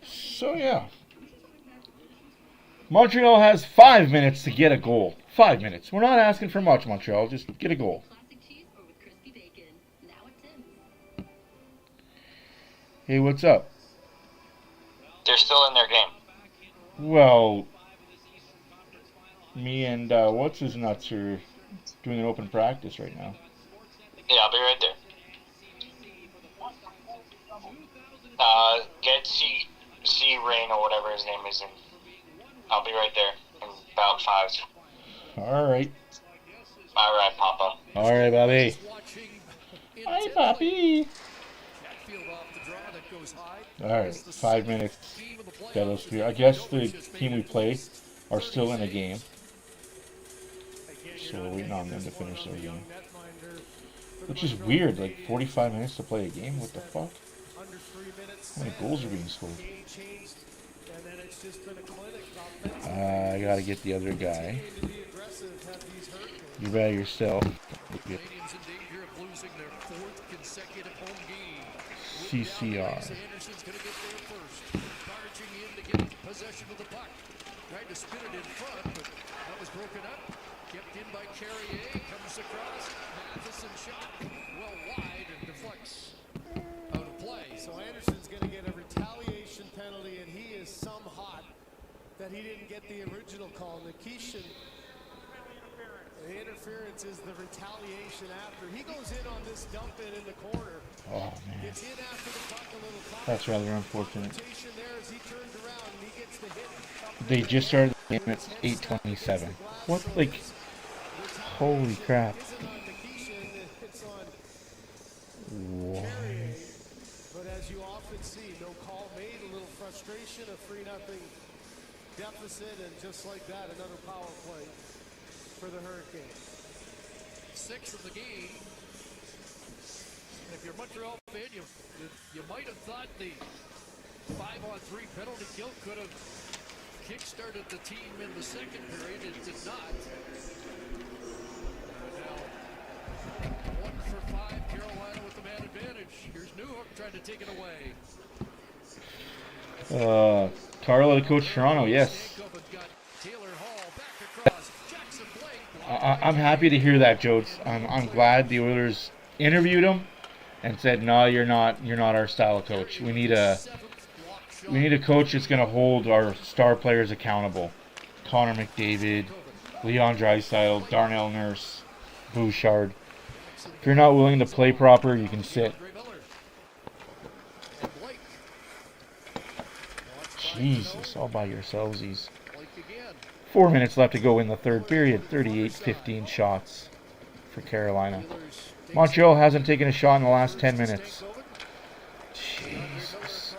So yeah. Montreal has 5 minutes to get a goal. 5 minutes. We're not asking for much, Montreal. Just get a goal. Hey, what's up? They're still in their game. Well, Me and what's his nuts are doing an open practice right now. Yeah, I'll be right there. Get C Rain or whatever his name is, and I'll be right there in about 5. Alright. Alright, Papa. Alright, Bobby. Hi, Poppy. Alright, 5 minutes. Deadlifts here. I guess the team we play are still in the game. So we're waiting on them to finish their game. Which is weird, like 45 minutes to play a game? What the fuck? How many goals are being scored? I gotta get the other guy. You by yourself. CCR. Possession of the puck. Tried to spin it in front, but that was broken up. Kept in by Carrier. Comes across. Matheson shot. Well wide and deflects out of play. So Anderson's going to get a retaliation penalty, and he is some hot that he didn't get the original call. Nikishin, the interference is the retaliation after. He goes in on this dump in the corner. Oh, man. Gets in after the puck a little caught. That's rather unfortunate. There as he turns around and he gets the hit. They just started the game at 8:27. What, like, holy crap. Why? But as you often see, no call made, a little frustration, a 3-0 deficit, and just like that, another power play for the Hurricanes. 6 of the game. And if you're a Montreal fan, you might have thought the 5-on-3 penalty kill could have kick-started the team in the second period. It did not. And now 1 for 5, Carolina with the man advantage. Here's Newhook trying to take it away. Carla to coach Toronto, yes. I'm happy to hear that, Jodes. I'm glad the Oilers interviewed him and said, "No, you're not our style of coach. We need a coach that's going to hold our star players accountable. Connor McDavid, Leon Draisaitl, Darnell Nurse, Bouchard. If you're not willing to play proper, you can sit." Jesus, all by yourselvesies. 4 minutes left to go in the third period. 38-15 shots for Carolina. Montreal hasn't taken a shot in the last 10 minutes. Jesus.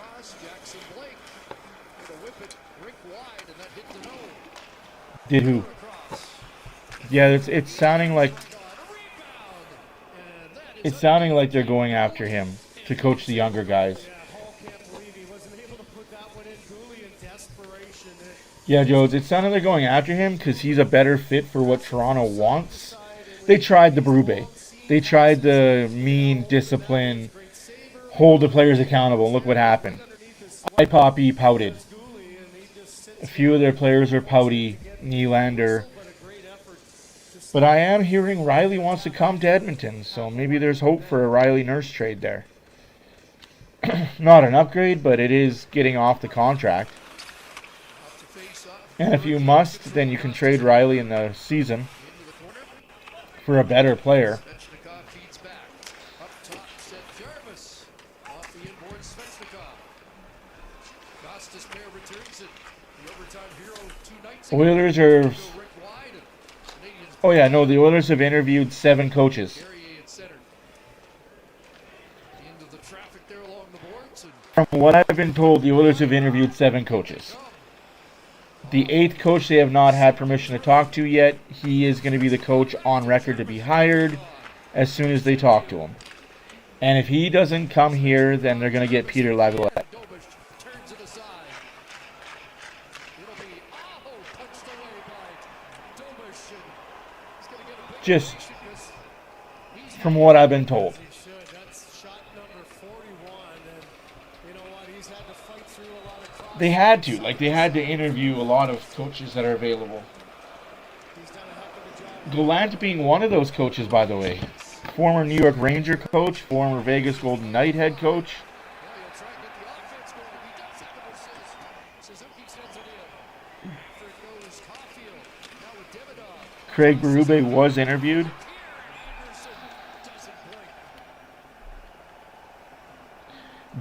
Did who? Yeah, it's sounding like they're going after him to coach the younger guys. Yeah, Jodes, it sounded like they're going after him because he's a better fit for what Toronto wants. They tried the Berube. They tried the mean, discipline, hold the players accountable. Look what happened. Poppy pouted. A few of their players are pouty. Nylander. But I am hearing Riley wants to come to Edmonton, so maybe there's hope for a Riley Nurse trade there. Not an upgrade, but it is getting off the contract. And if you must, then you can trade Riley in the season for a better player. Oilers are... Oh yeah, no, the Oilers have interviewed 7 coaches. From what I've been told, the Oilers have interviewed 7 coaches. The 8th coach they have not had permission to talk to yet. He is going to be the coach on record to be hired as soon as they talk to him. And if he doesn't come here, then they're going to get Peter Laviolette. Just from what I've been told. They had to. Like, they had to interview a lot of coaches that are available. Gallant being one of those coaches, by the way. Former New York Ranger coach, former Vegas Golden Knight head coach. Craig Berube was interviewed.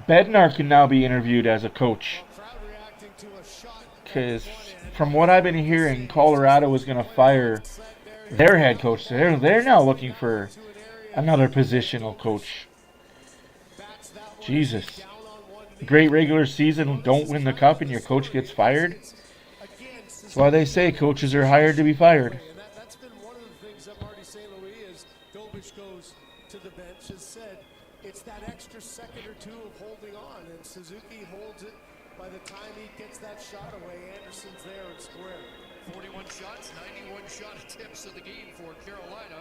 Bednar can now be interviewed as a coach. Because from what I've been hearing, Colorado was going to fire their head coach. They're now looking for another positional coach. Jesus. Great regular season, don't win the cup, and your coach gets fired. That's why they say coaches are hired to be fired. That's been one of the things that Marty St. Louis, as Dobich goes to the bench, has said it's that extra second or two of holding on, and Suzuki holds it. By the time he gets that shot away, Anderson's there and square. 41 shots, 91 shot attempts in the game for Carolina.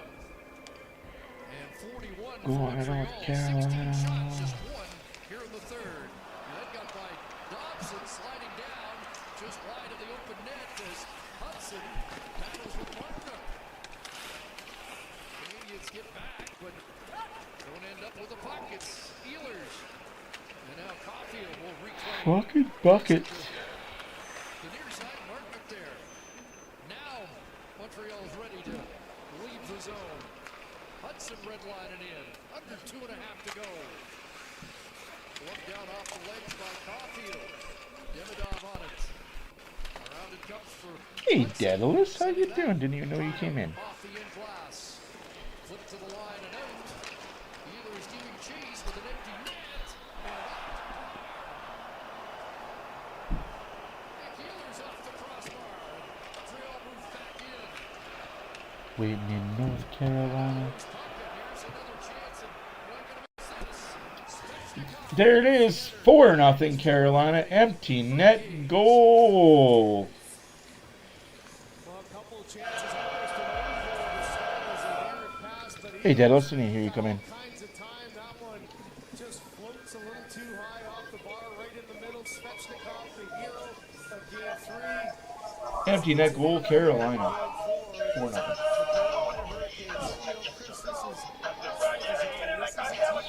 And 41 for Montreal, 16 shots, just one here in the third. And that got by Dobson sliding down just wide of the open net as Hudson battles with Martin. Canadians get back, but don't end up with the puck. It's Oilers. And now Caulfield will reclaim. Fucking buckets. The near side Martin up there. Now Montreal's ready to leave the zone. Hudson redlining in. Under 2.5 to go. One down off the legs by Caulfield. Demidov on it. Around it comes for Hey, Daedalus, how you doing? Didn't even know you came in. off the end glass. Flip to the line and out. Oilers giving chase with an empty net. Oilers off the crossbar. Montreal moves back in. Waiting in North Carolina. There it is, 4-0 Carolina, empty net goal. Hey, Daedalus, didn't hear you come in. Just floats a little too high off the bar, right in the middle. Svechnikov, the hero of game 3. Empty net goal, Carolina, 4-0.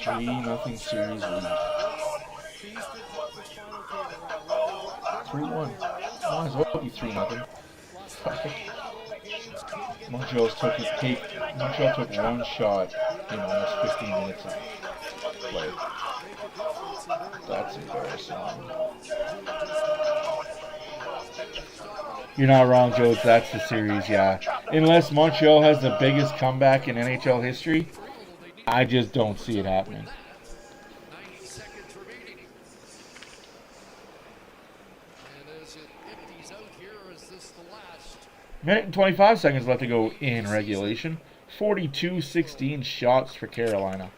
3-0 series lead. 3-1. Might as well be 3-0. Montreal took one shot in almost 15 minutes of play. That's embarrassing. You're not wrong, Joe. That's the series, yeah. Unless Montreal has the biggest comeback in NHL history, I just don't see it happening. 90 seconds remaining. And as it empties out here, is this the last? Minute and 25 seconds left to go in regulation. 42-16 shots for Carolina.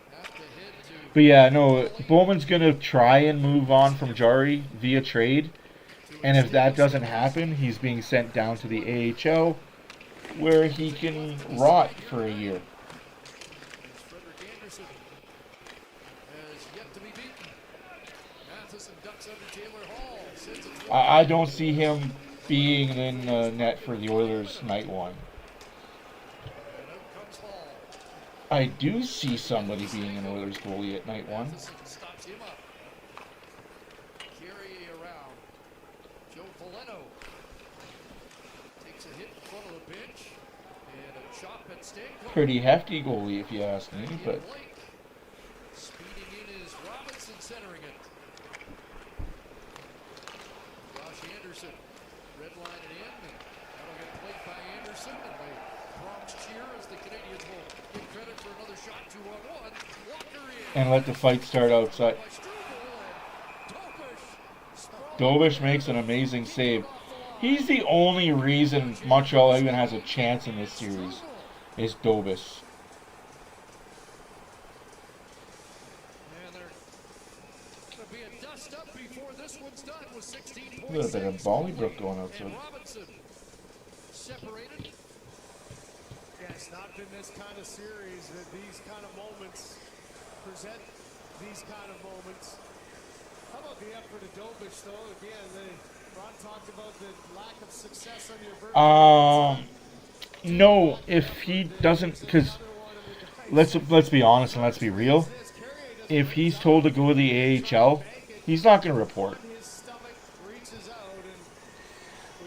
But yeah, no, Bowman's going to try and move on from Jari via trade. And if that doesn't happen, he's being sent down to the AHL, where he can rot for a year. I don't see him being in the net for the Oilers night one. I do see somebody being an Oilers goalie at night one. Stops him up. Carry around. Joe Poleno takes a hit in front of the bench and a chop at Stanko. Pretty hefty goalie, if you ask me, but Speeding in is Robinson centering it. Josh Anderson redlining in. And that'll get played by Anderson. And they Bronx cheer as the Canadians will get credit for another shot 2-on-1. Walker in. and let the fight start outside. Dobich makes an amazing save. He's the only reason Montreal even has a chance in this series, is Dobich. A little bit of Bollybrook going outside. Separated. Yeah, it's not been this kind of series that these kind of moments present these kind of moments. How about the effort of Dobich, though? Again, Ron talked about the lack of success on your birthday. No, if he doesn't, because let's be honest and let's be real. If he's told to go to the AHL, he's not going to report.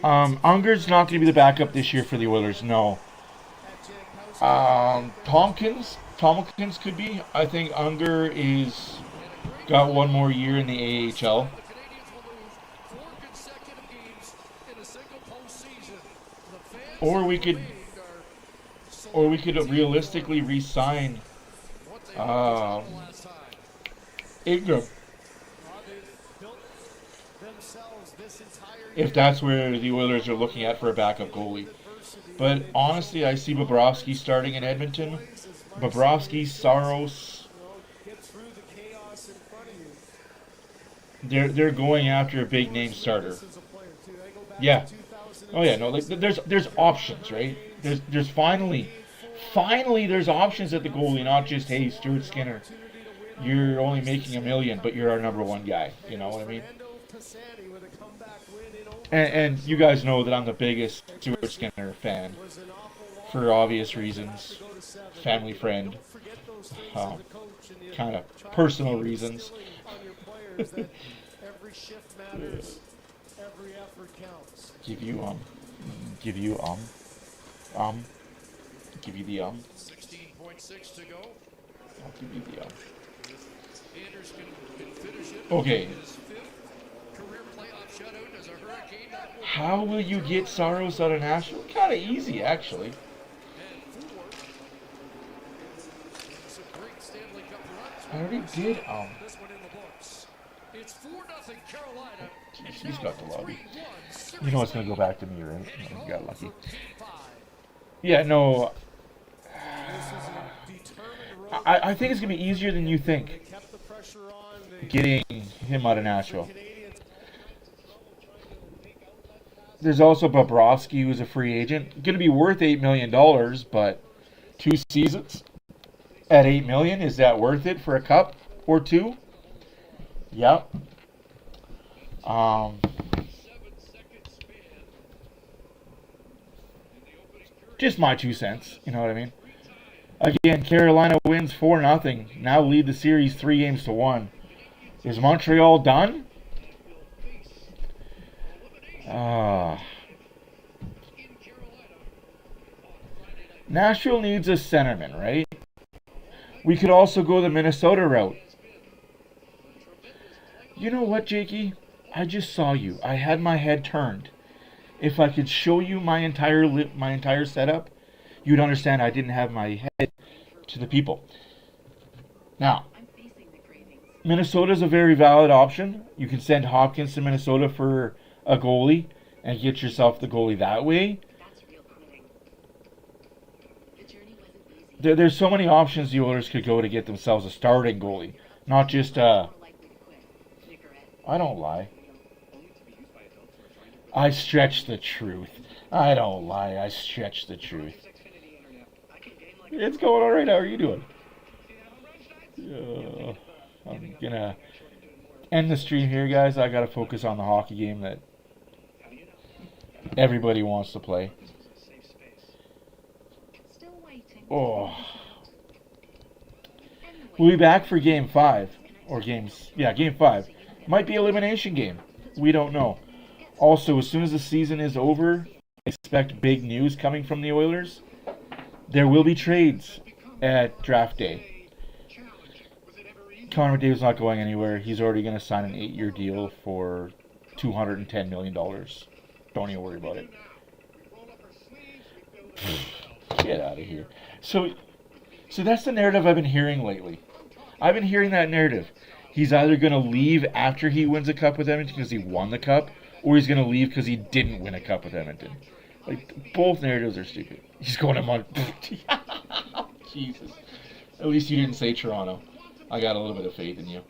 Unger's not going to be the backup this year for the Oilers, no. Tompkins could be. I think Unger is got one more year in the AHL. Or we could realistically re-sign Ingram. If that's where the Oilers are looking at for a backup goalie. But honestly, I see Bobrovsky starting in Edmonton. Bobrovsky, Saros. They're going after a big name starter. Yeah. Oh yeah, no, like there's options, right? There's finally there's options at the goalie, not just, hey, Stuart Skinner, you're only making $1 million, but you're our number one guy. You know what I mean? And you guys know that I'm the biggest Stuart Skinner fan, for obvious reasons. Family friend, kind of personal reasons. Give you the 16.6 to go. I'll give you the Anders can finish it. Okay. His fifth career playoff shutout as a Hurricane. How will you get Saros out of Nashville? Kind of easy, actually. I already did. This one in the books. It's 4-0 Carolina. He's got the lobby. You know it's gonna go back to me, right? Oh, you got lucky. Yeah, no. I think it's gonna be easier than you think. Getting him out of Nashville. There's also Bobrovsky, who's a free agent. Going to be worth $8 million, but 2 seasons at $8 million, is that worth it for a cup or 2? Yep. Just my 2 cents. You know what I mean? Again, Carolina wins 4-0. Now lead the series 3-1. Is Montreal done? Nashville needs a centerman, right? We could also go the Minnesota route. You know what, Jakey? I just saw you. I had my head turned. If I could show you my entire setup, you'd understand I didn't have my head to the people. Now, Minnesota's a very valid option. You can send Hopkins to Minnesota for a goalie and get yourself the goalie that way. There's so many options the Oilers could go to get themselves a starting goalie, not just I don't lie. I stretch the truth. I don't lie. I stretch the truth. It's going all right. How are you doing? I'm gonna end the stream here, guys. I gotta focus on the hockey game that everybody wants to play. Oh, we'll be back for Game 5 or Game 5. Might be elimination game. We don't know. Also, as soon as the season is over, expect big news coming from the Oilers. There will be trades at draft day. Connor McDavid's not going anywhere. He's already going to sign an 8-year deal for $210 million. Don't even worry about it. Get out of here. So that's the narrative I've been hearing lately. I've been hearing that narrative. He's either going to leave after he wins a cup with Edmonton because he won the cup, or he's going to leave because he didn't win a cup with Edmonton. Like, both narratives are stupid. He's going to Montreal. Jesus. At least you didn't say Toronto. I got a little bit of faith in you.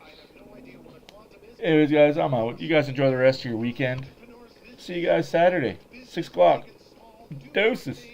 Anyways, guys, I'm out. You guys enjoy the rest of your weekend. See you guys Saturday, 6 o'clock. Doses.